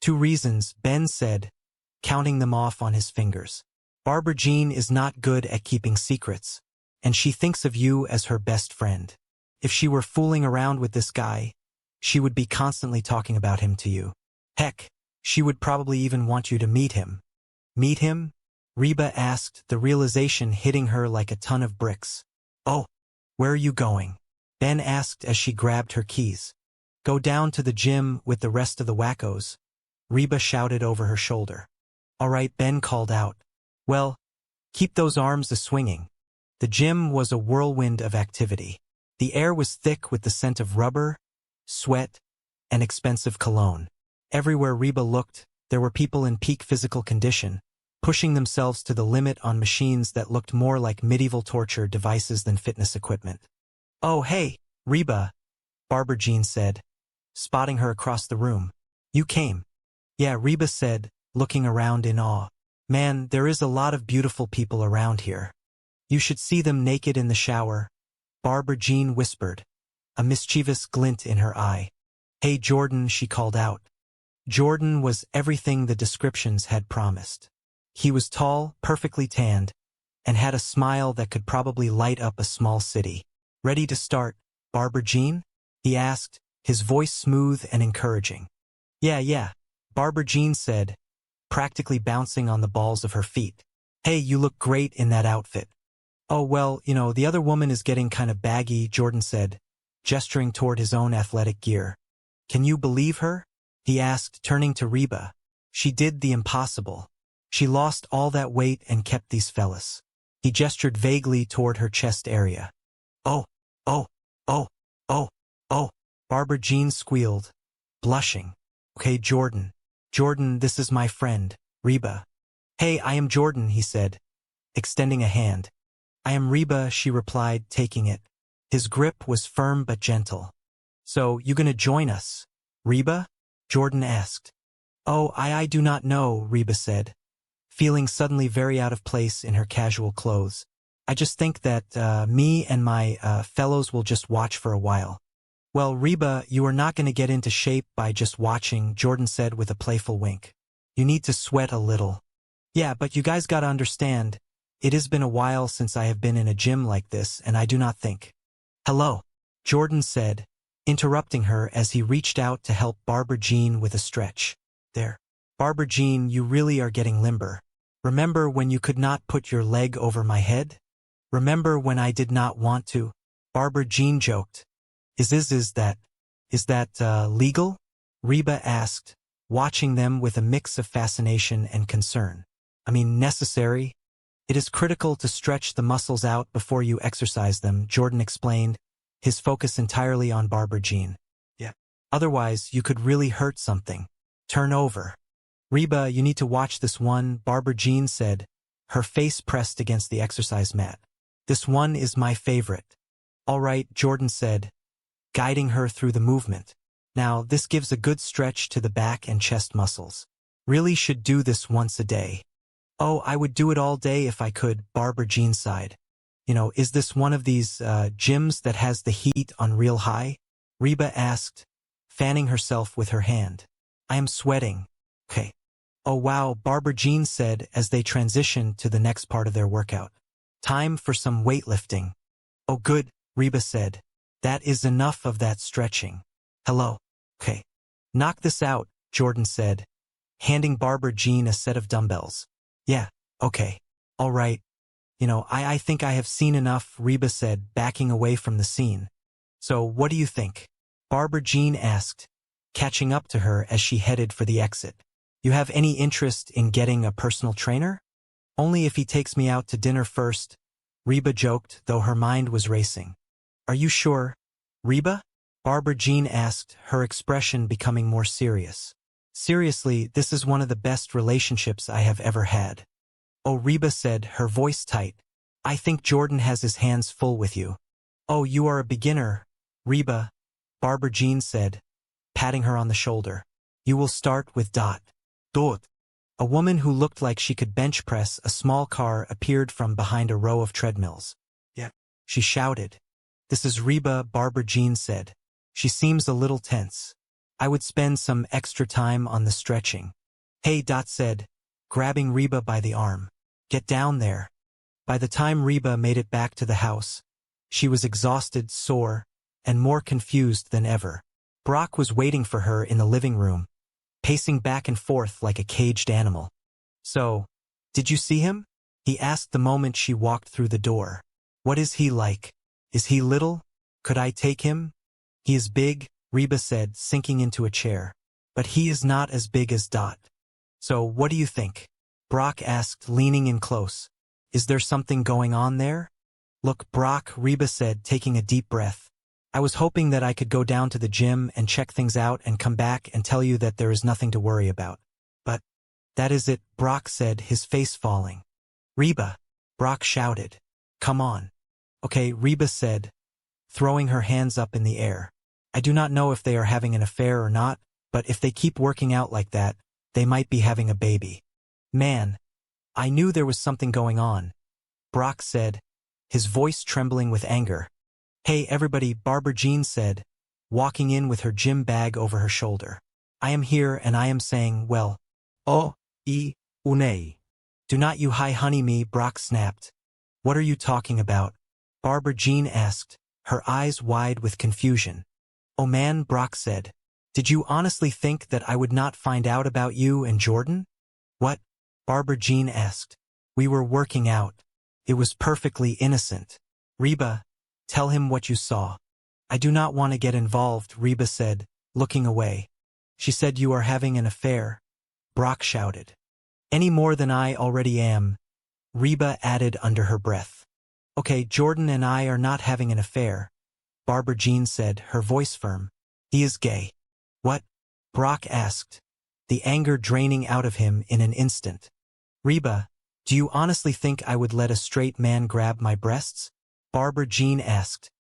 2 reasons, Ben said, counting them off on his fingers. Barbara Jean is not good at keeping secrets, and she thinks of you as her best friend. If she were fooling around with this guy, she would be constantly talking about him to you. Heck, she would probably even want you to meet him. Meet him? Reba asked, the realization hitting her like a ton of bricks. Oh, where are you going? Ben asked as she grabbed her keys. Go down to the gym with the rest of the wackos, Reba shouted over her shoulder. All right, Ben called out. Well, keep those arms a-swinging. The gym was a whirlwind of activity. The air was thick with the scent of rubber, sweat, and expensive cologne. Everywhere Reba looked, there were people in peak physical condition, pushing themselves to the limit on machines that looked more like medieval torture devices than fitness equipment. Oh, hey, Reba, Barbara Jean said, spotting her across the room. You came. Yeah, Reba said, looking around in awe. Man, there is a lot of beautiful people around here. You should see them naked in the shower, Barbara Jean whispered, a mischievous glint in her eye. Hey, Jordan, she called out. Jordan was everything the descriptions had promised. He was tall, perfectly tanned, and had a smile that could probably light up a small city. Ready to start, Barbara Jean? He asked, his voice smooth and encouraging. Yeah, Barbara Jean said, practically bouncing on the balls of her feet. Hey, you look great in that outfit. Oh, well, the other woman is getting kind of baggy, Jordan said, gesturing toward his own athletic gear. Can you believe her? He asked, turning to Reba. She did the impossible. She lost all that weight and kept these fellas. He gestured vaguely toward her chest area. Oh, Barbara Jean squealed, blushing. Okay, Jordan, this is my friend, Reba. Hey, I am Jordan, he said, extending a hand. I am Reba, she replied, taking it. His grip was firm but gentle. So, you gonna join us, Reba? Jordan asked. Oh, I do not know, Reba said, feeling suddenly very out of place in her casual clothes. I just think that me and my fellows will just watch for a while. Well, Reba, you are not going to get into shape by just watching, Jordan said with a playful wink. You need to sweat a little. Yeah, but you guys gotta understand, it has been a while since I have been in a gym like this, and I do not think. Hello, Jordan said, interrupting her as he reached out to help Barbara Jean with a stretch. There. Barbara Jean, you really are getting limber. Remember when you could not put your leg over my head? Remember when I did not want to? Barbara Jean joked. Is that legal? Reba asked, watching them with a mix of fascination and concern. I mean, necessary? It is critical to stretch the muscles out before you exercise them, Jordan explained, his focus entirely on Barbara Jean. Yeah. Otherwise, you could really hurt something. Turn over. Reba, you need to watch this one, Barbara Jean said, her face pressed against the exercise mat. This one is my favorite. All right, Jordan said, guiding her through the movement. Now, this gives a good stretch to the back and chest muscles. Really should do this once a day. Oh, I would do it all day if I could, Barbara Jean sighed. Is this one of these gyms that has the heat on real high? Reba asked, fanning herself with her hand. I am sweating. Okay. Oh wow, Barbara Jean said as they transitioned to the next part of their workout. Time for some weightlifting. Oh good, Reba said. That is enough of that stretching. Hello. Okay. Knock this out, Jordan said, handing Barbara Jean a set of dumbbells. Yeah, okay. All right. I think I have seen enough, Reba said, backing away from the scene. So what do you think? Barbara Jean asked, catching up to her as she headed for the exit. You have any interest in getting a personal trainer? Only if he takes me out to dinner first, Reba joked, though her mind was racing. Are you sure, Reba? Barbara Jean asked, her expression becoming more serious. Seriously, this is one of the best relationships I have ever had. Oh, Reba said, her voice tight. I think Jordan has his hands full with you. Oh, you are a beginner, Reba, Barbara Jean said, patting her on the shoulder. You will start with Dot. A woman who looked like she could bench press a small car appeared from behind a row of treadmills. Yeah, she shouted. This is Reba, Barbara Jean said. She seems a little tense. I would spend some extra time on the stretching. Hey, Dot said, grabbing Reba by the arm. Get down there. By the time Reba made it back to the house, she was exhausted, sore, and more confused than ever. Brock was waiting for her in the living room, pacing back and forth like a caged animal. So, did you see him? He asked the moment she walked through the door. What is he like? Is he little? Could I take him? He is big, Reba said, sinking into a chair. But he is not as big as Dot. So what do you think? Brock asked, leaning in close. Is there something going on there? Look, Brock, Reba said, taking a deep breath. I was hoping that I could go down to the gym and check things out and come back and tell you that there is nothing to worry about. But that is it, Brock said, his face falling. Reba, Brock shouted. Come on. Okay, Reba said, throwing her hands up in the air. I do not know if they are having an affair or not, but if they keep working out like that, they might be having a baby. Man, I knew there was something going on, Brock said, his voice trembling with anger. Hey everybody, Barbara Jean said, walking in with her gym bag over her shoulder. I am here and I am saying, well, unei. Do not you hi honey me, Brock snapped. What are you talking about? Barbara Jean asked, her eyes wide with confusion. Oh man, Brock said. Did you honestly think that I would not find out about you and Jordan? What? Barbara Jean asked. We were working out. It was perfectly innocent. Reba, tell him what you saw. I do not want to get involved, Reba said, looking away. She said you are having an affair, Brock shouted. Any more than I already am, Reba added under her breath. Okay, Jordan and I are not having an affair, Barbara Jean said, her voice firm. He is gay. What? Brock asked, the anger draining out of him in an instant. Reba, do you honestly think I would let a straight man grab my breasts? Barbara Jean asked,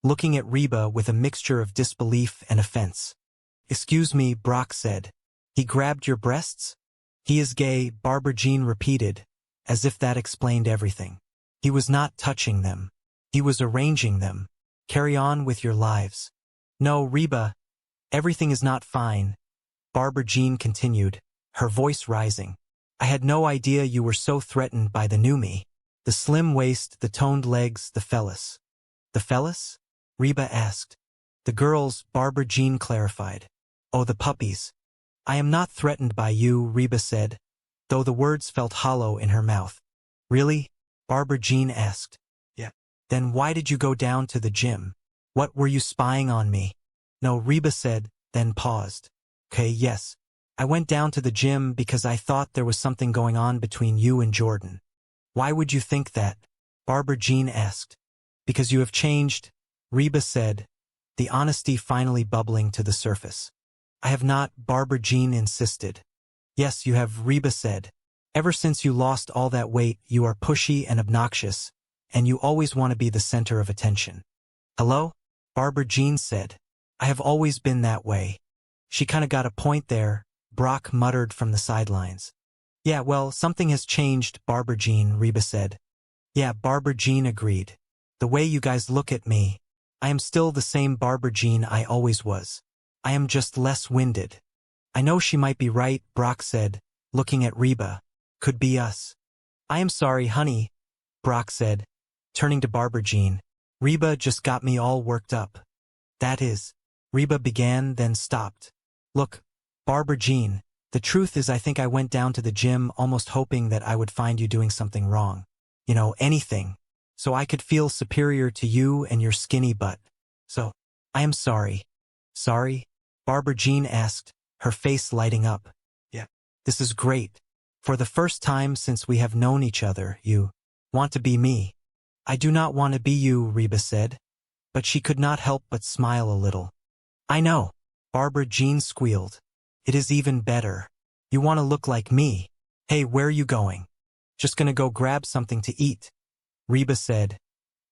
looking at Reba with a mixture of disbelief and offense. Excuse me, Brock said. He grabbed your breasts? He is gay, Barbara Jean repeated, as if that explained everything. He was not touching them. He was arranging them. Carry on with your lives. No, Reba, everything is not fine, Barbara Jean continued, her voice rising. I had no idea you were so threatened by the new me. The slim waist, the toned legs, the phallus. The phallus? Reba asked. The girls, Barbara Jean clarified. Oh, the puppies. I am not threatened by you, Reba said, though the words felt hollow in her mouth. Really? Barbara Jean asked. Yeah. Then why did you go down to the gym? What, were you spying on me? No, Reba said, then paused. Okay, yes. I went down to the gym because I thought there was something going on between you and Jordan. Why would you think that? Barbara Jean asked. Because you have changed, Reba said, the honesty finally bubbling to the surface. I have not, Barbara Jean insisted. Yes, you have, Reba said. Ever since you lost all that weight, you are pushy and obnoxious, and you always want to be the center of attention. Hello? Barbara Jean said. I have always been that way. She kinda got a point there, Brock muttered from the sidelines. Yeah, well, something has changed, Barbara Jean, Reba said. Yeah, Barbara Jean agreed. The way you guys look at me, I am still the same Barbara Jean I always was. I am just less winded. I know she might be right, Brock said, looking at Reba. Could be us. I am sorry, honey, Brock said, turning to Barbara Jean. Reba just got me all worked up. That is, Reba began, then stopped. Look, Barbara Jean, the truth is I think I went down to the gym almost hoping that I would find you doing something wrong. You know, anything. So I could feel superior to you and your skinny butt. So, I am sorry. Sorry? Barbara Jean asked, her face lighting up. Yeah. This is great. For the first time since we have known each other, you want to be me. I do not want to be you, Reba said. But she could not help but smile a little. I know. Barbara Jean squealed. It is even better. You want to look like me. Hey, where are you going? Just gonna go grab something to eat, Reba said,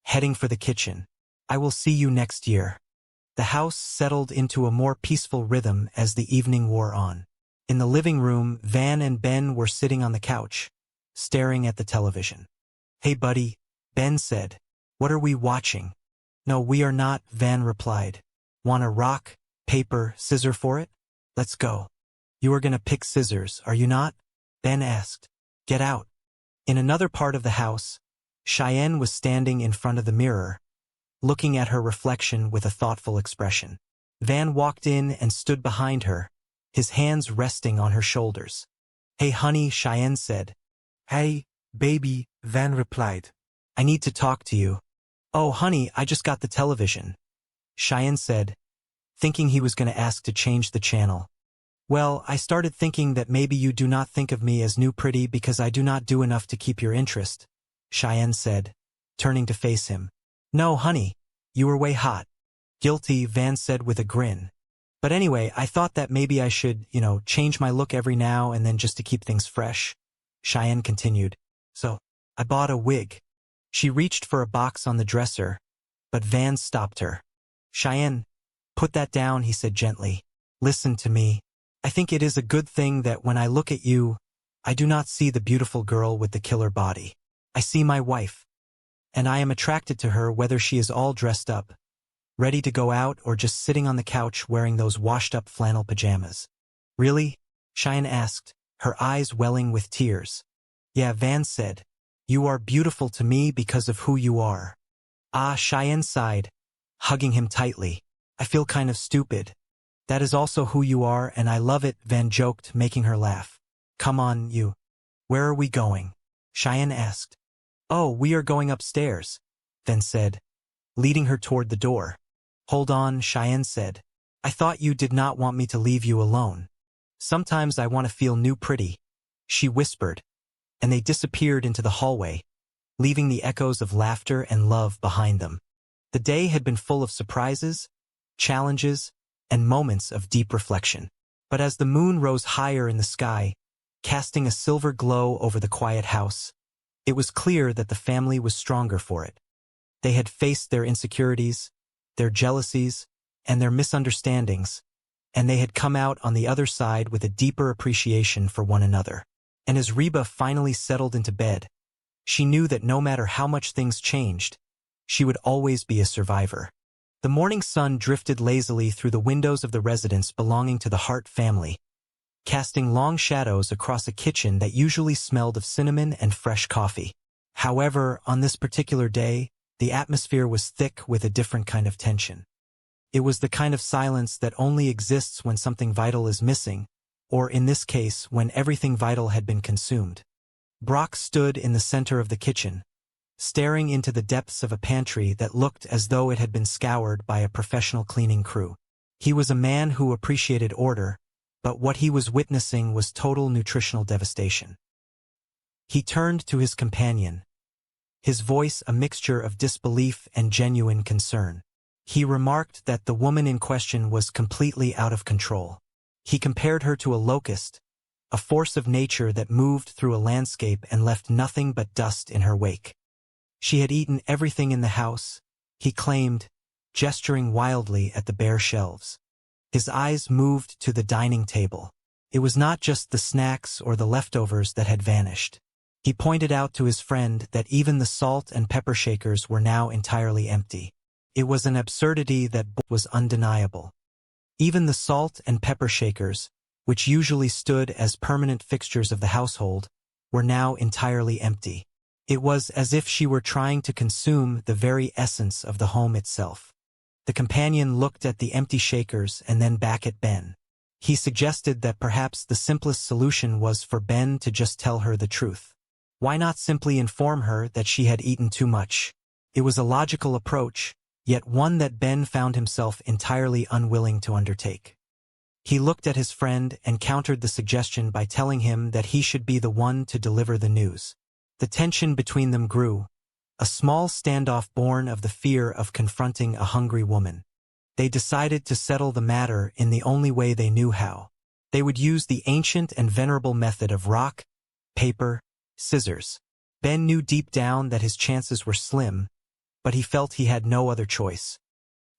heading for the kitchen. I will see you next year. The house settled into a more peaceful rhythm as the evening wore on. In the living room, Van and Ben were sitting on the couch, staring at the television. Hey, buddy, Ben said. What are we watching? No, we are not, Van replied. Want a rock, paper, scissor for it? Let's go. You are gonna pick scissors, are you not? Ben asked. Get out. In another part of the house, Cheyenne was standing in front of the mirror, looking at her reflection with a thoughtful expression. Van walked in and stood behind her, his hands resting on her shoulders. Hey, honey, Cheyenne said. Hey, baby, Van replied. I need to talk to you. Oh, honey, I just got the television, Cheyenne said, thinking he was going to ask to change the channel. Well, I started thinking that maybe you do not think of me as new pretty because I do not do enough to keep your interest, Cheyenne said, turning to face him. No, honey, you were way hot. Guilty, Van said with a grin. But anyway, I thought that maybe I should, change my look every now and then just to keep things fresh, Cheyenne continued. So, I bought a wig. She reached for a box on the dresser, but Van stopped her. Cheyenne, put that down, he said gently. Listen to me. I think it is a good thing that when I look at you, I do not see the beautiful girl with the killer body. I see my wife. And I am attracted to her whether she is all dressed up, ready to go out or just sitting on the couch wearing those washed-up flannel pajamas. Really? Cheyenne asked, her eyes welling with tears. Yeah, Van said. You are beautiful to me because of who you are. Ah, Cheyenne sighed, hugging him tightly. I feel kind of stupid. That is also who you are, and I love it, Van joked, making her laugh. Come on, you. Where are we going? Cheyenne asked. Oh, we are going upstairs, Van said, leading her toward the door. Hold on, Cheyenne said. I thought you did not want me to leave you alone. Sometimes I want to feel new pretty, she whispered, and they disappeared into the hallway, leaving the echoes of laughter and love behind them. The day had been full of surprises, challenges, and moments of deep reflection. But as the moon rose higher in the sky, casting a silver glow over the quiet house, it was clear that the family was stronger for it. They had faced their insecurities, their jealousies, and their misunderstandings, and they had come out on the other side with a deeper appreciation for one another. And as Reba finally settled into bed, she knew that no matter how much things changed, she would always be a survivor. The morning sun drifted lazily through the windows of the residence belonging to the Hart family, casting long shadows across a kitchen that usually smelled of cinnamon and fresh coffee. However, on this particular day, the atmosphere was thick with a different kind of tension. It was the kind of silence that only exists when something vital is missing, or in this case, when everything vital had been consumed. Brock stood in the center of the kitchen, staring into the depths of a pantry that looked as though it had been scoured by a professional cleaning crew. He was a man who appreciated order, but what he was witnessing was total nutritional devastation. He turned to his companion, his voice a mixture of disbelief and genuine concern. He remarked that the woman in question was completely out of control. He compared her to a locust, a force of nature that moved through a landscape and left nothing but dust in her wake. She had eaten everything in the house, he claimed, gesturing wildly at the bare shelves. His eyes moved to the dining table. It was not just the snacks or the leftovers that had vanished. He pointed out to his friend that even the salt and pepper shakers were now entirely empty. It was an absurdity that was undeniable. Even the salt and pepper shakers, which usually stood as permanent fixtures of the household, were now entirely empty. It was as if she were trying to consume the very essence of the home itself. The companion looked at the empty shakers and then back at Ben. He suggested that perhaps the simplest solution was for Ben to just tell her the truth. Why not simply inform her that she had eaten too much? It was a logical approach, yet one that Ben found himself entirely unwilling to undertake. He looked at his friend and countered the suggestion by telling him that he should be the one to deliver the news. The tension between them grew, a small standoff born of the fear of confronting a hungry woman. They decided to settle the matter in the only way they knew how. They would use the ancient and venerable method of rock, paper, scissors. Ben knew deep down that his chances were slim, but he felt he had no other choice.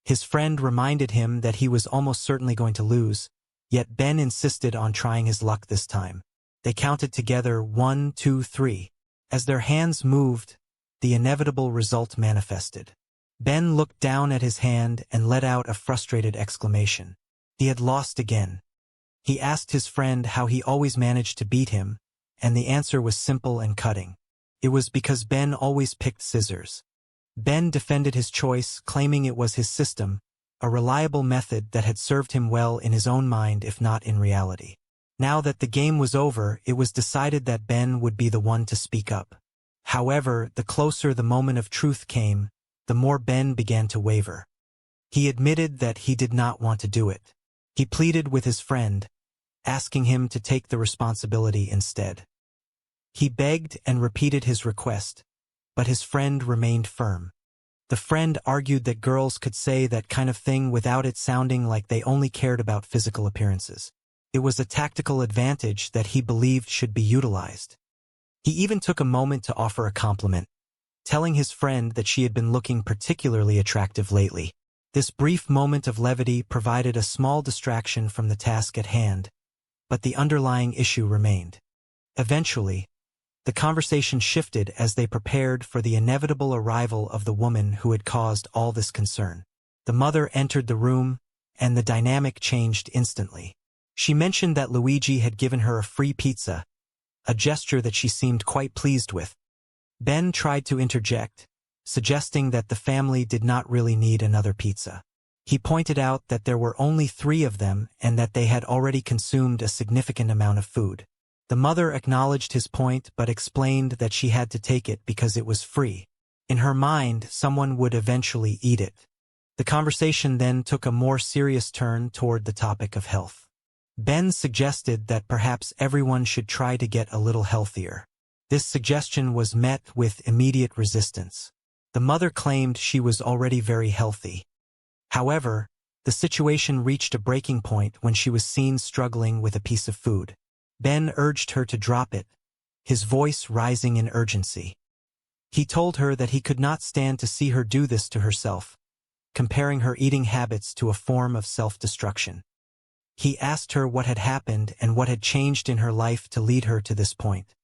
His friend reminded him that he was almost certainly going to lose, yet Ben insisted on trying his luck this time. They counted together 1, 2, 3. As their hands moved, the inevitable result manifested. Ben looked down at his hand and let out a frustrated exclamation. He had lost again. He asked his friend how he always managed to beat him, and the answer was simple and cutting. It was because Ben always picked scissors. Ben defended his choice, claiming it was his system, a reliable method that had served him well in his own mind if not in reality. Now that the game was over, it was decided that Ben would be the one to speak up. However, the closer the moment of truth came, the more Ben began to waver. He admitted that he did not want to do it. He pleaded with his friend, asking him to take the responsibility instead. He begged and repeated his request, but his friend remained firm. The friend argued that girls could say that kind of thing without it sounding like they only cared about physical appearances. It was a tactical advantage that he believed should be utilized. He even took a moment to offer a compliment, telling his friend that she had been looking particularly attractive lately. This brief moment of levity provided a small distraction from the task at hand, but the underlying issue remained. Eventually, the conversation shifted as they prepared for the inevitable arrival of the woman who had caused all this concern. The mother entered the room, and the dynamic changed instantly. She mentioned that Luigi had given her a free pizza, a gesture that she seemed quite pleased with. Ben tried to interject, suggesting that the family did not really need another pizza. He pointed out that there were only 3 of them and that they had already consumed a significant amount of food. The mother acknowledged his point but explained that she had to take it because it was free. In her mind, someone would eventually eat it. The conversation then took a more serious turn toward the topic of health. Ben suggested that perhaps everyone should try to get a little healthier. This suggestion was met with immediate resistance. The mother claimed she was already very healthy. However, the situation reached a breaking point when she was seen struggling with a piece of food. Ben urged her to drop it, his voice rising in urgency. He told her that he could not stand to see her do this to herself, comparing her eating habits to a form of self-destruction. He asked her what had happened and what had changed in her life to lead her to this point.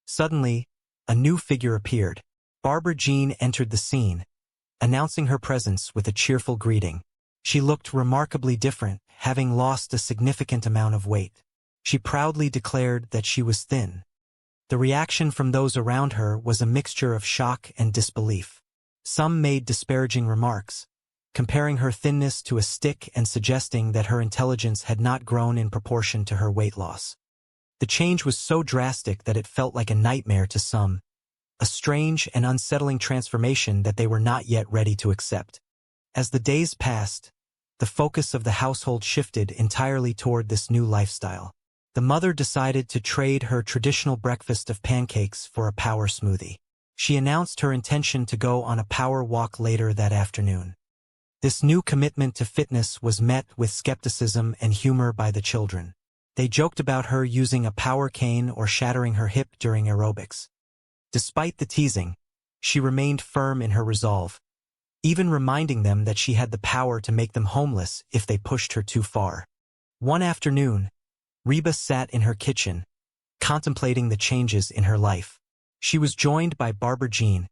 Suddenly, a new figure appeared. Barbara Jean entered the scene, announcing her presence with a cheerful greeting. She looked remarkably different, having lost a significant amount of weight. She proudly declared that she was thin. The reaction from those around her was a mixture of shock and disbelief. Some made disparaging remarks, comparing her thinness to a stick and suggesting that her intelligence had not grown in proportion to her weight loss. The change was so drastic that it felt like a nightmare to some, a strange and unsettling transformation that they were not yet ready to accept. As the days passed, the focus of the household shifted entirely toward this new lifestyle. The mother decided to trade her traditional breakfast of pancakes for a power smoothie. She announced her intention to go on a power walk later that afternoon. This new commitment to fitness was met with skepticism and humor by the children. They joked about her using a power cane or shattering her hip during aerobics. Despite the teasing, she remained firm in her resolve, even reminding them that she had the power to make them homeless if they pushed her too far. One afternoon, Reba sat in her kitchen, contemplating the changes in her life. She was joined by Barbara Jean,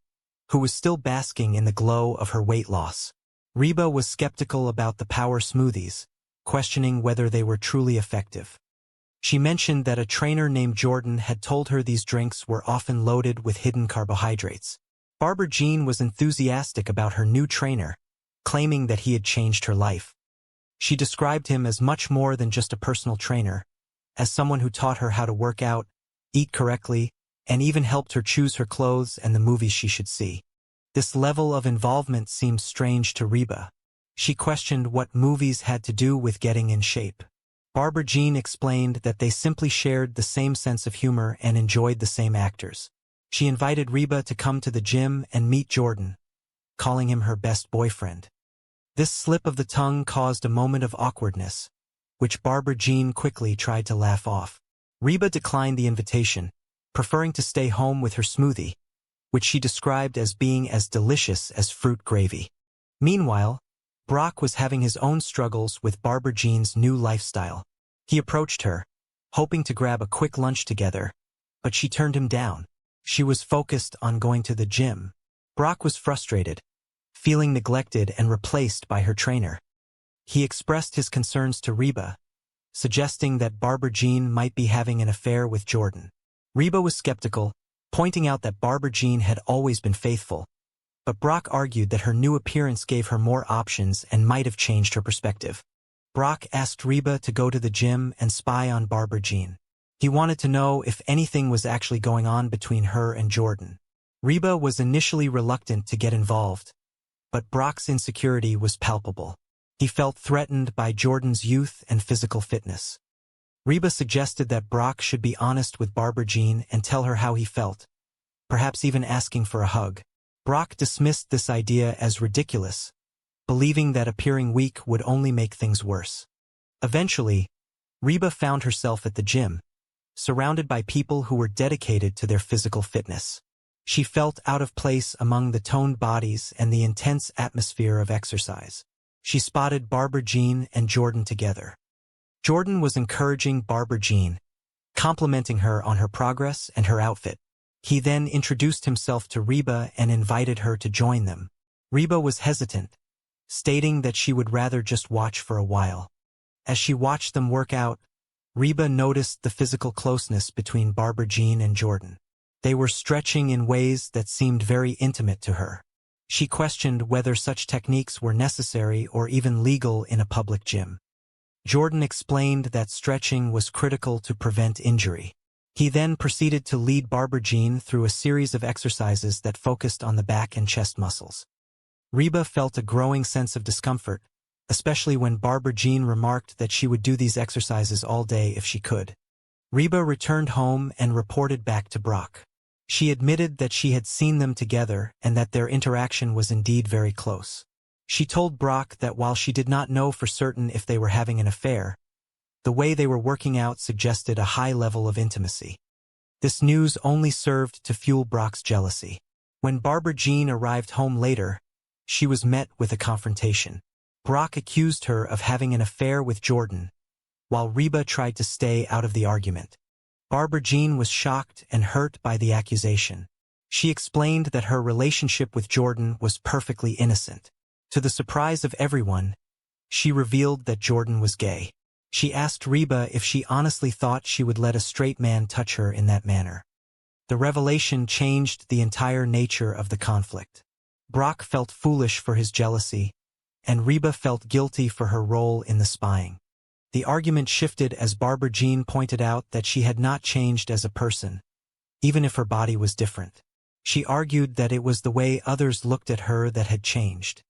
who was still basking in the glow of her weight loss. Reba was skeptical about the power smoothies, questioning whether they were truly effective. She mentioned that a trainer named Jordan had told her these drinks were often loaded with hidden carbohydrates. Barbara Jean was enthusiastic about her new trainer, claiming that he had changed her life. She described him as much more than just a personal trainer, as someone who taught her how to work out, eat correctly, and even helped her choose her clothes and the movies she should see. This level of involvement seemed strange to Reba. She questioned what movies had to do with getting in shape. Barbara Jean explained that they simply shared the same sense of humor and enjoyed the same actors. She invited Reba to come to the gym and meet Jordan, calling him her best boyfriend. This slip of the tongue caused a moment of awkwardness, which Barbara Jean quickly tried to laugh off. Reba declined the invitation, preferring to stay home with her smoothie, which she described as being as delicious as fruit gravy. Meanwhile, Brock was having his own struggles with Barbara Jean's new lifestyle. He approached her, hoping to grab a quick lunch together, but she turned him down. She was focused on going to the gym. Brock was frustrated, feeling neglected and replaced by her trainer. He expressed his concerns to Reba, suggesting that Barbara Jean might be having an affair with Jordan. Reba was skeptical, pointing out that Barbara Jean had always been faithful, but Brock argued that her new appearance gave her more options and might have changed her perspective. Brock asked Reba to go to the gym and spy on Barbara Jean. He wanted to know if anything was actually going on between her and Jordan. Reba was initially reluctant to get involved, but Brock's insecurity was palpable. He felt threatened by Jordan's youth and physical fitness. Reba suggested that Brock should be honest with Barbara Jean and tell her how he felt, perhaps even asking for a hug. Brock dismissed this idea as ridiculous, believing that appearing weak would only make things worse. Eventually, Reba found herself at the gym, surrounded by people who were dedicated to their physical fitness. She felt out of place among the toned bodies and the intense atmosphere of exercise. She spotted Barbara Jean and Jordan together. Jordan was encouraging Barbara Jean, complimenting her on her progress and her outfit. He then introduced himself to Reba and invited her to join them. Reba was hesitant, stating that she would rather just watch for a while. As she watched them work out, Reba noticed the physical closeness between Barbara Jean and Jordan. They were stretching in ways that seemed very intimate to her. She questioned whether such techniques were necessary or even legal in a public gym. Jordan explained that stretching was critical to prevent injury. He then proceeded to lead Barbara Jean through a series of exercises that focused on the back and chest muscles. Reba felt a growing sense of discomfort, especially when Barbara Jean remarked that she would do these exercises all day if she could. Reba returned home and reported back to Brock. She admitted that she had seen them together and that their interaction was indeed very close. She told Brock that while she did not know for certain if they were having an affair, the way they were working out suggested a high level of intimacy. This news only served to fuel Brock's jealousy. When Barbara Jean arrived home later, she was met with a confrontation. Brock accused her of having an affair with Jordan, while Reba tried to stay out of the argument. Barbara Jean was shocked and hurt by the accusation. She explained that her relationship with Jordan was perfectly innocent. To the surprise of everyone, she revealed that Jordan was gay. She asked Reba if she honestly thought she would let a straight man touch her in that manner. The revelation changed the entire nature of the conflict. Brock felt foolish for his jealousy, and Reba felt guilty for her role in the spying. The argument shifted as Barbara Jean pointed out that she had not changed as a person, even if her body was different. She argued that it was the way others looked at her that had changed.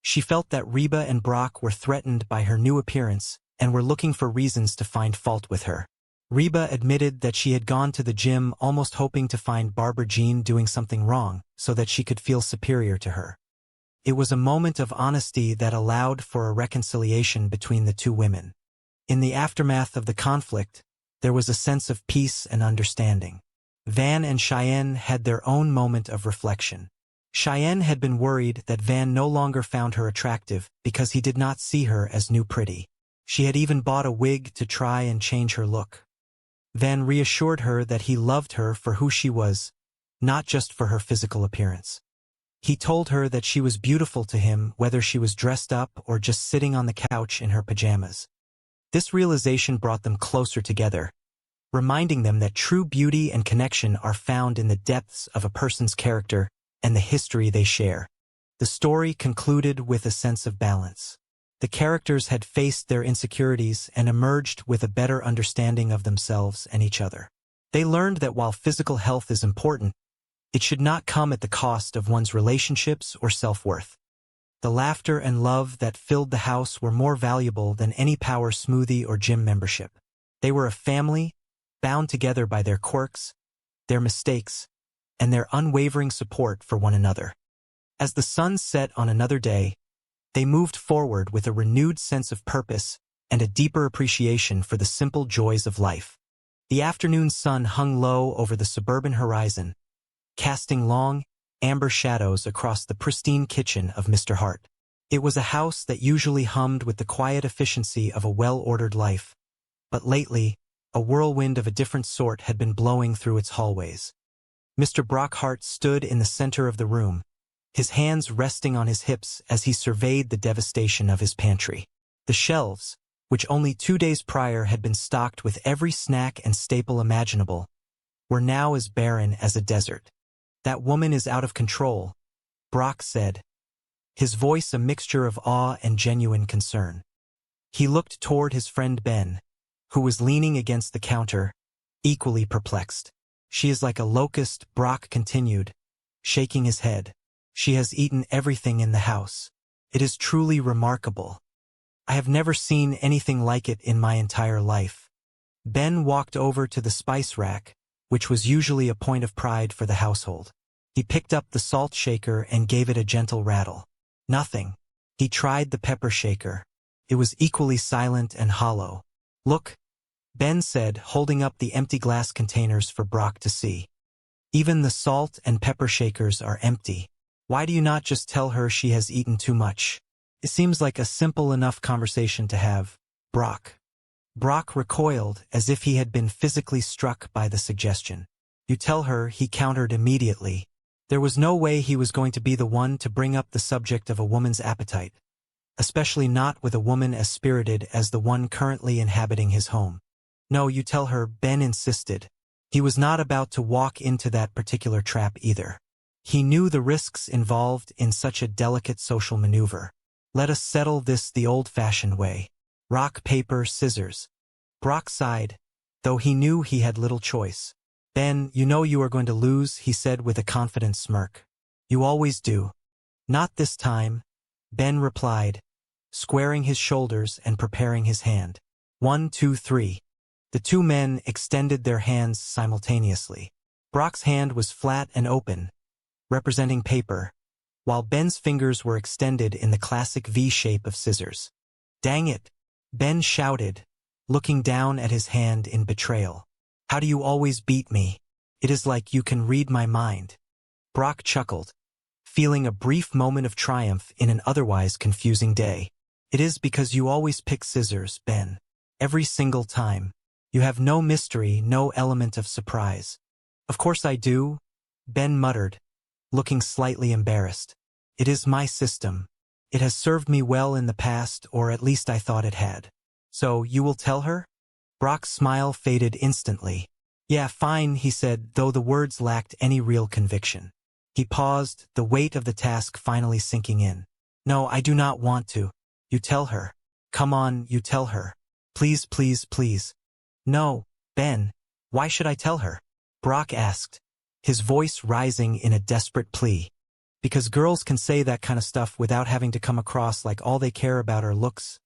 She felt that Reba and Brock were threatened by her new appearance and were looking for reasons to find fault with her. Reba admitted that she had gone to the gym almost hoping to find Barbara Jean doing something wrong so that she could feel superior to her. It was a moment of honesty that allowed for a reconciliation between the two women. In the aftermath of the conflict, there was a sense of peace and understanding. Van and Cheyenne had their own moment of reflection. Cheyenne had been worried that Van no longer found her attractive because he did not see her as new pretty. She had even bought a wig to try and change her look. Van reassured her that he loved her for who she was not just for her physical appearance. He told her that she was beautiful to him whether she was dressed up or just sitting on the couch in her pajamas. This realization brought them closer together, reminding them that true beauty and connection are found in the depths of a person's character and the history they share. The story concluded with a sense of balance. The characters had faced their insecurities and emerged with a better understanding of themselves and each other. They learned that while physical health is important, it should not come at the cost of one's relationships or self-worth. The laughter and love that filled the house were more valuable than any power smoothie or gym membership. They were a family, bound together by their quirks, their mistakes, and their unwavering support for one another. As the sun set on another day, they moved forward with a renewed sense of purpose and a deeper appreciation for the simple joys of life. The afternoon sun hung low over the suburban horizon, casting long, amber shadows across the pristine kitchen of Mr. Hart. It was a house that usually hummed with the quiet efficiency of a well-ordered life, but lately, a whirlwind of a different sort had been blowing through its hallways. Mr. Brock Hart stood in the center of the room, his hands resting on his hips as he surveyed the devastation of his pantry. The shelves, which only 2 days prior had been stocked with every snack and staple imaginable, were now as barren as a desert. "That woman is out of control," Brock said, his voice a mixture of awe and genuine concern. He looked toward his friend Ben, who was leaning against the counter, equally perplexed. "She is like a locust," Brock continued, shaking his head. "She has eaten everything in the house. It is truly remarkable. I have never seen anything like it in my entire life." Ben walked over to the spice rack, which was usually a point of pride for the household. He picked up the salt shaker and gave it a gentle rattle. Nothing. He tried the pepper shaker. It was equally silent and hollow. "Look," Ben said, holding up the empty glass containers for Brock to see. "Even the salt and pepper shakers are empty. Why do you not just tell her she has eaten too much? It seems like a simple enough conversation to have, Brock." Brock recoiled as if he had been physically struck by the suggestion. "You tell her," he countered immediately. There was no way he was going to be the one to bring up the subject of a woman's appetite, especially not with a woman as spirited as the one currently inhabiting his home. "No, you tell her," Ben insisted. He was not about to walk into that particular trap either. He knew the risks involved in such a delicate social maneuver. "Let us settle this the old-fashioned way. Rock, paper, scissors." Brock sighed, though he knew he had little choice. "Ben, you know you are going to lose," he said with a confident smirk. "You always do." "Not this time," Ben replied, squaring his shoulders and preparing his hand. 1, 2, 3. The two men extended their hands simultaneously. Brock's hand was flat and open, representing paper, while Ben's fingers were extended in the classic V shape of scissors. "Dang it," Ben shouted, looking down at his hand in betrayal. "How do you always beat me? It is like you can read my mind." Brock chuckled, feeling a brief moment of triumph in an otherwise confusing day. "It is because you always pick scissors, Ben. Every single time. You have no mystery, no element of surprise." "Of course I do," Ben muttered, looking slightly embarrassed. "It is my system. It has served me well in the past, or at least I thought it had." "So, you will tell her?" Brock's smile faded instantly. "Yeah, fine," he said, though the words lacked any real conviction. He paused, the weight of the task finally sinking in. "No, I do not want to." "You tell her. Come on, you tell her. Please, please, please." "No, Ben. Why should I tell her?" Brock asked, his voice rising in a desperate plea. "Because girls can say that kind of stuff without having to come across like all they care about are looks,"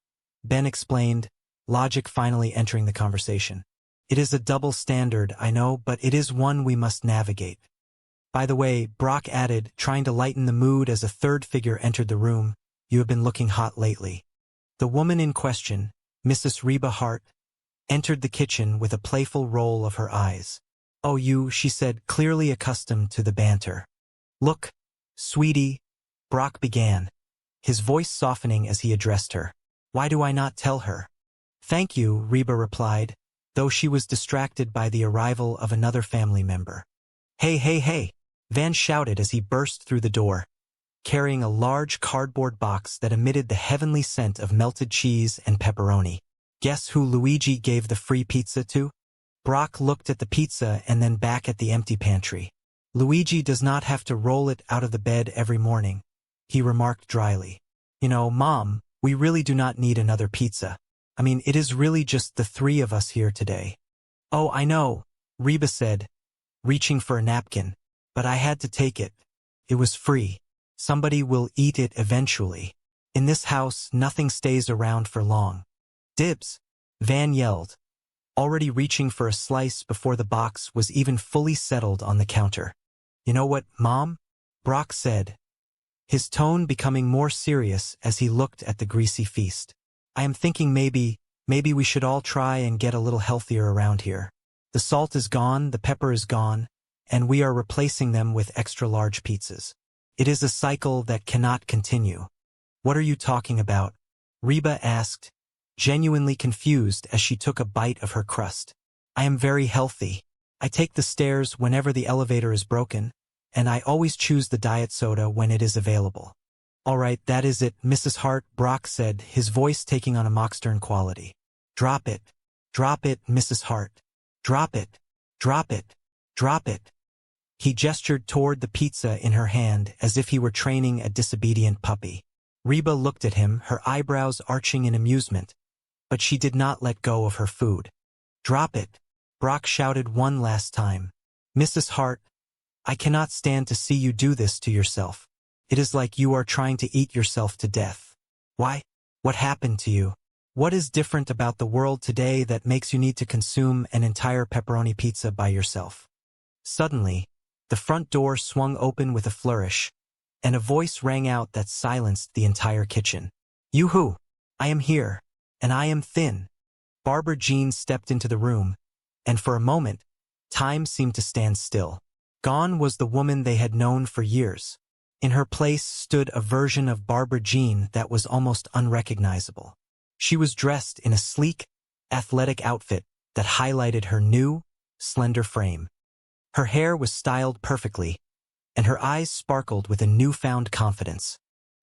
Ben explained, logic finally entering the conversation. "It is a double standard, I know, but it is one we must navigate." "By the way," Brock added, trying to lighten the mood as a third figure entered the room, "you have been looking hot lately." The woman in question, Mrs. Reba Hart, entered the kitchen with a playful roll of her eyes. "Oh, you," she said, clearly accustomed to the banter. "Look, sweetie," Brock began, his voice softening as he addressed her. "Why do I not tell her?" "Thank you," Reba replied, though she was distracted by the arrival of another family member. Hey, Van shouted as he burst through the door, carrying a large cardboard box that emitted the heavenly scent of melted cheese and pepperoni. Guess who Luigi gave the free pizza to? Brock looked at the pizza and then back at the empty pantry. Luigi does not have to roll it out of the bed every morning, he remarked dryly. You know, Mom, we really do not need another pizza. I mean, it is really just the three of us here today. Oh, I know, Reba said, reaching for a napkin, but I had to take it. It was free. Somebody will eat it eventually. In this house, nothing stays around for long. Dibs, Van yelled, already reaching for a slice before the box was even fully settled on the counter. You know what, Mom? Brock said, his tone becoming more serious as he looked at the greasy feast. I am thinking maybe we should all try and get a little healthier around here. The salt is gone, the pepper is gone, and we are replacing them with extra-large pizzas. It is a cycle that cannot continue. What are you talking about? Reba asked, genuinely confused as she took a bite of her crust. I am very healthy. I take the stairs whenever the elevator is broken, and I always choose the diet soda when it is available. All right, that is it, Mrs. Hart, Brock said, his voice taking on a mock-stern quality. Drop it, Mrs. Hart. Drop it, drop it, drop it. He gestured toward the pizza in her hand as if he were training a disobedient puppy. Reba looked at him, her eyebrows arching in amusement, but she did not let go of her food. Drop it, Brock shouted one last time. Mrs. Hart, I cannot stand to see you do this to yourself. It is like you are trying to eat yourself to death. Why? What happened to you? What is different about the world today that makes you need to consume an entire pepperoni pizza by yourself? Suddenly, the front door swung open with a flourish, and a voice rang out that silenced the entire kitchen. Yoo-hoo! I am here, and I am thin. Barbara Jean stepped into the room, and for a moment, time seemed to stand still. Gone was the woman they had known for years. In her place stood a version of Barbara Jean that was almost unrecognizable. She was dressed in a sleek, athletic outfit that highlighted her new, slender frame. Her hair was styled perfectly, and her eyes sparkled with a newfound confidence.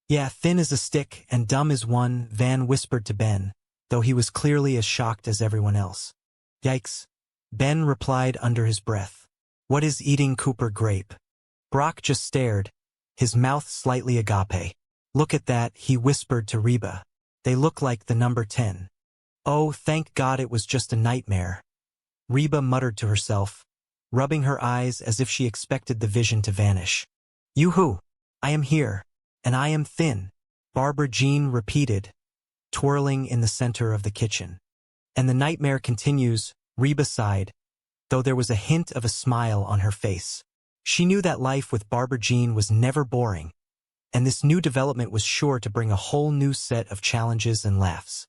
Yeah, thin as a stick and dumb as one, Van whispered to Ben, though he was clearly as shocked as everyone else. Yikes, Ben replied under his breath. What is eating Cooper grape? Brock just stared, his mouth slightly agape. Look at that, he whispered to Reba. They look like the number 10. Oh, thank God it was just a nightmare. Reba muttered to herself, rubbing her eyes as if she expected the vision to vanish. Yoo-hoo! I am here, and I am thin, Barbara Jean repeated, twirling in the center of the kitchen. And the nightmare continues, Reba sighed, though there was a hint of a smile on her face. She knew that life with Barbara Jean was never boring, and this new development was sure to bring a whole new set of challenges and laughs.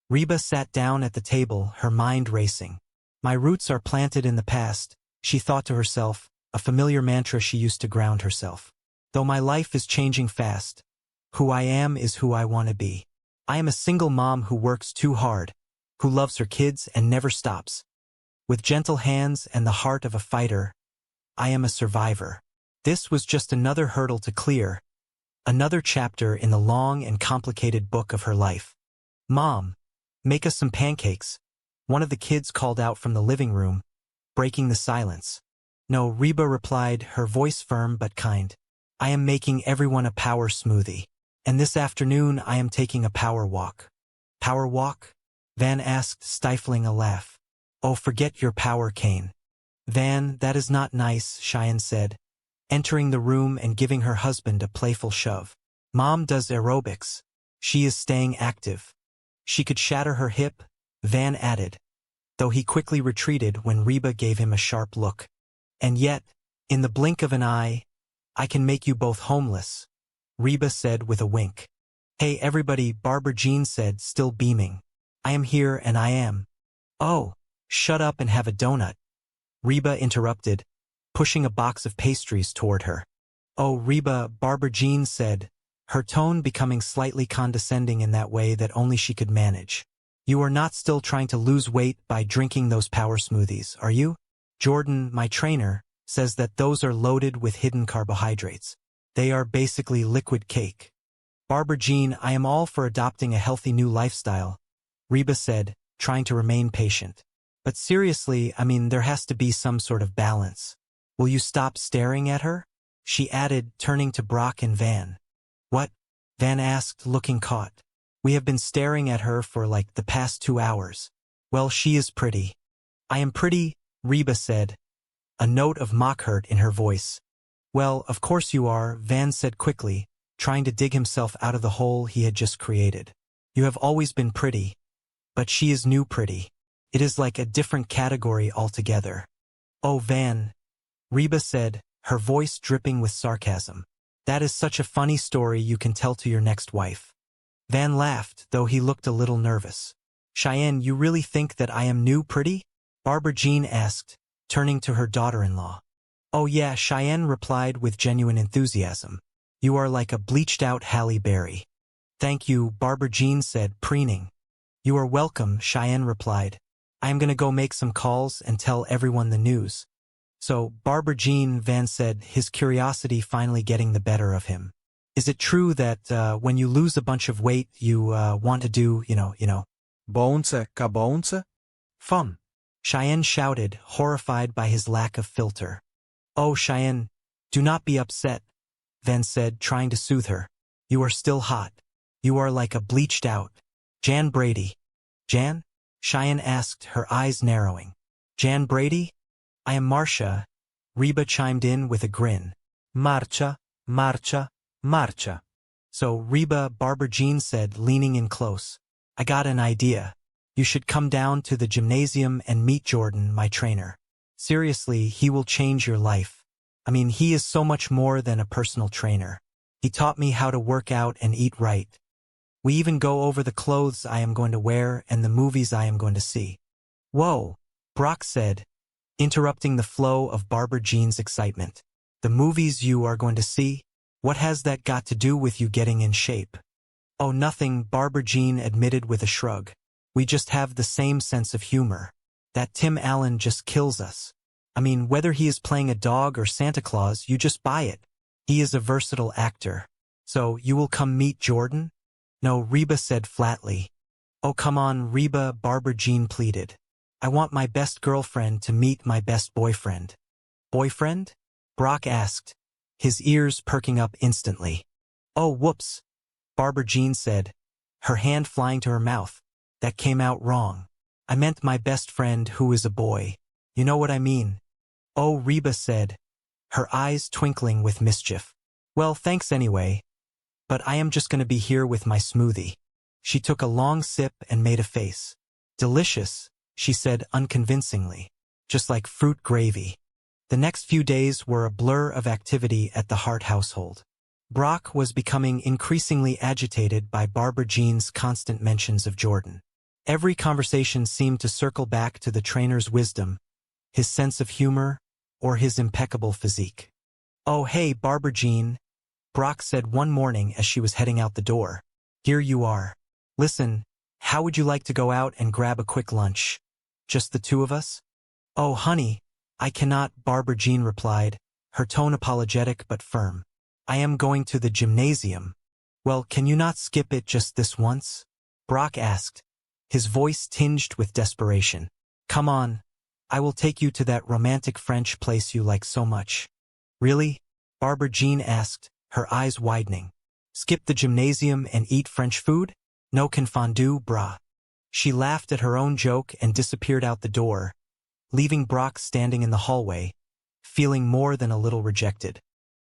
Reba sat down at the table, her mind racing. My roots are planted in the past, she thought to herself, a familiar mantra she used to ground herself. Though my life is changing fast, who I am is who I want to be. I am a single mom who works too hard, who loves her kids and never stops. With gentle hands and the heart of a fighter, I am a survivor. This was just another hurdle to clear, another chapter in the long and complicated book of her life. Mom, make us some pancakes, one of the kids called out from the living room, breaking the silence. No, Reba replied, her voice firm but kind. I am making everyone a power smoothie. And this afternoon I am taking a power walk. Power walk? Van asked, stifling a laugh. Oh, forget your power cane. Van, that is not nice, Cheyenne said, entering the room and giving her husband a playful shove. Mom does aerobics. She is staying active. She could shatter her hip, Van added, though he quickly retreated when Reba gave him a sharp look. And yet, in the blink of an eye, I can make you both homeless, Reba said with a wink. Hey everybody, Barbara Jean said, still beaming. I am here and I am. Oh, shut up and have a donut, Reba interrupted, pushing a box of pastries toward her. Oh, Reba, Barbara Jean said, her tone becoming slightly condescending in that way that only she could manage. You are not still trying to lose weight by drinking those power smoothies, are you? Jordan, my trainer, says that those are loaded with hidden carbohydrates. They are basically liquid cake. Barbara Jean, I am all for adopting a healthy new lifestyle, Reba said, trying to remain patient. But seriously, I mean, there has to be some sort of balance. Will you stop staring at her? She added, turning to Brock and Van. What? Van asked, looking caught. We have been staring at her for like the past 2 hours. Well, she is pretty. I am pretty, Reba said, a note of mock hurt in her voice. Well, of course you are, Van said quickly, trying to dig himself out of the hole he had just created. You have always been pretty. But she is new pretty. It is like a different category altogether. Oh, Van, Reba said, her voice dripping with sarcasm. That is such a funny story you can tell to your next wife. Van laughed, though he looked a little nervous. Cheyenne, you really think that I am new pretty? Barbara Jean asked, turning to her daughter-in-law. Oh yeah, Cheyenne replied with genuine enthusiasm. You are like a bleached-out Halle Berry. Thank you, Barbara Jean said, preening. You are welcome, Cheyenne replied. I am going to go make some calls and tell everyone the news. So, Barbara Jean, Van said, his curiosity finally getting the better of him. Is it true that when you lose a bunch of weight, you want to do, you know? Bounce, kabounce? Fun. Cheyenne shouted, horrified by his lack of filter. Oh, Cheyenne, do not be upset, Van said, trying to soothe her. You are still hot. You are like a bleached out. Jan Brady. Jan? Cheyenne asked, her eyes narrowing. Jan Brady? I am Marcia. Reba chimed in with a grin. Marcia, Marcia, Marcia. So, Reba, Barbara Jean said, leaning in close. I got an idea. You should come down to the gymnasium and meet Jordan, my trainer. Seriously, he will change your life. I mean, he is so much more than a personal trainer. He taught me how to work out and eat right. We even go over the clothes I am going to wear and the movies I am going to see. Whoa, Brock said, interrupting the flow of Barbara Jean's excitement. The movies you are going to see? What has that got to do with you getting in shape? Oh, nothing, Barbara Jean admitted with a shrug. We just have the same sense of humor. That Tim Allen just kills us. I mean, whether he is playing a dog or Santa Claus, you just buy it. He is a versatile actor. So, you will come meet Jordan? No, Reba said flatly. Oh, come on, Reba, Barbara Jean pleaded. I want my best girlfriend to meet my best boyfriend. Boyfriend? Brock asked, his ears perking up instantly. Oh, whoops, Barbara Jean said, her hand flying to her mouth. That came out wrong. I meant my best friend who is a boy. You know what I mean? Oh, Reba said, her eyes twinkling with mischief. Well, thanks anyway. But I am just going to be here with my smoothie. She took a long sip and made a face. Delicious, she said unconvincingly. Just like fruit gravy. The next few days were a blur of activity at the Hart household. Brock was becoming increasingly agitated by Barbara Jean's constant mentions of Jordan. Every conversation seemed to circle back to the trainer's wisdom, his sense of humor, or his impeccable physique. Oh, hey, Barbara Jean, Brock said one morning as she was heading out the door. Here you are. Listen, how would you like to go out and grab a quick lunch? Just the two of us? Oh, honey, I cannot, Barbara Jean replied, her tone apologetic but firm. I am going to the gymnasium. Well, can you not skip it just this once? Brock asked, his voice tinged with desperation. Come on, I will take you to that romantic French place you like so much. Really? Barbara Jean asked, her eyes widening. Skip the gymnasium and eat French food? No confondu, brah. She laughed at her own joke and disappeared out the door, leaving Brock standing in the hallway, feeling more than a little rejected.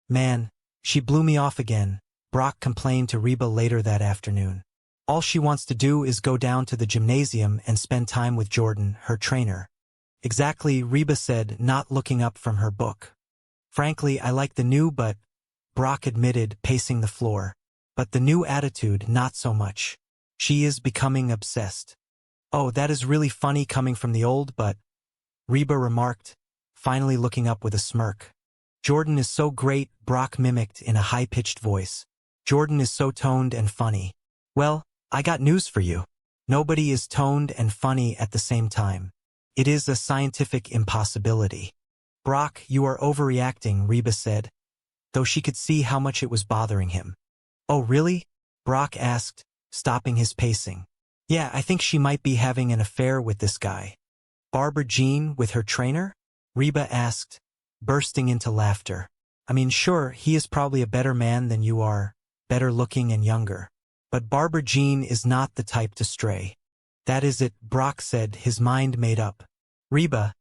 Man, she blew me off again, Brock complained to Reba later that afternoon. All she wants to do is go down to the gymnasium and spend time with Jordan, her trainer. Exactly, Reba said, not looking up from her book. Frankly, I like the new but, Brock admitted, pacing the floor. But the new attitude, not so much. She is becoming obsessed. Oh, that is really funny coming from the old but, Reba remarked, finally looking up with a smirk. Jordan is so great, Brock mimicked in a high-pitched voice. Jordan is so toned and funny. Well, I got news for you. Nobody is toned and funny at the same time. It is a scientific impossibility. Brock, you are overreacting, Reba said, though she could see how much it was bothering him. Oh, really? Brock asked, stopping his pacing. Yeah, I think she might be having an affair with this guy. Barbara Jean with her trainer? Reba asked, bursting into laughter. I mean, sure, he is probably a better man than you are, better looking and younger. But Barbara Jean is not the type to stray. That is it, Brock said, his mind made up. Reba,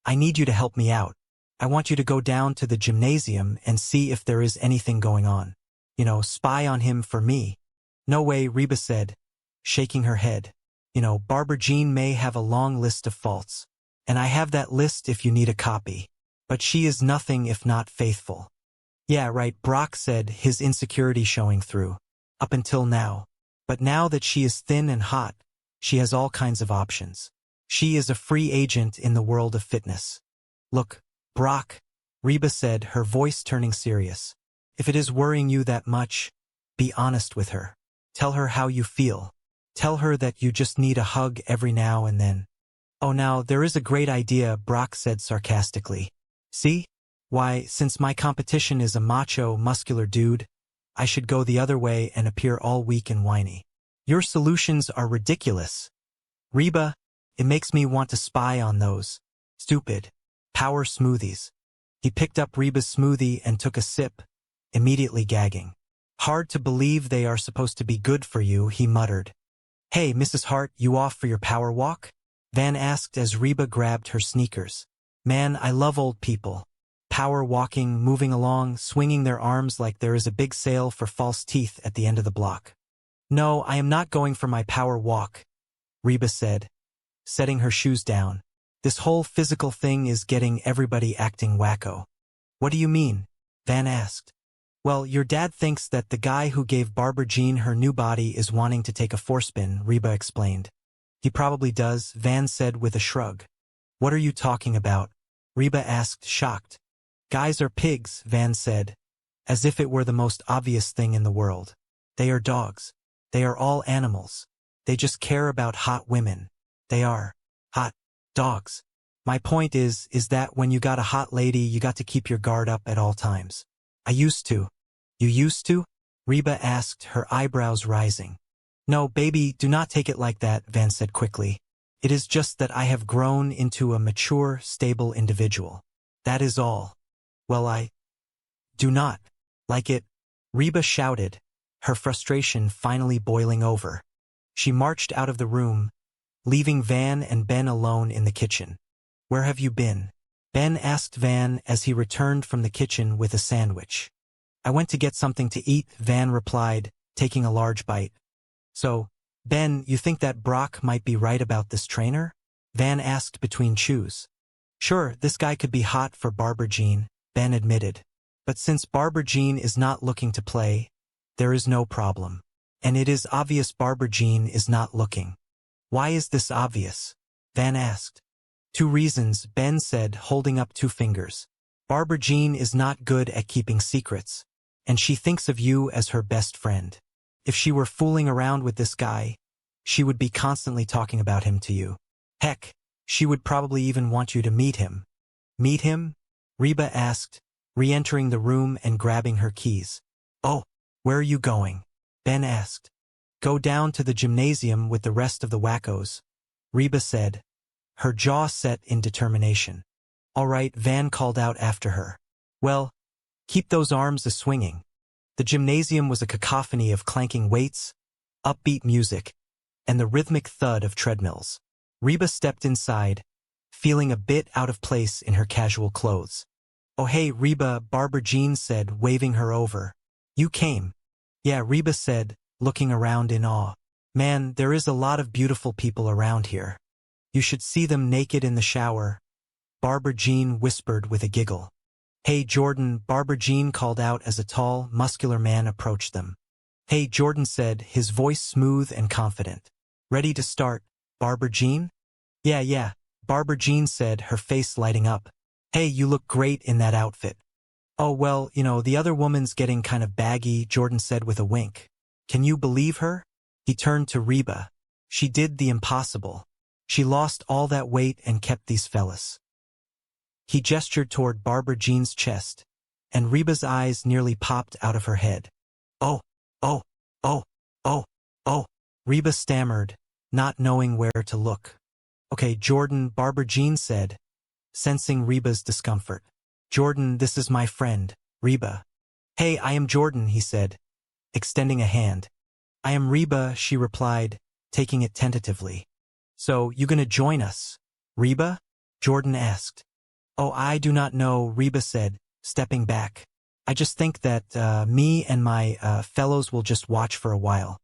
I need you to help me out. I want you to go down to the gymnasium and see if there is anything going on. You know, spy on him for me. No way, Reba said, shaking her head. You know, Barbara Jean may have a long list of faults. And I have that list if you need a copy. But she is nothing if not faithful. Yeah, right, Brock said, his insecurity showing through. Up until now. But now that she is thin and hot, she has all kinds of options. She is a free agent in the world of fitness. Look, Brock, Reba said, her voice turning serious. If it is worrying you that much, be honest with her. Tell her how you feel. Tell her that you just need a hug every now and then. Oh, now, there is a great idea, Brock said sarcastically. See? Why, since my competition is a macho, muscular dude, I should go the other way and appear all weak and whiny. Your solutions are ridiculous. Reba, it makes me want to spy on those stupid power smoothies. He picked up Reba's smoothie and took a sip, immediately gagging. Hard to believe they are supposed to be good for you, he muttered. Hey, Mrs. Hart, you off for your power walk? Van asked as Reba grabbed her sneakers. Man, I love old people. Power walking, moving along, swinging their arms like there is a big sale for false teeth at the end of the block. No, I am not going for my power walk, Reba said, setting her shoes down. This whole physical thing is getting everybody acting wacko. What do you mean? Van asked. Well, your dad thinks that the guy who gave Barbara Jean her new body is wanting to take a forespin, Reba explained. He probably does, Van said with a shrug. What are you talking about? Reba asked, shocked. Guys are pigs, Van said, as if it were the most obvious thing in the world. They are dogs. They are all animals. They just care about hot women. They are hot dogs. My point is that when you got a hot lady, you got to keep your guard up at all times. I used to. You used to? Reba asked, her eyebrows rising. No, baby, do not take it like that, Van said quickly. It is just that I have grown into a mature, stable individual. That is all. Well, I do not like it, Reba shouted, her frustration finally boiling over. She marched out of the room, leaving Van and Ben alone in the kitchen. Where have you been? Ben asked Van as he returned from the kitchen with a sandwich. I went to get something to eat, Van replied, taking a large bite. So, Ben, you think that Brock might be right about this trainer? Van asked between chews. Sure, this guy could be hot for Barbara Jean, Ben admitted. But since Barbara Jean is not looking to play, there is no problem. And it is obvious Barbara Jean is not looking. Why is this obvious? Van asked. 2 reasons, Ben said, holding up 2 fingers. Barbara Jean is not good at keeping secrets, and she thinks of you as her best friend. If she were fooling around with this guy, she would be constantly talking about him to you. Heck, she would probably even want you to meet him. Meet him? Reba asked, re-entering the room and grabbing her keys. Oh, where are you going? Ben asked. Go down to the gymnasium with the rest of the wackos, Reba said, her jaw set in determination. All right, Van called out after her. Well, keep those arms a-swinging. The gymnasium was a cacophony of clanking weights, upbeat music, and the rhythmic thud of treadmills. Reba stepped inside, feeling a bit out of place in her casual clothes. Oh hey, Reba, Barbara Jean said, waving her over. You came. Yeah, Reba said, looking around in awe. Man, there is a lot of beautiful people around here. You should see them naked in the shower, Barbara Jean whispered with a giggle. Hey, Jordan, Barbara Jean called out as a tall, muscular man approached them. Hey, Jordan said, his voice smooth and confident. Ready to start, Barbara Jean? Yeah, Barbara Jean said, her face lighting up. Hey, you look great in that outfit. Oh, well, you know, the other woman's getting kind of baggy, Jordan said with a wink. Can you believe her? He turned to Reba. She did the impossible. She lost all that weight and kept these fellas He gestured toward Barbara Jean's chest, and Reba's eyes nearly popped out of her head. Oh, oh, oh, oh, oh, Reba stammered, not knowing where to look. Okay, Jordan, Barbara Jean said, sensing Reba's discomfort. Jordan, this is my friend, Reba. Hey, I am Jordan, he said, extending a hand. I am Reba, she replied, taking it tentatively. So, you gonna join us, Reba? Jordan asked. Oh, I do not know, Reba said, stepping back. I just think that me and my fellows will just watch for a while.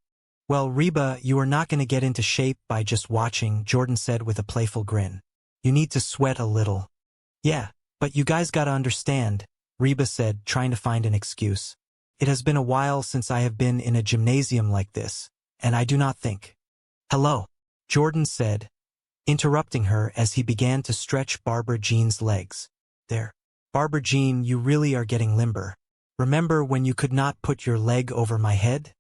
Well, Reba, you are not going to get into shape by just watching, Jordan said with a playful grin. You need to sweat a little. Yeah, but you guys gotta understand, Reba said, trying to find an excuse. It has been a while since I have been in a gymnasium like this, and I do not think. Hello, Jordan said, interrupting her as he began to stretch Barbara Jean's legs. There. Barbara Jean, you really are getting limber. Remember when you could not put your leg over my head?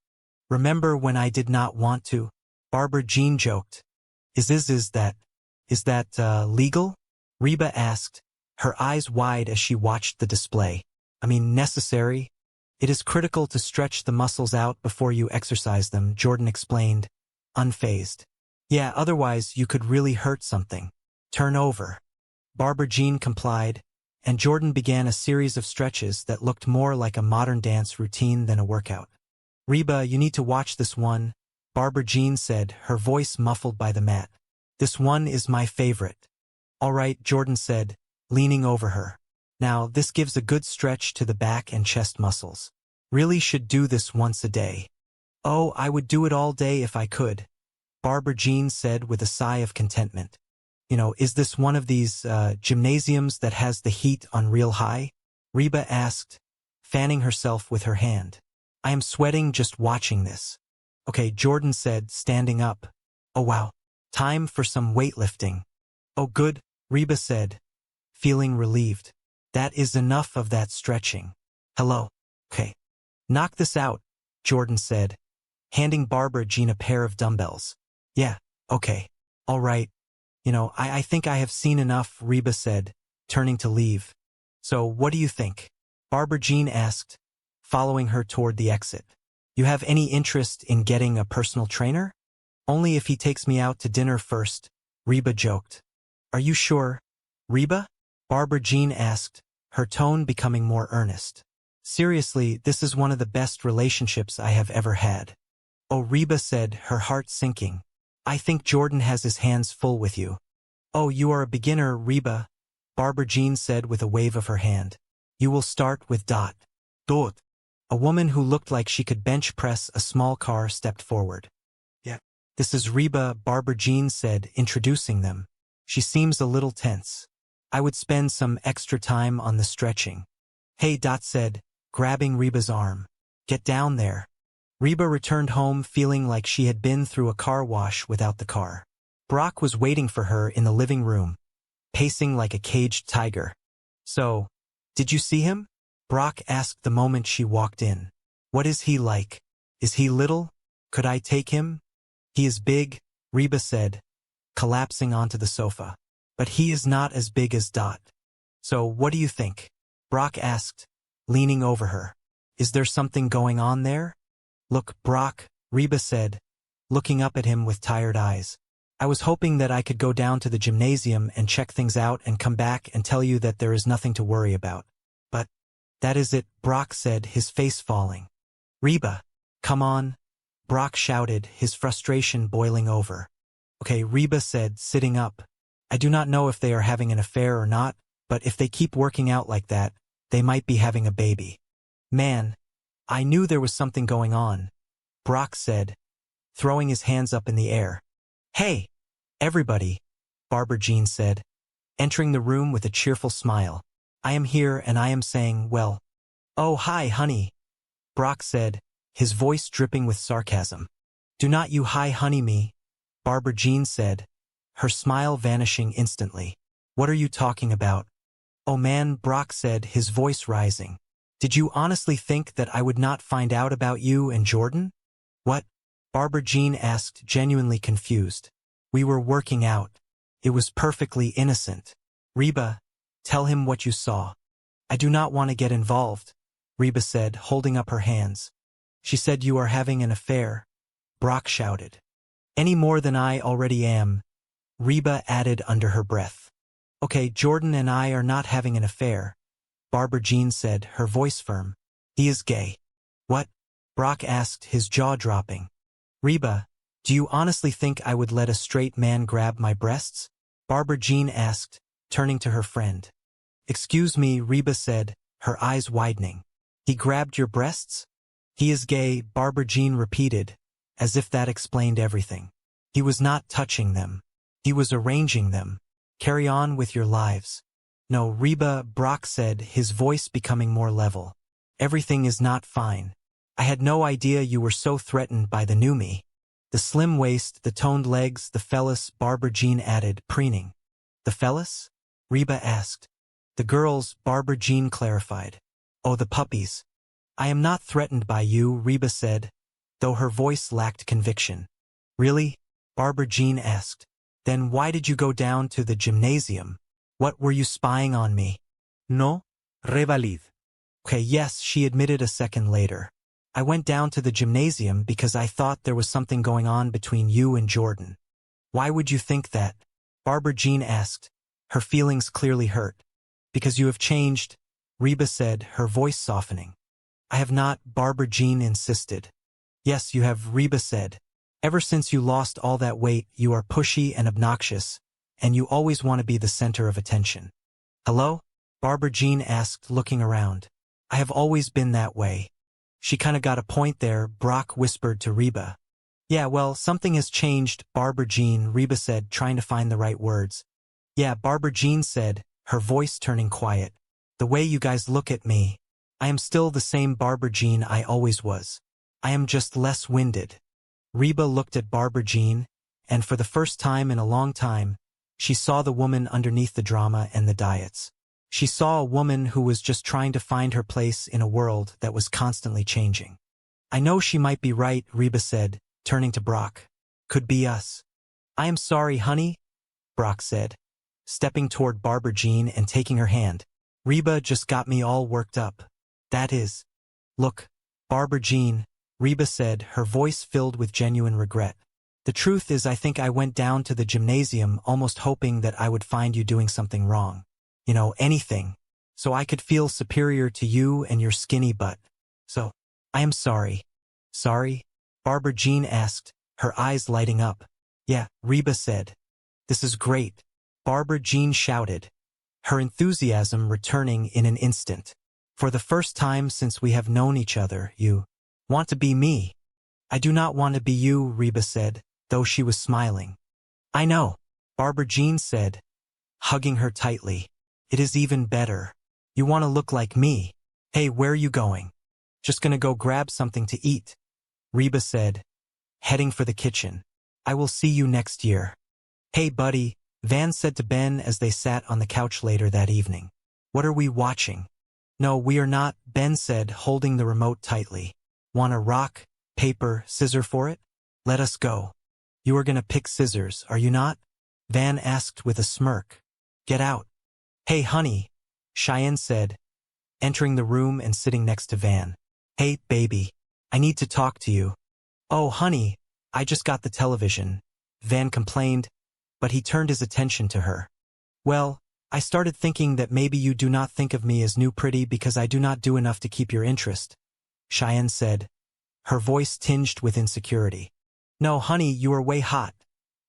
Remember when I did not want to? Barbara Jean joked. Is that legal? Reba asked, her eyes wide as she watched the display. I mean, necessary? It is critical to stretch the muscles out before you exercise them, Jordan explained, unfazed. Yeah, otherwise you could really hurt something. Turn over. Barbara Jean complied, and Jordan began a series of stretches that looked more like a modern dance routine than a workout. Reba, you need to watch this one, Barbara Jean said, her voice muffled by the mat. This one is my favorite. All right, Jordan said, leaning over her. Now, this gives a good stretch to the back and chest muscles. Really should do this once a day. Oh, I would do it all day if I could, Barbara Jean said with a sigh of contentment. You know, is this one of these gymnasiums that has the heat on real high? Reba asked, fanning herself with her hand. I am sweating just watching this. Okay, Jordan said, standing up. Oh wow, time for some weightlifting. Oh good, Reba said, feeling relieved. That is enough of that stretching. Hello. Okay. Knock this out, Jordan said, handing Barbara Jean a pair of dumbbells. Yeah, okay. All right. You know, I think I have seen enough, Reba said, turning to leave. So what do you think? Barbara Jean asked, following her toward the exit. You have any interest in getting a personal trainer? Only if he takes me out to dinner first, Reba joked. Are you sure, Reba? Barbara Jean asked, her tone becoming more earnest. Seriously, this is one of the best relationships I have ever had. Oh, Reba said, her heart sinking. I think Jordan has his hands full with you. Oh, you are a beginner, Reba, Barbara Jean said with a wave of her hand. You will start with Dot. A woman who looked like she could bench press a small car stepped forward. Yeah. This is Reba, Barbara Jean said, introducing them. She seems a little tense. I would spend some extra time on the stretching. Hey, Dot said, grabbing Reba's arm. Get down there. Reba returned home feeling like she had been through a car wash without the car. Brock was waiting for her in the living room, pacing like a caged tiger. So, did you see him? Brock asked the moment she walked in. What is he like? Is he little? Could I take him? He is big, Reba said, collapsing onto the sofa. But he is not as big as Dot. So what do you think? Brock asked, leaning over her. Is there something going on there? Look, Brock, Reba said, looking up at him with tired eyes. I was hoping that I could go down to the gymnasium and check things out and come back and tell you that there is nothing to worry about. But that is it, Brock said, his face falling. Reba, come on, Brock shouted, his frustration boiling over. Okay, Reba said, sitting up. I do not know if they are having an affair or not, but if they keep working out like that, they might be having a baby. Man, I knew there was something going on, Brock said, throwing his hands up in the air. Hey, everybody, Barbara Jean said, entering the room with a cheerful smile. I am here and I am saying, well. Oh, hi, honey, Brock said, his voice dripping with sarcasm. Do not you hi honey me, Barbara Jean said, her smile vanishing instantly. What are you talking about? Oh man, Brock said, his voice rising. Did you honestly think that I would not find out about you and Jordan? What? Barbara Jean asked, genuinely confused. We were working out. It was perfectly innocent. Reba, Tell him what you saw. I do not want to get involved, Reba said, holding up her hands. She said you are having an affair, Brock shouted. Any more than I already am, Reba added under her breath. Okay, Jordan and I are not having an affair, Barbara Jean said, her voice firm. He is gay. What? Brock asked, his jaw dropping. Reba, do you honestly think I would let a straight man grab my breasts? Barbara Jean asked, turning to her friend. Excuse me, Reba said, her eyes widening. He grabbed your breasts? He is gay, Barbara Jean repeated, as if that explained everything. He was not touching them. He was arranging them. Carry on with your lives. No, Reba, Brock said, his voice becoming more level. Everything is not fine. I had no idea you were so threatened by the new me. The slim waist, the toned legs, the phallus, Barbara Jean added, preening. The phallus? Reba asked. The girls, Barbara Jean clarified. Oh, the puppies. I am not threatened by you, Reba said, though her voice lacked conviction. Really? Barbara Jean asked. Then why did you go down to the gymnasium? What, were you spying on me? No, revalid. Okay, yes, she admitted a second later. I went down to the gymnasium because I thought there was something going on between you and Jordan. Why would you think that? Barbara Jean asked, her feelings clearly hurt. Because you have changed, Reba said, her voice softening. I have not, Barbara Jean insisted. Yes, you have, Reba said. Ever since you lost all that weight, you are pushy and obnoxious, and you always want to be the center of attention. Hello? Barbara Jean asked, looking around. I have always been that way. She kinda got a point there, Brock whispered to Reba. Yeah, well, something has changed, Barbara Jean, Reba said, trying to find the right words. Yeah, Barbara Jean said, her voice turning quiet. The way you guys look at me. I am still the same Barbara Jean I always was. I am just less winded. Reba looked at Barbara Jean, and for the first time in a long time, she saw the woman underneath the drama and the diets. She saw a woman who was just trying to find her place in a world that was constantly changing. I know she might be right, Reba said, turning to Brock. Could be us. I am sorry, honey, Brock said, stepping toward Barbara Jean and taking her hand. Reba just got me all worked up. That is. Look, Barbara Jean, Reba said, her voice filled with genuine regret. The truth is I think I went down to the gymnasium almost hoping that I would find you doing something wrong. You know, anything. So I could feel superior to you and your skinny butt. So, I am sorry. Sorry? Barbara Jean asked, her eyes lighting up. Yeah, Reba said. This is great. Barbara Jean shouted, her enthusiasm returning in an instant. For the first time since we have known each other, you want to be me. I do not want to be you, Reba said, though she was smiling. I know, Barbara Jean said, hugging her tightly. It is even better. You want to look like me. Hey, where are you going? Just gonna go grab something to eat, Reba said, heading for the kitchen. I will see you next year. Hey, buddy, Van said to Ben as they sat on the couch later that evening. What are we watching? No, we are not, Ben said, holding the remote tightly. Want a rock, paper, scissor for it? Let us go. You are gonna pick scissors, are you not? Van asked with a smirk. Get out. Hey, honey, Cheyenne said, entering the room and sitting next to Van. Hey, baby, I need to talk to you. Oh, honey, I just got the television, Van complained, but he turned his attention to her. Well, I started thinking that maybe you do not think of me as new pretty because I do not do enough to keep your interest, Cheyenne said, her voice tinged with insecurity. No, honey, you are way hot,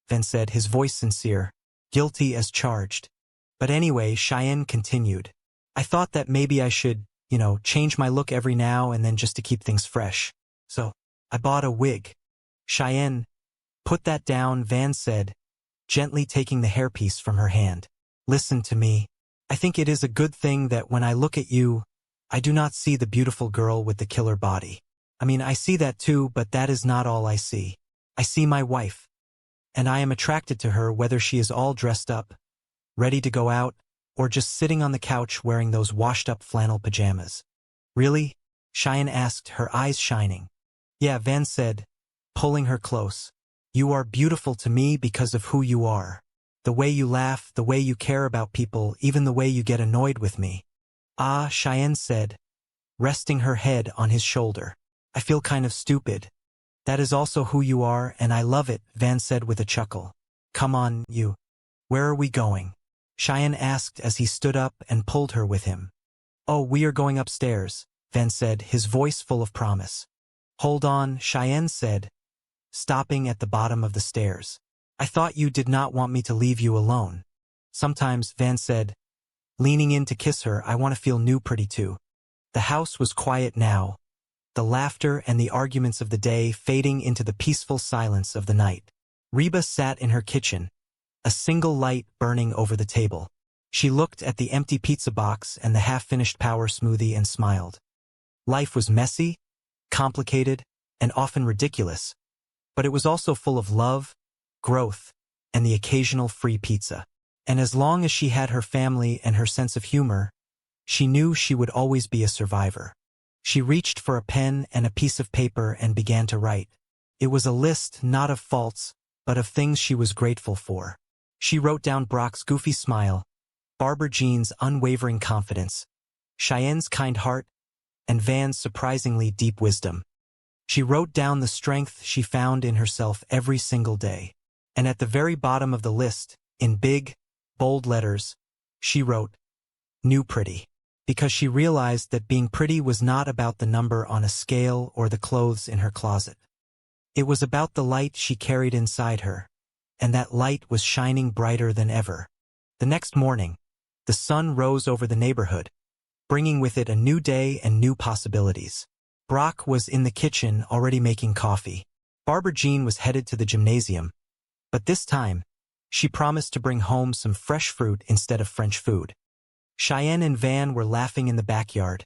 Van said, his voice sincere, guilty as charged. But anyway, Cheyenne continued. I thought that maybe I should, change my look every now and then just to keep things fresh. So, I bought a wig. Cheyenne, put that down, Van said, gently taking the hairpiece from her hand. Listen to me. I think it is a good thing that when I look at you, I do not see the beautiful girl with the killer body. I mean, I see that too, but that is not all I see. I see my wife. And I am attracted to her whether she is all dressed up, ready to go out, or just sitting on the couch wearing those washed-up flannel pajamas. Really? Cheyenne asked, her eyes shining. Yeah, Van said, pulling her close. You are beautiful to me because of who you are. The way you laugh, the way you care about people, even the way you get annoyed with me. Ah, Cheyenne said, resting her head on his shoulder. I feel kind of stupid. That is also who you are, and I love it, Van said with a chuckle. Come on, you. Where are we going? Cheyenne asked as he stood up and pulled her with him. Oh, we are going upstairs, Van said, his voice full of promise. Hold on, Cheyenne said, stopping at the bottom of the stairs. I thought you did not want me to leave you alone. Sometimes, Van said, leaning in to kiss her, I want to feel new pretty too. The house was quiet now, the laughter and the arguments of the day fading into the peaceful silence of the night. Reba sat in her kitchen, a single light burning over the table. She looked at the empty pizza box and the half-finished power smoothie and smiled. Life was messy, complicated, and often ridiculous, but it was also full of love, growth, and the occasional free pizza. And as long as she had her family and her sense of humor, she knew she would always be a survivor. She reached for a pen and a piece of paper and began to write. It was a list not of faults, but of things she was grateful for. She wrote down Brock's goofy smile, Barbara Jean's unwavering confidence, Cheyenne's kind heart, and Van's surprisingly deep wisdom. She wrote down the strength she found in herself every single day. And at the very bottom of the list, in big, bold letters, she wrote, New Pretty, because she realized that being pretty was not about the number on a scale or the clothes in her closet. It was about the light she carried inside her, and that light was shining brighter than ever. The next morning, the sun rose over the neighborhood, bringing with it a new day and new possibilities. Brock was in the kitchen already making coffee. Barbara Jean was headed to the gymnasium, but this time, she promised to bring home some fresh fruit instead of French food. Cheyenne and Van were laughing in the backyard,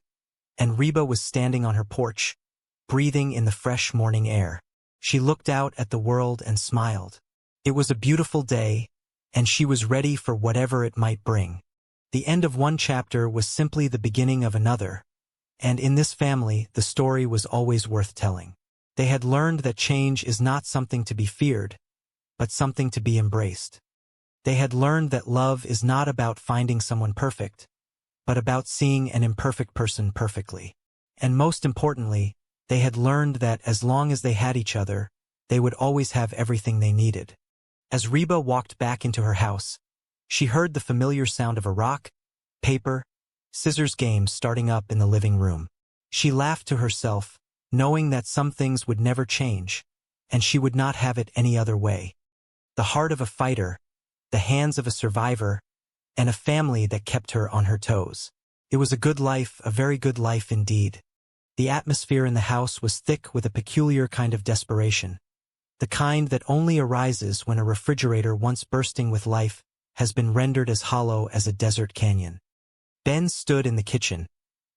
and Reba was standing on her porch, breathing in the fresh morning air. She looked out at the world and smiled. It was a beautiful day, and she was ready for whatever it might bring. The end of one chapter was simply the beginning of another, and in this family, the story was always worth telling. They had learned that change is not something to be feared, but something to be embraced. They had learned that love is not about finding someone perfect, but about seeing an imperfect person perfectly. And most importantly, they had learned that as long as they had each other, they would always have everything they needed. As Reba walked back into her house, she heard the familiar sound of a rock, paper, scissors game starting up in the living room. She laughed to herself, knowing that some things would never change, and she would not have it any other way. The heart of a fighter, the hands of a survivor, and a family that kept her on her toes. It was a good life, a very good life indeed. The atmosphere in the house was thick with a peculiar kind of desperation, the kind that only arises when a refrigerator once bursting with life has been rendered as hollow as a desert canyon. Ben stood in the kitchen,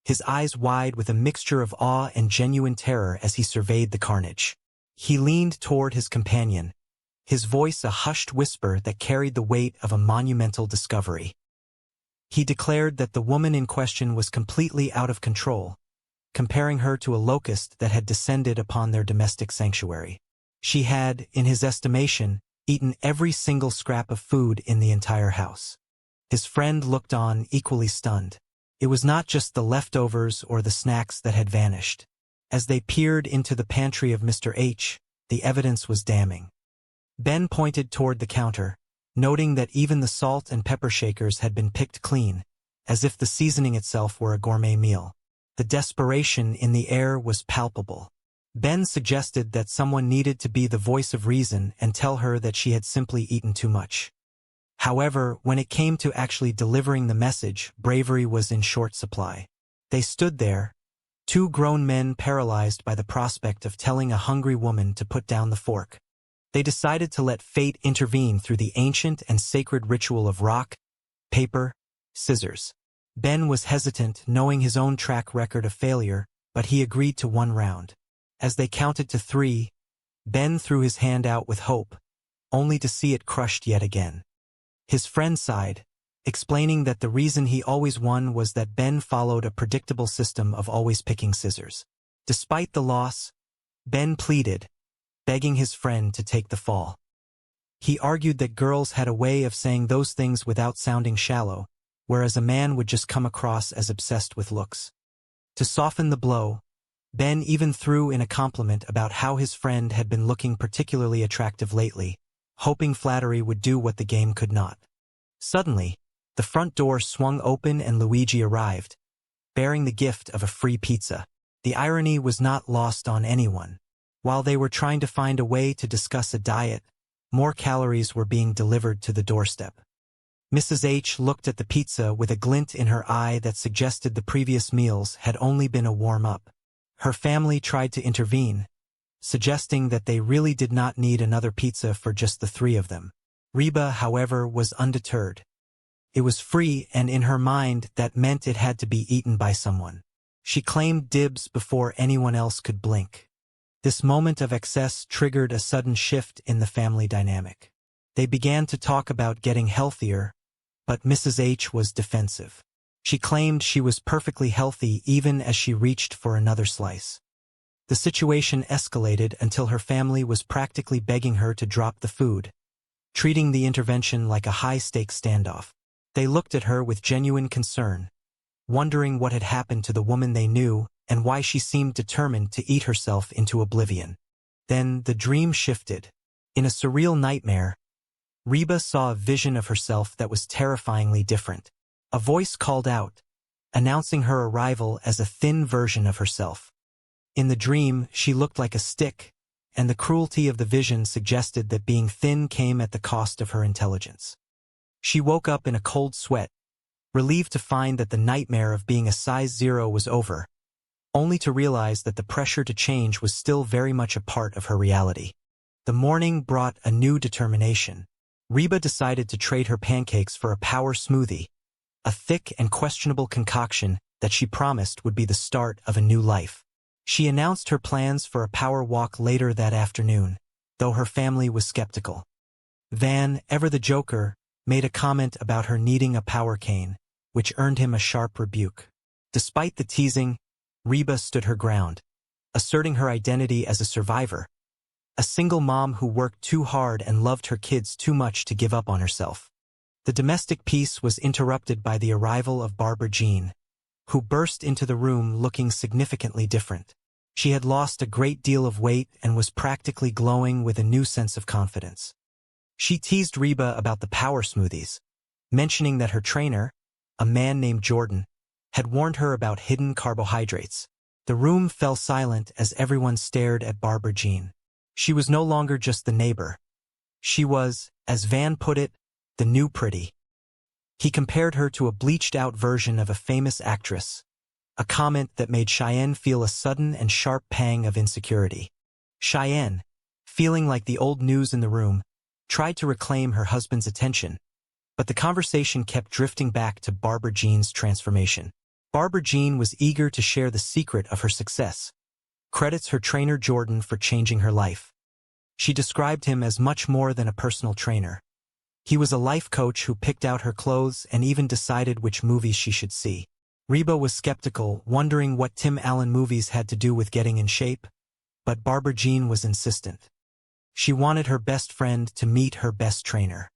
his eyes wide with a mixture of awe and genuine terror as he surveyed the carnage. He leaned toward his companion, his voice a hushed whisper that carried the weight of a monumental discovery. He declared that the woman in question was completely out of control, comparing her to a locust that had descended upon their domestic sanctuary. She had, in his estimation, eaten every single scrap of food in the entire house. His friend looked on, equally stunned. It was not just the leftovers or the snacks that had vanished. As they peered into the pantry of Mr. H, the evidence was damning. Ben pointed toward the counter, noting that even the salt and pepper shakers had been picked clean, as if the seasoning itself were a gourmet meal. The desperation in the air was palpable. Ben suggested that someone needed to be the voice of reason and tell her that she had simply eaten too much. However, when it came to actually delivering the message, bravery was in short supply. They stood there, two grown men paralyzed by the prospect of telling a hungry woman to put down the fork. They decided to let fate intervene through the ancient and sacred ritual of rock, paper, scissors. Ben was hesitant, knowing his own track record of failure, but he agreed to one round. As they counted to 3, Ben threw his hand out with hope, only to see it crushed yet again. His friend sighed, explaining that the reason he always won was that Ben followed a predictable system of always picking scissors. Despite the loss, Ben pleaded, begging his friend to take the fall. He argued that girls had a way of saying those things without sounding shallow, whereas a man would just come across as obsessed with looks. To soften the blow, Ben even threw in a compliment about how his friend had been looking particularly attractive lately, hoping flattery would do what the game could not. Suddenly, the front door swung open and Luigi arrived, bearing the gift of a free pizza. The irony was not lost on anyone. While they were trying to find a way to discuss a diet, more calories were being delivered to the doorstep. Mrs. H looked at the pizza with a glint in her eye that suggested the previous meals had only been a warm-up. Her family tried to intervene, suggesting that they really did not need another pizza for just the three of them. Reba, however, was undeterred. It was free, and in her mind that meant it had to be eaten by someone. She claimed dibs before anyone else could blink. This moment of excess triggered a sudden shift in the family dynamic. They began to talk about getting healthier, but Mrs. H was defensive. She claimed she was perfectly healthy even as she reached for another slice. The situation escalated until her family was practically begging her to drop the food, treating the intervention like a high-stakes standoff. They looked at her with genuine concern, wondering what had happened to the woman they knew and why she seemed determined to eat herself into oblivion. Then the dream shifted. In a surreal nightmare, Reba saw a vision of herself that was terrifyingly different. A voice called out, announcing her arrival as a thin version of herself. In the dream, she looked like a stick, and the cruelty of the vision suggested that being thin came at the cost of her intelligence. She woke up in a cold sweat, relieved to find that the nightmare of being a size 0 was over, only to realize that the pressure to change was still very much a part of her reality. The morning brought a new determination. Reba decided to trade her pancakes for a power smoothie, a thick and questionable concoction that she promised would be the start of a new life. She announced her plans for a power walk later that afternoon, though her family was skeptical. Van, ever the joker, made a comment about her needing a power cane, which earned him a sharp rebuke. Despite the teasing, Reba stood her ground, asserting her identity as a survivor, a single mom who worked too hard and loved her kids too much to give up on herself. The domestic peace was interrupted by the arrival of Barbara Jean, who burst into the room looking significantly different. She had lost a great deal of weight and was practically glowing with a new sense of confidence. She teased Reba about the power smoothies, mentioning that her trainer, a man named Jordan, had warned her about hidden carbohydrates. The room fell silent as everyone stared at Barbara Jean. She was no longer just the neighbor. She was, as Van put it, the new pretty. He compared her to a bleached-out version of a famous actress, a comment that made Cheyenne feel a sudden and sharp pang of insecurity. Cheyenne, feeling like the old news in the room, tried to reclaim her husband's attention, but the conversation kept drifting back to Barbara Jean's transformation. Barbara Jean was eager to share the secret of her success, credits her trainer Jordan for changing her life. She described him as much more than a personal trainer. He was a life coach who picked out her clothes and even decided which movies she should see. Reba was skeptical, wondering what Tim Allen movies had to do with getting in shape, but Barbara Jean was insistent. She wanted her best friend to meet her best trainer.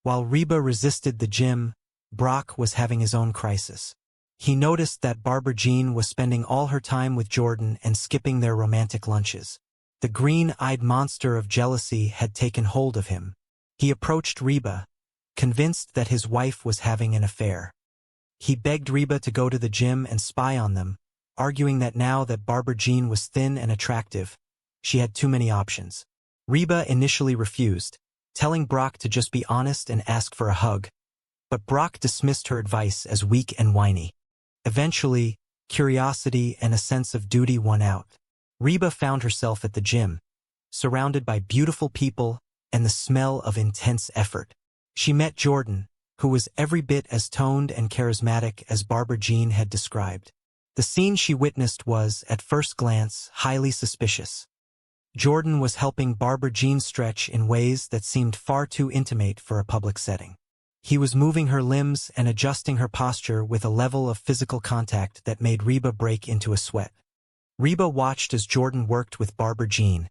While Reba resisted the gym, Brock was having his own crisis. He noticed that Barbara Jean was spending all her time with Jordan and skipping their romantic lunches. The green-eyed monster of jealousy had taken hold of him. He approached Reba, convinced that his wife was having an affair. He begged Reba to go to the gym and spy on them, arguing that now that Barbara Jean was thin and attractive, she had too many options. Reba initially refused, telling Brock to just be honest and ask for a hug, but Brock dismissed her advice as weak and whiny. Eventually, curiosity and a sense of duty won out. Reba found herself at the gym, surrounded by beautiful people and the smell of intense effort. She met Jordan, who was every bit as toned and charismatic as Barbara Jean had described. The scene she witnessed was, at first glance, highly suspicious. Jordan was helping Barbara Jean stretch in ways that seemed far too intimate for a public setting. He was moving her limbs and adjusting her posture with a level of physical contact that made Reba break into a sweat. Reba watched as Jordan worked with Barbara Jean,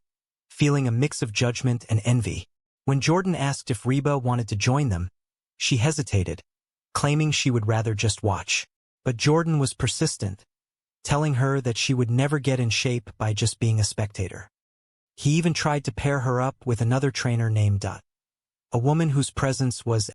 feeling a mix of judgment and envy. When Jordan asked if Reba wanted to join them, she hesitated, claiming she would rather just watch. But Jordan was persistent, telling her that she would never get in shape by just being a spectator. He even tried to pair her up with another trainer named Dunn, a woman whose presence was